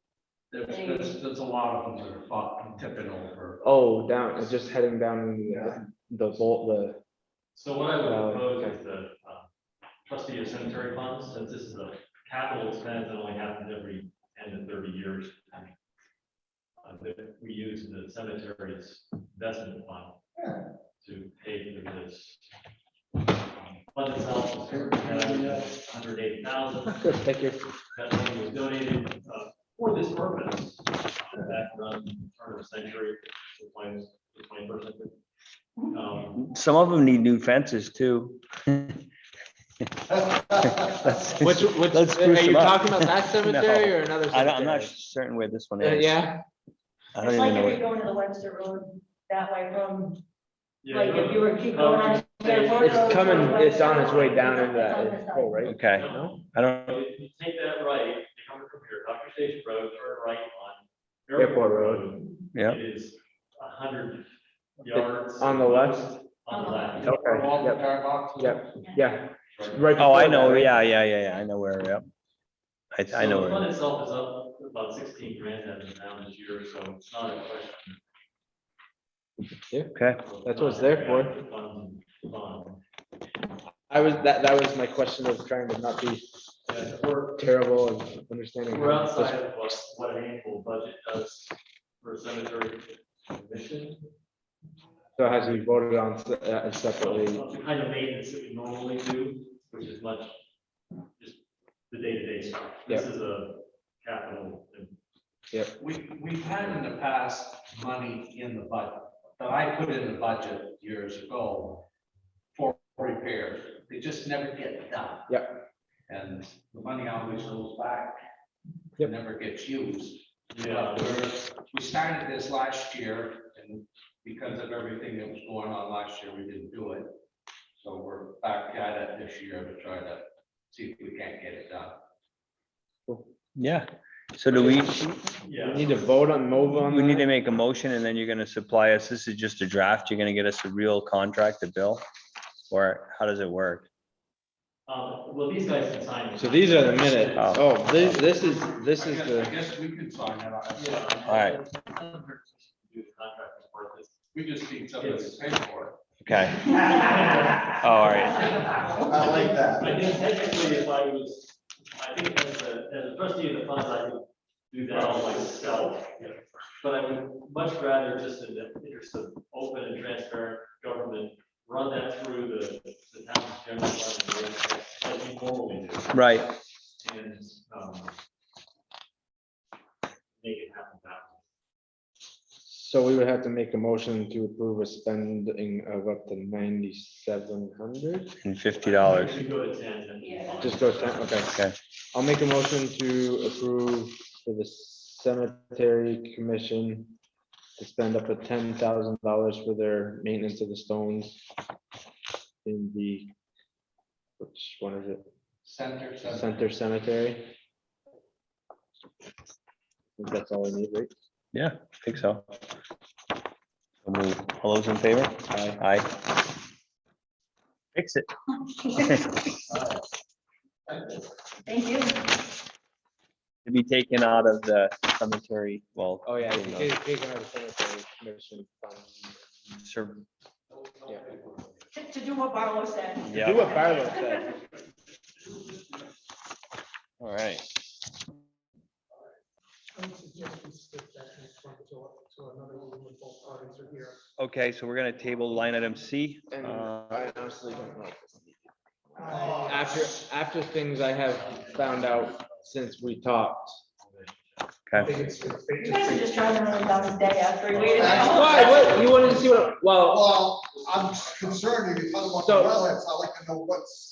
There's a lot of them that are tipping over. Oh, down, it's just heading down the vault, So what I would Oh, propose okay. is the trustee of cemetery funds, since this is a capital expense that only happens every 10 to 30 years. That we use the cemetery's investment fund to pay for this. Fund itself is $150,000 $180,000. Good, thank you. That money was donated for this purpose back around the turn of the century, the 21st century. Some of them need new fences too. Which, Let's are spruce you them up. talking about that cemetery No, or another I'm not cemetery? certain where this one is. Yeah, I don't It's even like know. if you're what- going to the Webster Road that way from, Yeah, like if you were keep going on. it's coming, it's on its way down into that hole, right? Okay, No? I don't, If you take that right, you come from here, Dr. Station Road, turn right on Airport Road. yeah. It is 100 yards. On the left? On the left. Okay, Walk the yep, car box. yep, yeah. Right Oh, I before that, know, right? yeah, I know where, yep. I know So the fund where. itself is up about 16 grand out of the town this year, so it's not a question. Yeah, Okay, that's what it's there for. I was, that was my question of trying to not be We're terrible and understanding. we're how this- outside of what an annual budget does for a cemetery commission. So it has to be voted on separately. The kind of maintenance that we normally do, which is much just the day-to-day stuff. This is a capital. We've had in the past money in the budget, that I put in the budget years ago for repairs. They just never get done. Yep. And the money always goes back. Yep. Never gets used. Yeah. We started this last year and because of everything that was going on last year, we didn't do it. So we're back at it this year to try to see if we can't get it done. yeah. So do we, We need to vote on, move on. we need to that? make a motion and then you're gonna supply us, this is just a draft, you're gonna get us a real contract to bill? Or how does it work? Well, these guys can sign. So these are the minutes. Oh. Oh, this is I the, guess we can sign it. Yeah. All right. Do the contract as part of this. We just need somebody to pay for Okay. Oh, all right. I like that. I think technically if I think as a trustee of the fund, I could do that all myself. But I would much rather just in the interest of open and transparent government, run that through the town's general fund as we normally do. Right. And make it happen that way. so we would have to make a motion to approve a spending of up to 9,700. And $50. If you go to 10, then. Yeah. Just go 10, okay. Okay. I'll make a motion to approve for the cemetery commission to spend up to $10,000 for their maintenance of the stones in the, which one is it? Center. Center Cemetery. I think that's all I need, right? Yeah, I think so. So move. All those in favor? Aye. Aye. Fix it. Thank you. To be taken out of the cemetery, well. Oh, yeah, you you know, can take it out of cemetery commission fund. sir, Yeah. To do what Barlow said. Yeah. Do what Barlow said. All right. I would suggest we skip that next one to another one with both parties are here. Okay, so we're gonna table line item C. And I honestly don't know. I- After things I have found out since we talked. I Okay. think it's. You guys are just driving around about a day after we waited. Why, what, you wanted to see what, well, Well, I'm concerned if you're talking about the So- wetlands, I'd like to know what's.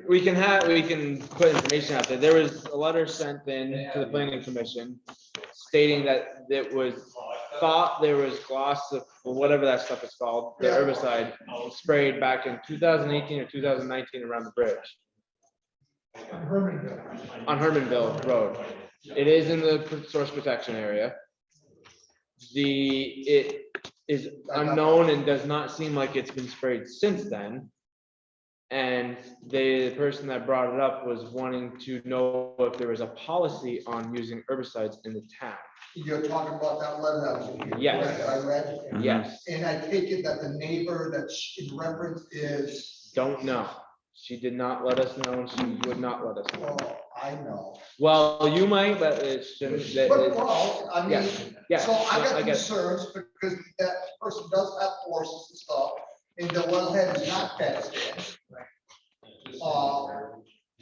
we can put information out there. There was a letter sent in to the planning commission stating that it was thought there was gloss of, or whatever that stuff is called, the herbicide sprayed back in 2018 or 2019 around the bridge On Hermanville. on Hermanville Road. It is in the source protection area. It is unknown and does not seem like it's been sprayed since then. And the person that brought it up was wanting to know if there was a policy on using herbicides in the town. You're talking about that letter that was in here. Yes. correct, that I read. Yes, And I take it that the neighbor that in reference is, don't know. She did not let us know, and she would not let us know. well, I know. Well, you might, but it shouldn't, that But, is, well, I mean, yeah, so I no, got I get it. concerns because that person does have horses and stuff, and the wellhead is not fenced in.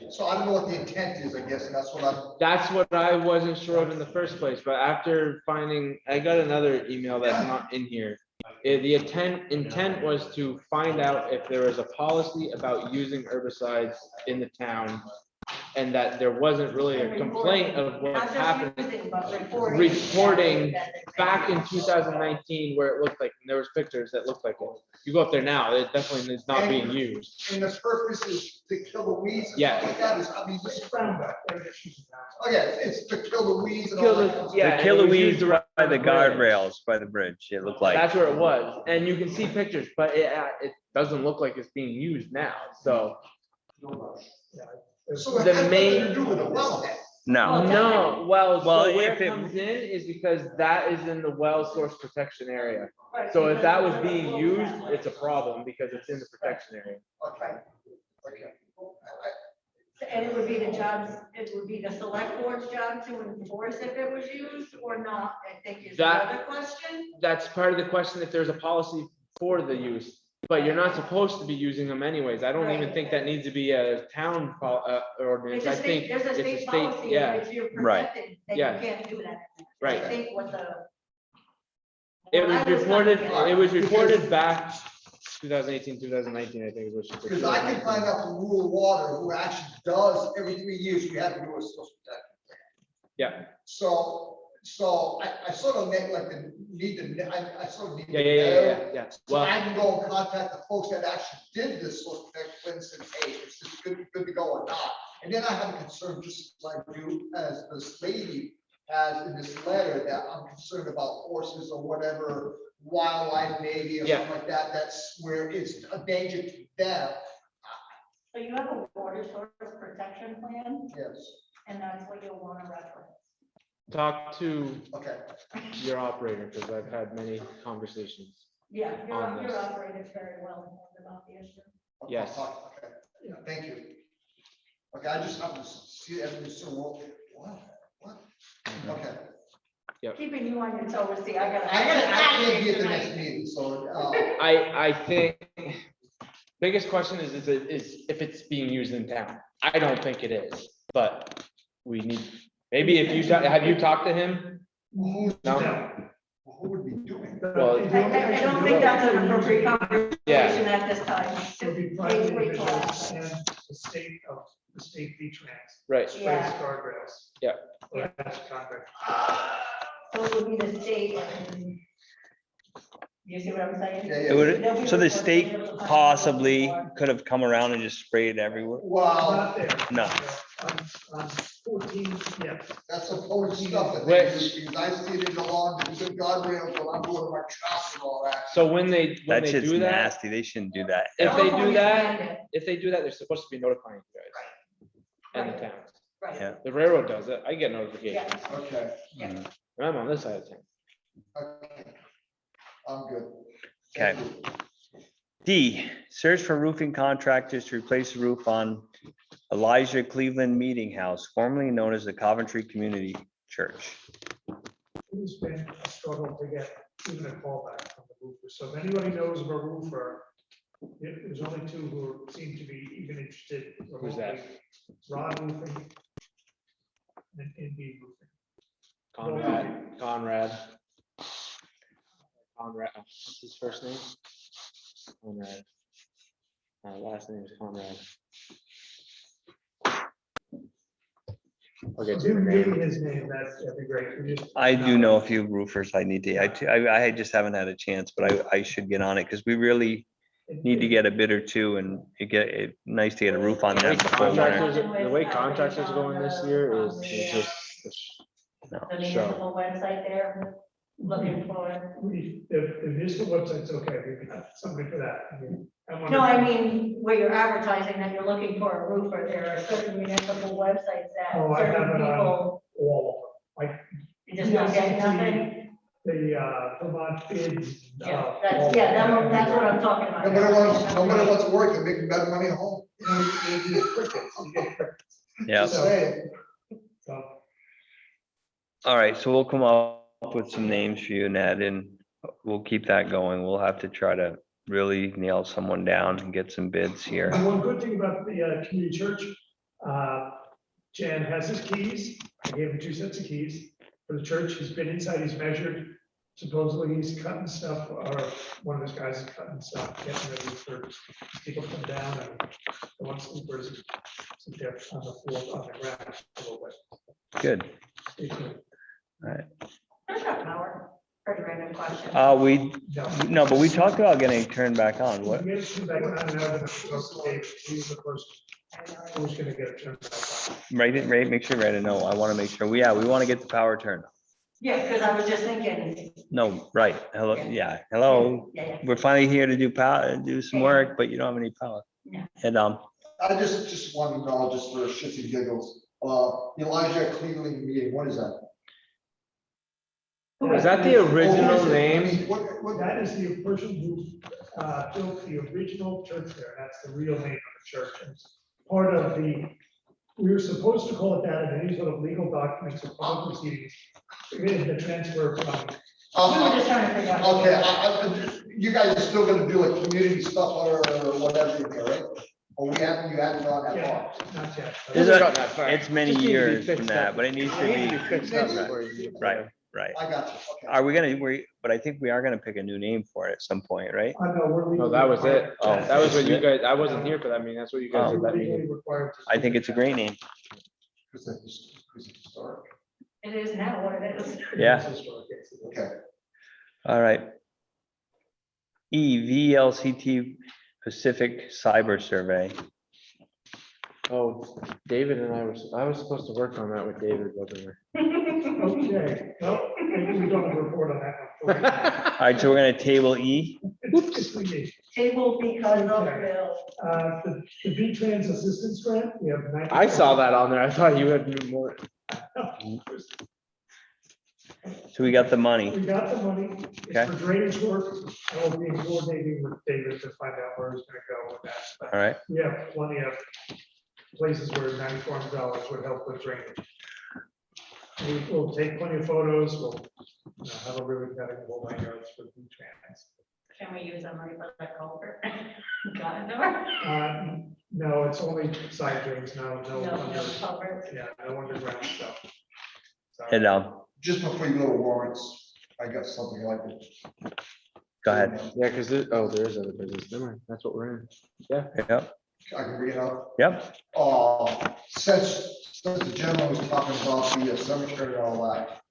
So I don't know what the intent is, I guess, and that's what I'm, That's what I wasn't sure of in the first place, but after finding, I got another email that's not in here. The intent was to find out if there was a policy about using herbicides in the town. And that there wasn't really a complaint of what Not just happened. using, but reporting. Reporting back in 2019 where it looked like, and there was pictures that looked like it. You go up there now, it definitely is not being used. and the purpose is to kill the weeds and Yeah. stuff like that, is, I mean, this is Roundup. Oh, yeah, it's to kill the weeds and Kill all the- that. yeah. The and killer it was weeds used by around the the bridge. guardrails, by the bridge, it looked like. That's where it was. And you can see pictures, but it doesn't look like it's being used now. So So it the has nothing main- to do with the wellhead. No, no, well, Well, so where if it it- comes in is because that is in the well source protection area. Right, So if because that was we're being close used, that way. it's a problem because it's in the protection area. Okay. Okay. And it would be the jobs, it would be the select board's job to enforce if it was used or not, I think is That- another question. That's part of the question, if there's a policy for the use, but you're not supposed to be using them anyways. I don't even Right. think that needs to be a town ordinance. There's I a think state, there's a it's state policy, yeah, if you're Right. protected, then you Yeah. can't do that. right. I think what the. It what was I reported, trying to get it was at- reported back 2018, 2019, I think is what she Because I can find out from rural water who actually does every 3 years, we have to do a source protection. Yeah, So I sort of need to, I sort of need to yeah, yeah, yeah, know. yeah, yeah. So Well, I can go and contact the folks that actually did this source protection, for instance, hey, is this good to go or not? And then I have a concern, just like you, as this lady has in this letter, that I'm concerned about horses or whatever, wildlife maybe, or Yeah. something like that, that's where it's a danger to them. So you have a water source protection plan, Yes, and that's what you'll want to reference. talk to okay. your operator, because I've had many conversations. Yeah, On your this. operator's very well informed about the issue. Okay, Yes. Okay, yeah, thank you. Okay, I just have to see everything so, what? Okay. Keeping you on your toes, see, I gotta. I can't be at the next meeting, so, I think biggest question is if it's being used in town. I don't think it is, but we need, maybe if you, have you talked to him? who's, No? who would be doing? Well, I don't think that's an appropriate conversation Yeah. at this time. It'll be private Wait till individuals after. and the state V-Trans. Right. Sprays Yeah. guardrails. Yeah. Or that's contract. So it would be the state. and- You see what I'm saying? Yeah, It yeah. would, They'll be so the reporting state it to the possibly board. could have come around and just sprayed everywhere. Wow, Not there. No. On 14, yeah. that's some old stuff that Wait. they do, because I see it along the good guardrails when I'm doing my traffic and all that. So when they That shit's do that, nasty. They shouldn't do that. if they California do that, banned it. if they do that, they're supposed to be notifying you guys. And the Right. towns. Right. Yeah. The railroad does it. I get notifications. Yeah. Okay, And I'm on this side of town. okay. I'm good. Okay. Thank you. D, search for roofing contractors to replace the roof on Elijah Cleveland Meeting House, formerly known as the Coventry Community Church. It's been a struggle to get even a callback from the roofer. So if anybody knows of a roofer, there's only two who seem to be even interested. Who's that? remotely. Rod Roofing and NB Roofing. Conrad. What's his first name? Conrad. Last name is Conrad. I'll get you the Give me name. his name, that'd be great. We just- I do know a few roofers I need to, I just haven't had a chance, but I should get on it because we really need to get a bid or two and nice to get a roof on The way that before winter. contractors are going this year is just. No. The municipal website there, looking for. If municipal website's okay, we can have somebody for that. wanna- No, I mean, where you're advertising that you're looking for a roofer, there are certain municipal websites that Oh, I have certain it on people, all of them, like you just not getting nothing. the Vermont bids. Yeah, that's what I'm talking about. Nobody wants to work, they're making better money at home. Yeah. Just saying. All right, so we'll come up with some names for you, Ned, and we'll keep that going. We'll have to try to really nail someone down and get some bids here. And one good thing about the community church, Jan has his keys. I gave him 2 sets of keys for the church. He's been inside, he's measured. Supposedly he's cutting stuff, or one of his guys is cutting stuff, getting ready for people to come down and the one sleepers sit there on the floor, on the ground a little bit. Good. Stay tuned. All right. There's no power. Pretty random question. No, but we talked about getting it turned back on. What? We get it back on, and I'm gonna go to Dave. He's the person who's gonna get it turned back on. Make sure you write a note. I want to make sure, we want to get the power turned on. Yeah, because I was just thinking. No, right. Hello, yeah, hello. Yeah, yeah. We're finally here to do power, do some work, but you don't have any power. Yeah. And, I just want to know, just for shits and giggles, Elijah Cleveland meeting, what is that? Is that the original name? That is the person who built the original church there. That's the real name of the church. And it's part of we were supposed to call it that in any sort of legal documents or public proceedings. We had the transfer from. We were just trying to figure out. Okay, you guys are still gonna do like community stuff or whatever, in there, right? Or you haven't gone that far? Not yet. it's many Just need to be years from fixed that, up. but it needs to It needs be. to be fixed up before you get Right, there. right. I got you, okay. Are we, but I think we are gonna pick a new name for it at some point, right? I know, we're No, legally that was it. required. Oh, That was what you guys, I wasn't here for that meeting. That's what you guys did We're that legally meeting. required to I do think it's a that. great name. Because it's historic. It is now what it is. Yeah. It's historic, yes. Okay. All right. VLCT Pacific Cyber Survey. Oh, David and I was supposed to work on that with David, wasn't Okay, well, maybe we don't have a report on that one. All right, so we're gonna table E. Table because of Okay. Bill. The V-Trans assistance grant, we have. I saw that on there. I thought you had more. So we got the money. We got the money. Okay. It's for drainage work. I will be coordinating with David to find out where he's gonna go with that. But All right, we have plenty of places where $94 would help with drainage. We will take plenty of photos. We'll have a really better whole 9 yards for V-Trans. Can we use them right for that culvert? God, no. No, it's only side drains, no No, no under, culvert. yeah, no underground stuff. So, and, Just before you go to warrants, I got something like it. go ahead. Yeah, because there is other business. Never mind. That's what we're in. Yeah. Yep, I can bring it up. yep. Since the gentleman was talking about the cemetery and all that,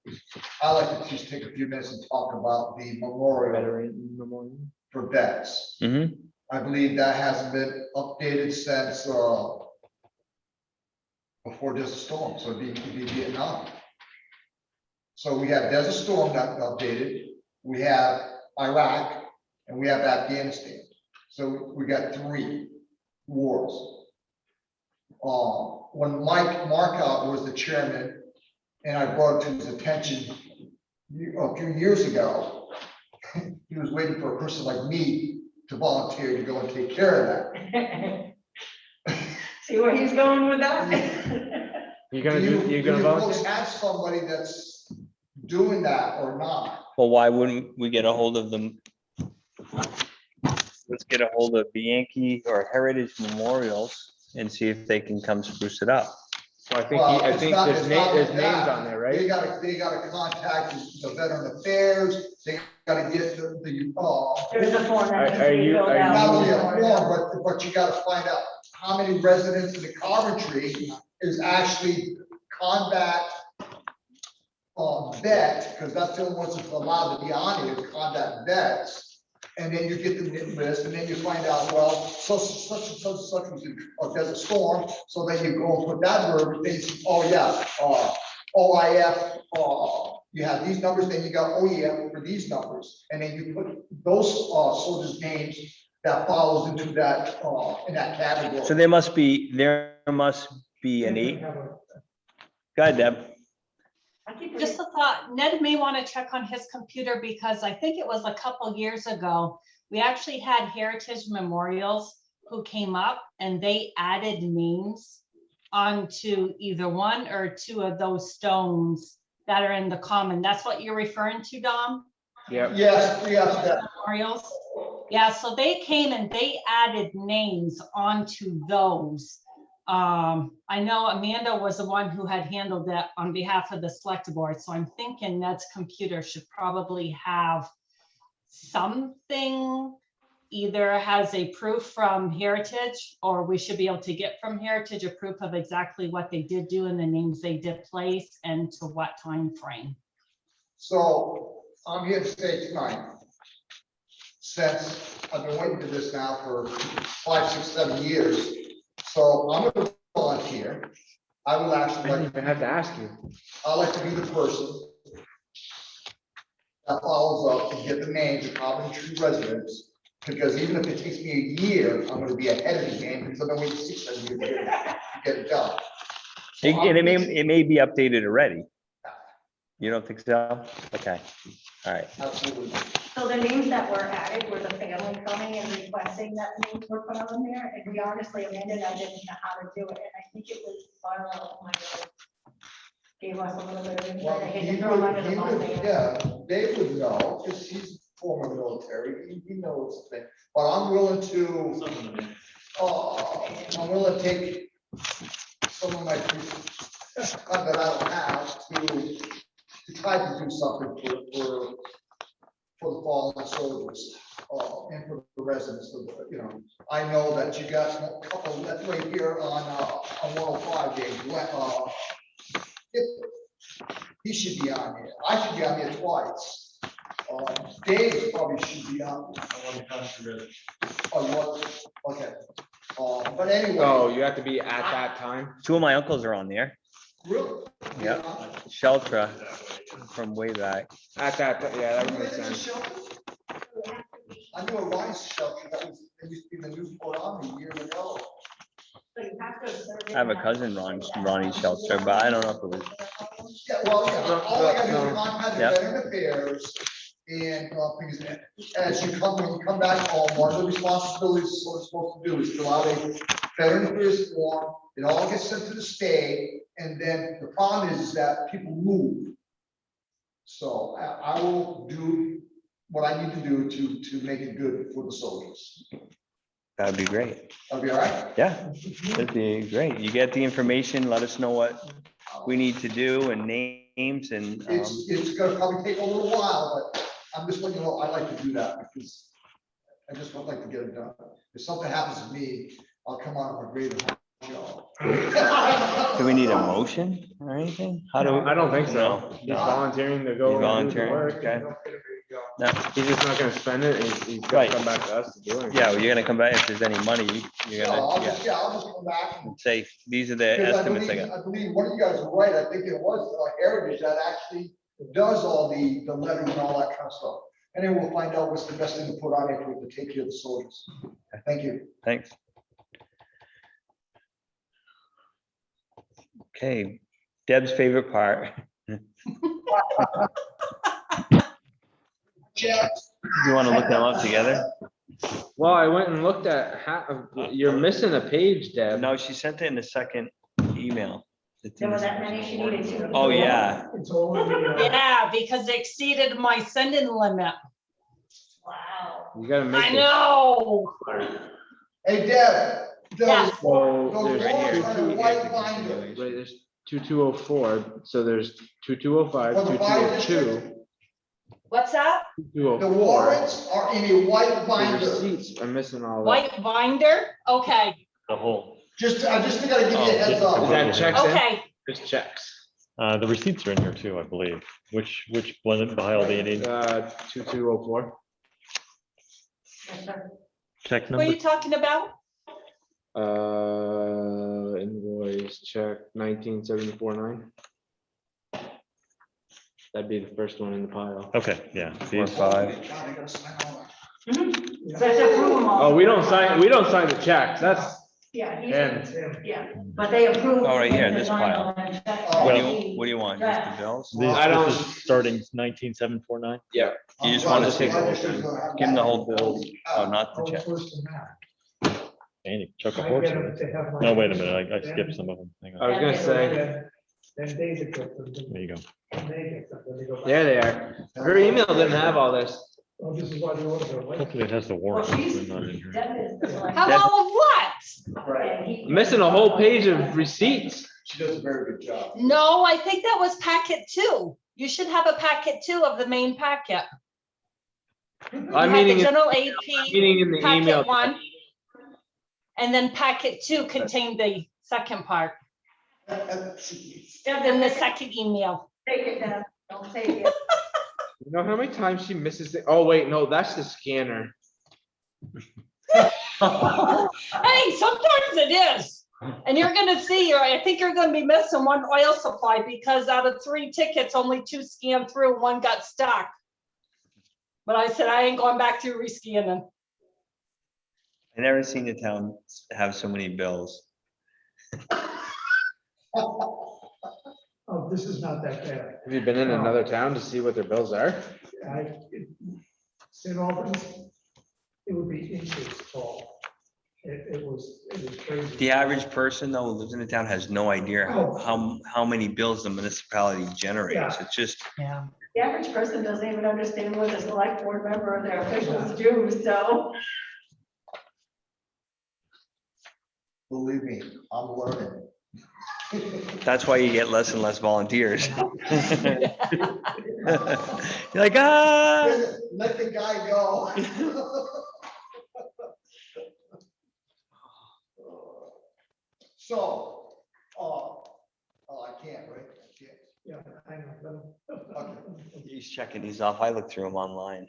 I like to just take a few minutes and talk about the memorial Veteran Memorial. for vets. Mm-hmm. I believe that hasn't been updated since before Desert Storm, so it'd be Vietnam. So we have Desert Storm that updated, we have Iraq, and we have Afghanistan. So we got 3 wars. When Mike Markout was the chairman, and I brought it to his attention a few years ago, he was waiting for a person like me to volunteer to go and take care of that. See where he's going with that? You're gonna Do do, you're you gonna folks volunteer? have somebody that's doing that or not? Well, why wouldn't we get a hold of them? Let's get a hold of Bianchi or Heritage Memorials and see if they can come spruce it up. Well, I think, Well, I it's think not- there's it's not there's like names that. on there, right? They gotta contact the Veteran Affairs, they gotta get the, There's a form that needs to Are be you- filled are you- out. not only a form, but you gotta find out how many residents in the Coventry is actually combat vet, because that's the only ones that's allowed to be on here, is combat vets. And then you get the list, and then you find out, well, such was in a Desert Storm, so then you go and put that word, they say, oh yeah, OIF, you have these numbers, then you got OEF for these numbers, and then you put those soldiers' names that follows into that, in that category. So there must be an eight. Go ahead, Deb. Just a thought, Ned may want to check on his computer because I think it was a couple years ago. We actually had Heritage Memorials who came up and they added names onto either 1 or 2 of those stones that are in the common. That's what you're referring to, Dom? Yeah. Yes, that. Memorials. Yeah, so they came and they added names onto those. I know Amanda was the one who had handled that on behalf of the select board, so I'm thinking Ned's computer should probably have something, either has a proof from Heritage, or we should be able to get from Heritage a proof of exactly what they did do and the names they did place and to what time frame. So I'm here to say tonight, since I've been waiting for this now for 5, 6, 7 years, so I'm gonna volunteer. I will I actually didn't like, even have to ask you. I like to be the person that follows up and get the names of Coventry residents, because even if it takes me a year, I'm gonna be ahead of the game, because I've been waiting 6, 7 years to get it done. So And I'm it may be updated already. You don't think so? Okay, all right. Absolutely. So the names that were added were the family coming and requesting that names were put on there, and we honestly, Amanda and I didn't know how to do it, and I think it was Barlow, oh my God, gave us a little bit of insight. Well, I hate he to throw him would, under the he bus would, there. yeah, Dave would know, because he's former military, he knows the thing, but I'm willing to, I'm willing to take some of my, that I don't have to try to do something for the fallen soldiers, and for the residents of, I know that you got a couple, that's right here on 105, Dave, he should be on here. I should be on here twice. Dave probably should be on. Oh, you want, okay. But anyway. Oh, you have to be at that time? 2 of my uncles are on there. Really? Yep. Sheltra from way back. At that, yeah, that would make sense. I knew a rice shelter that was, it used to be the Newport Army years ago. So you have to serve it I have a in cousin, Ronnie Sheltra, but I don't know if it was. Yeah, well, yeah, all I gotta do is contact the Yep. Veteran Affairs, and, because as you come, when you come back home, one of the responsibilities, what it's supposed to do is fill out a Veteran Affairs form, it all gets sent to the state, and then the problem is that people move. So I will do what I need to do to make it good for the soldiers. That'd be great. That'll be all right? Yeah, that'd be great. You get the information, let us know what we need to do and names and, It's gonna probably take a little while, but I'm just letting you know, I like to do that because I just would like to get it done. If something happens to me, I'll come out of my grave and do we need a motion or anything? How do? I don't think so. No. He's volunteering to go. He's and do the volunteering, work. okay. No. He's just not gonna spend it, he's gonna Right. come back to us to do it. Yeah, well, you're gonna come back if there's any money, you're So I'll gonna, just, yeah, I'll just come back and. say, these are the Because estimates I got. I believe one of you guys were right, I think it was Heritage that actually does all the letters and all that kind of stuff. And then we'll find out what's the best thing to put on it to take care of the soldiers. Thank you. Thanks. Okay, Deb's favorite part. You wanna look them up together? Well, I went and looked at, you're missing a page, Deb. No, she sent it in the second email. It's in There were the- that many she needed to. Oh, yeah. It's all in the, Yeah, because it exceeded my sending limit. Wow. You gotta make I it. know. Hey, Deb. Yeah. So Those there's warrants two- on the white binder. Wait, there's 2204, so there's 2205, For the fire 2202, What's that? The 2204. warrants are in a white The binder. receipts are missing all that. White binder? Okay, The whole, I just gotta give you a heads up. Is that checks in? okay. Just checks. the receipts are in here too, I believe. Which one, Bahio, do you need? 2204. Yes, sir. Check What are number? you talking about? Invoice check 19749. That'd be the first one in the pile. Okay, yeah. These five. God, I gotta sign all that. Let's approve them all. Oh, we don't sign the checks. That's Yeah, he's, him. yeah, but they approved. Oh, right here, the this design pile. on that check. Oh, What do The you want, just the draft. bills? These, I don't- this is starting 19749? Yeah. You just I'm wanna glad take the the whole register's gonna have Give them the that. whole bill. Oh, not the check. Andy, Chuck a I horse. get it to have my- No, wait a minute, I skipped some of them. Hang I on, was gonna say, Then David gets them. there you go. Then they get them, then they go back. there they are. Her email didn't have all this. Well, this is why the auditor went. Hopefully it has the warrant. Well, she's- not in here. Deb is the select- Have all of what? Right. Missing a whole page of receipts. She does a very good job. No, I think that was packet 2. You should have a packet 2 of the main packet. You I'm have the meaning, general AP, meaning in the email. packet 1. And then packet 2 contained the second part, Deb in the second email. Take it, Deb. Don't take it. You know how many times she misses it? Oh, wait, no, that's the scanner. Hey, sometimes it is. And you're gonna see, or I think you're gonna be missing one oil supply because out of 3 tickets, only 2 scanned through, 1 got stuck. But I said, I ain't going back through rescanning. I never seen a town have so many bills. Oh, this is not that bad. Have you been in another town to see what their bills are? St. Albans, it would be inches tall. It was crazy. The average person though who lives in the town has no idea how many bills the municipality generates. Yeah. It's just, Yeah. The average person doesn't even understand what a select board member or their officials do, so. Believe me, I'm learning. that's why you get less and less volunteers. You're like, ah. Let the guy go. So, I can't, right? I can't. Yeah, I know. Okay. He's checking these off. I looked through them online.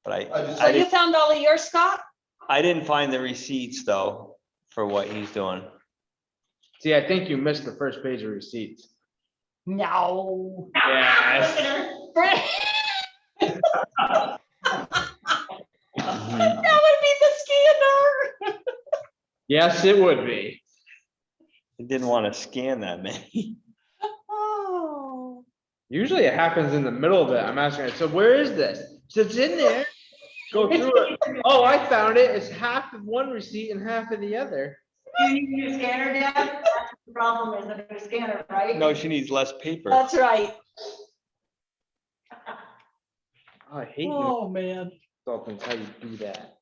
But So you found all of yours, Scott? I didn't find the receipts though, for what he's doing. See, I think you missed the first page of receipts. No. Yes. That would be the scanner. Yes, it would be. I didn't want to scan that many. Oh. Usually it happens in the middle of it. I'm asking her, so where is this? So it's in there. Go through it. Oh, I found it. It's half of one receipt and half of the other. You need a new scanner, Deb? That's the problem, is a new scanner, right? No, she needs less paper. That's right. Oh, I hate Oh, man. consultants, how you do that.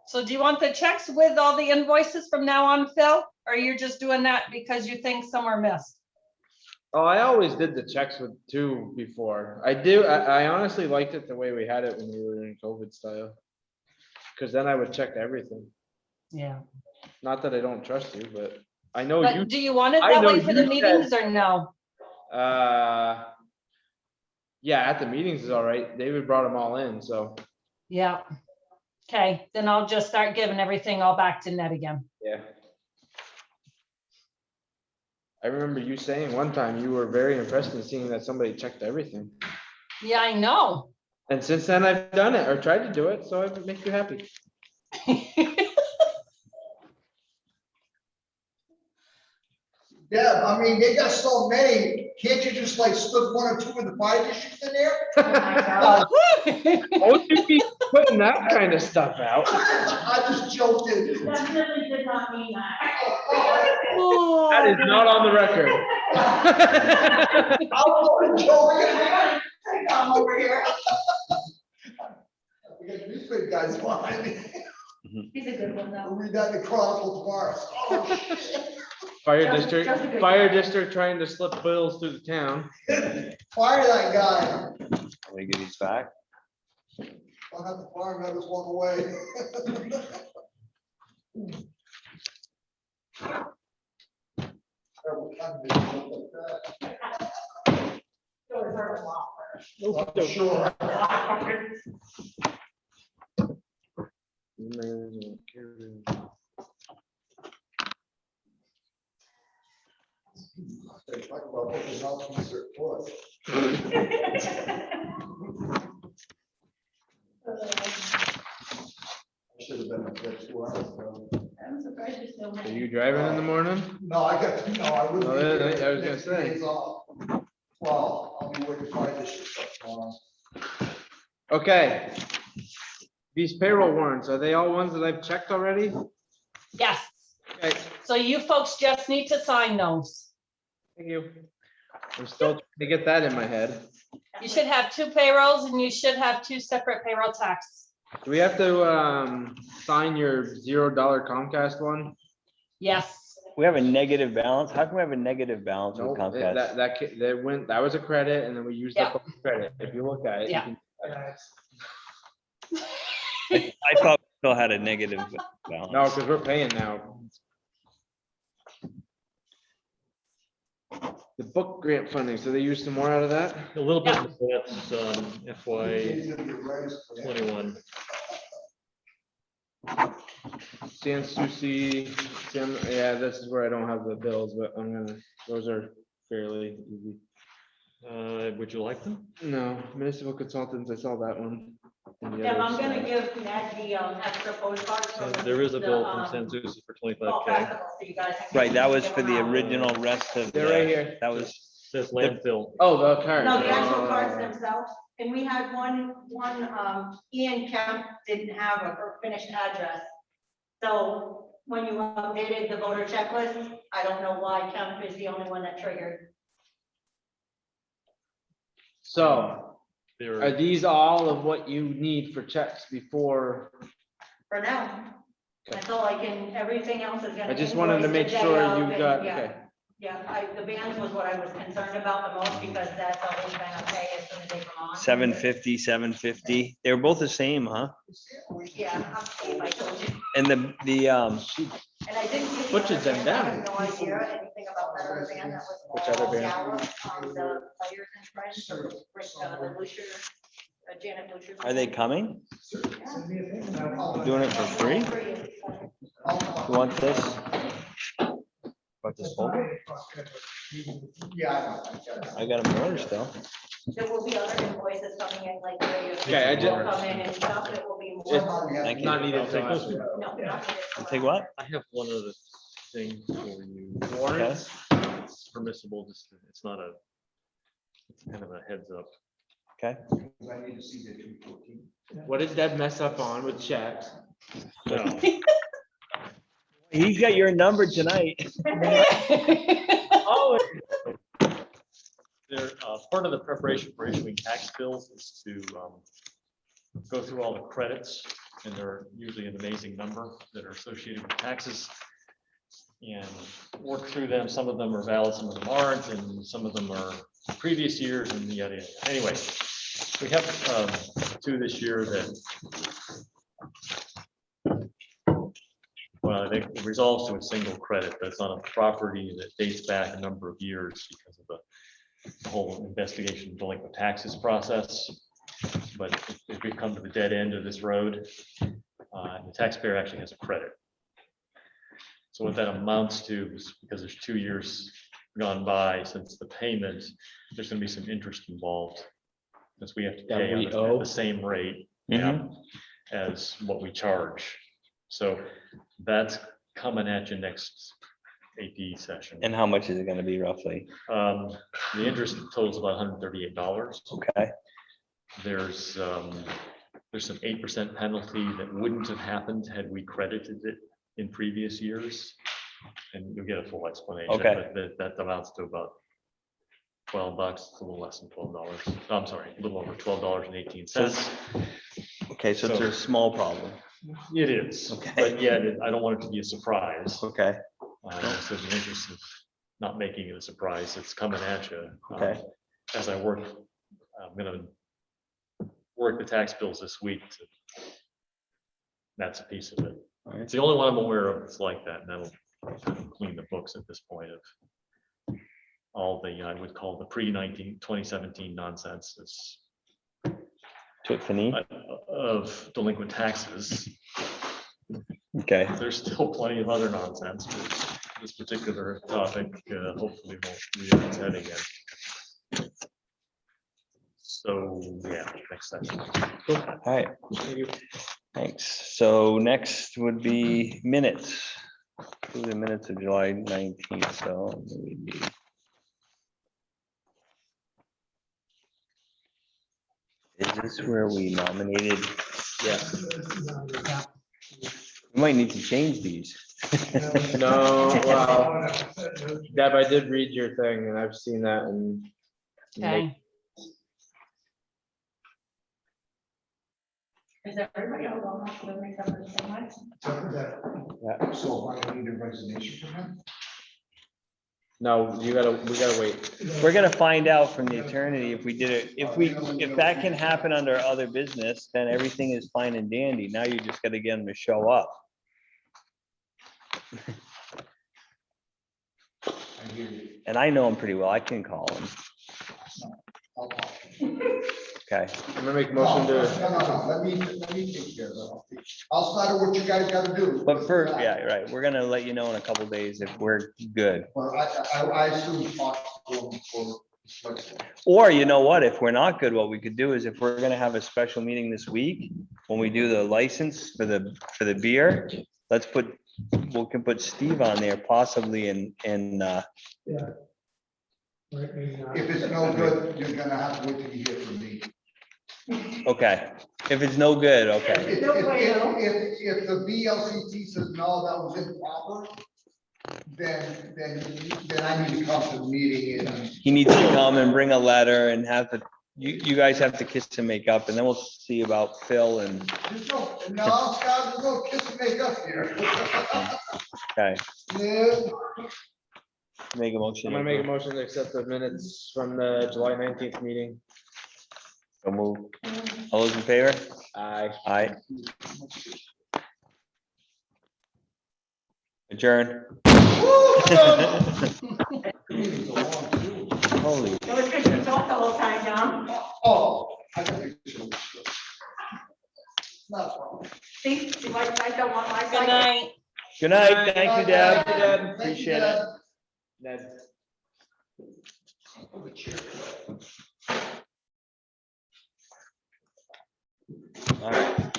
So do you want the checks with all the invoices from now on, Phil? Or you're just doing that because you think some are missed? Oh, I always did the checks with 2 before. I honestly liked it the way we had it when we were in COVID style. Cause then I would check everything. Yeah. Not that I don't trust you, but I know you. But do you want it I that know way for you the said- meetings or no? Yeah, at the meetings is all right. David brought them all in, so, Yeah. Okay, then I'll just start giving everything all back to Ned again. yeah. I remember you saying one time you were very impressed in seeing that somebody checked everything. Yeah, I know. And since then I've done it or tried to do it, so it makes you happy. Deb, I mean, they got so many, can't you just like slip 1 or 2 of the fire districts in there? Won't you be putting that kind of stuff out? I just joked it. Definitely did not mean that. That is not on the record. I'm only joking. I'm over here. We got newspaper guys behind me. He's a good one, though. We'll read that in the Chronicle tomorrow. Oh, shit. Fire Just a district, good fire guy. district trying to slip bills through the town. Fire that guy. I'm gonna give these back. I'll have the fire members walk away. Terrible kind of business like that. It was her fault. I'm sure. Talk about open house in Mr. Foot. I should have been up there 2 hours ago. I'm surprised you're still. Are you driving in the morning? No, I wouldn't. Oh, be yeah, here I was gonna next say. days off. Well, I'll be working fire district stuff tomorrow. Okay. These payroll warrants, are they all ones that I've checked already? Yes. Okay, So you folks just need to sign those. Thank you. I'm still trying to get that in my head. You should have 2 payrolls and you should have 2 separate payroll tax. Do we have to sign your $0 Comcast one? Yes. We have a negative balance. How can we have a negative balance with Nope, Comcast? that was a credit and then we used up the credit. If you look at it. you Yeah. can- I thought we still had a negative balance. No, because we're paying now. The book grant funding, so they used some more out of that? A little bit, that's FY 21. San Souci, yeah, this is where I don't have the bills, but those are fairly easy. Would you like them? No, municipal consultants, I saw that one. And the Yeah, I'm others, gonna give Ned the extra postcards. from There is a the, bill from San Souci for oh, 25K. festival, so you guys can Right, that was give for them the out. original rest of They're right the, here. that was, Says landfill. Oh, the card. No, the actual cards themselves, and we had one, Ian Kemp didn't have a finished address. So when you updated the voter checklist, I don't know why Kemp is the only one that triggered. So, There- are these all of what you need for checks before? For now, that's all I can, everything else is gonna. I just wanted to invoice make the day sure of, you and got, yeah. okay. Yeah, the bands was what I was concerned about the most, because that's always been okay as soon as they come on. 750, 750. They were both the same, huh? Yeah, I'm safe, I told you. And the, And I didn't. give you Butchered them the- I have down. no idea anything about that other band that was. Which other all band? Gallup, the players and friends, the Lucier, Janet Lucier. are they coming? Send me a thing and I'll- Doing it for free? You want this? Want this folder? Yeah. I got them orders though. There will be other invoices coming in, like. Okay, I just- Come in and stuff, it will be more. It's Thank you. not needed I'll till take those after. two. No, not needed. Take what? I have one other thing for you. Warrants? It's permissible, just, it's not a, it's kind of a heads up. Okay. I need to see the 214. What did Deb mess up on with checks? No. He's got your number tonight. Oh. There, part of the preparation for issuing tax bills is to go through all the credits, and there are usually an amazing number that are associated with taxes. And work through them. Some of them are valid, some of them aren't, and some of them are previous years and yada, yada. Anyway, we have 2 this year that, well, it resolves to a single credit, but it's on a property that dates back a number of years because of the whole investigation of delinquent taxes process. But if we come to the dead end of this road, the taxpayer actually has a credit. So what that amounts to is, because there's 2 years gone by since the payment, there's gonna be some interest involved. Since we have to That pay we at owe? the same rate, Mhm. as what we charge. So that's coming at you next AP session. And how much is it gonna be roughly? The interest totals about $138. Okay. There's some 8% penalty that wouldn't have happened had we credited it in previous years. And you'll get a full explanation. Okay. But that amounts to about $12, it's a little less than $12. I'm sorry, a little over $12.18. Okay, so it's a small problem. It is, Okay. but yet I don't want it to be a surprise. Okay. So there's an interest of not making it a surprise. It's coming at you. Okay. As I work, I'm gonna work the tax bills this week. That's a piece of it. All right. It's the only one I'm aware of that's like that, and that'll clean the books at this point of all the, I would call the pre-2017 nonsense is Tiffany. of delinquent taxes. Okay. There's still plenty of other nonsense, but this particular topic hopefully won't rear its head again. So, yeah, next section. All right. Thanks. So next would be minutes. The minutes of July 19th, so. it would be- Is this where we nominated? Yes. We might need to change these. No, well, Deb, I did read your thing and I've seen that and. Okay. Is everybody else on that with me at the same time? Yeah. So I need a resignation from him? No, we gotta wait. We're gonna find out from the attorney if we did it, if that can happen under other business, then everything is fine and dandy. Now you just gotta get them to show up. I hear you. And I know him pretty well. I can call him. I'll talk. Okay. I'm gonna make a motion to. No, let me take care of it. I'll start what you guys gotta do. But first, yeah, right. We're gonna let you know in a couple days if we're good. But I assume talk to him for. Or you know what? If we're not good, what we could do is if we're gonna have a special meeting this week, when we do the license for the beer, let's put, we can put Steve on there possibly and Yeah. If it's no good, you're gonna have to wait till you hear from me. okay. If it's no good, okay. If the VLCT says no, that was improper, then I need to come to the meeting and. He needs to come and bring a letter and have the, you guys have to kiss and make up, and then we'll see about Phil and, There's no, Scott, there's no kiss and make up here. okay, Yeah. make a motion. I'm gonna make a motion to accept the minutes from the July 19th meeting. So move. All those in favor? Aye. Aye. Adjourn. Holy. It was good to talk the whole time, John. Oh. I think it should. Not a problem. See, I don't want my. Good night. Good night. Thank you, Deb. Thank you, Appreciate it. Deb. Ned. Oh, the chair.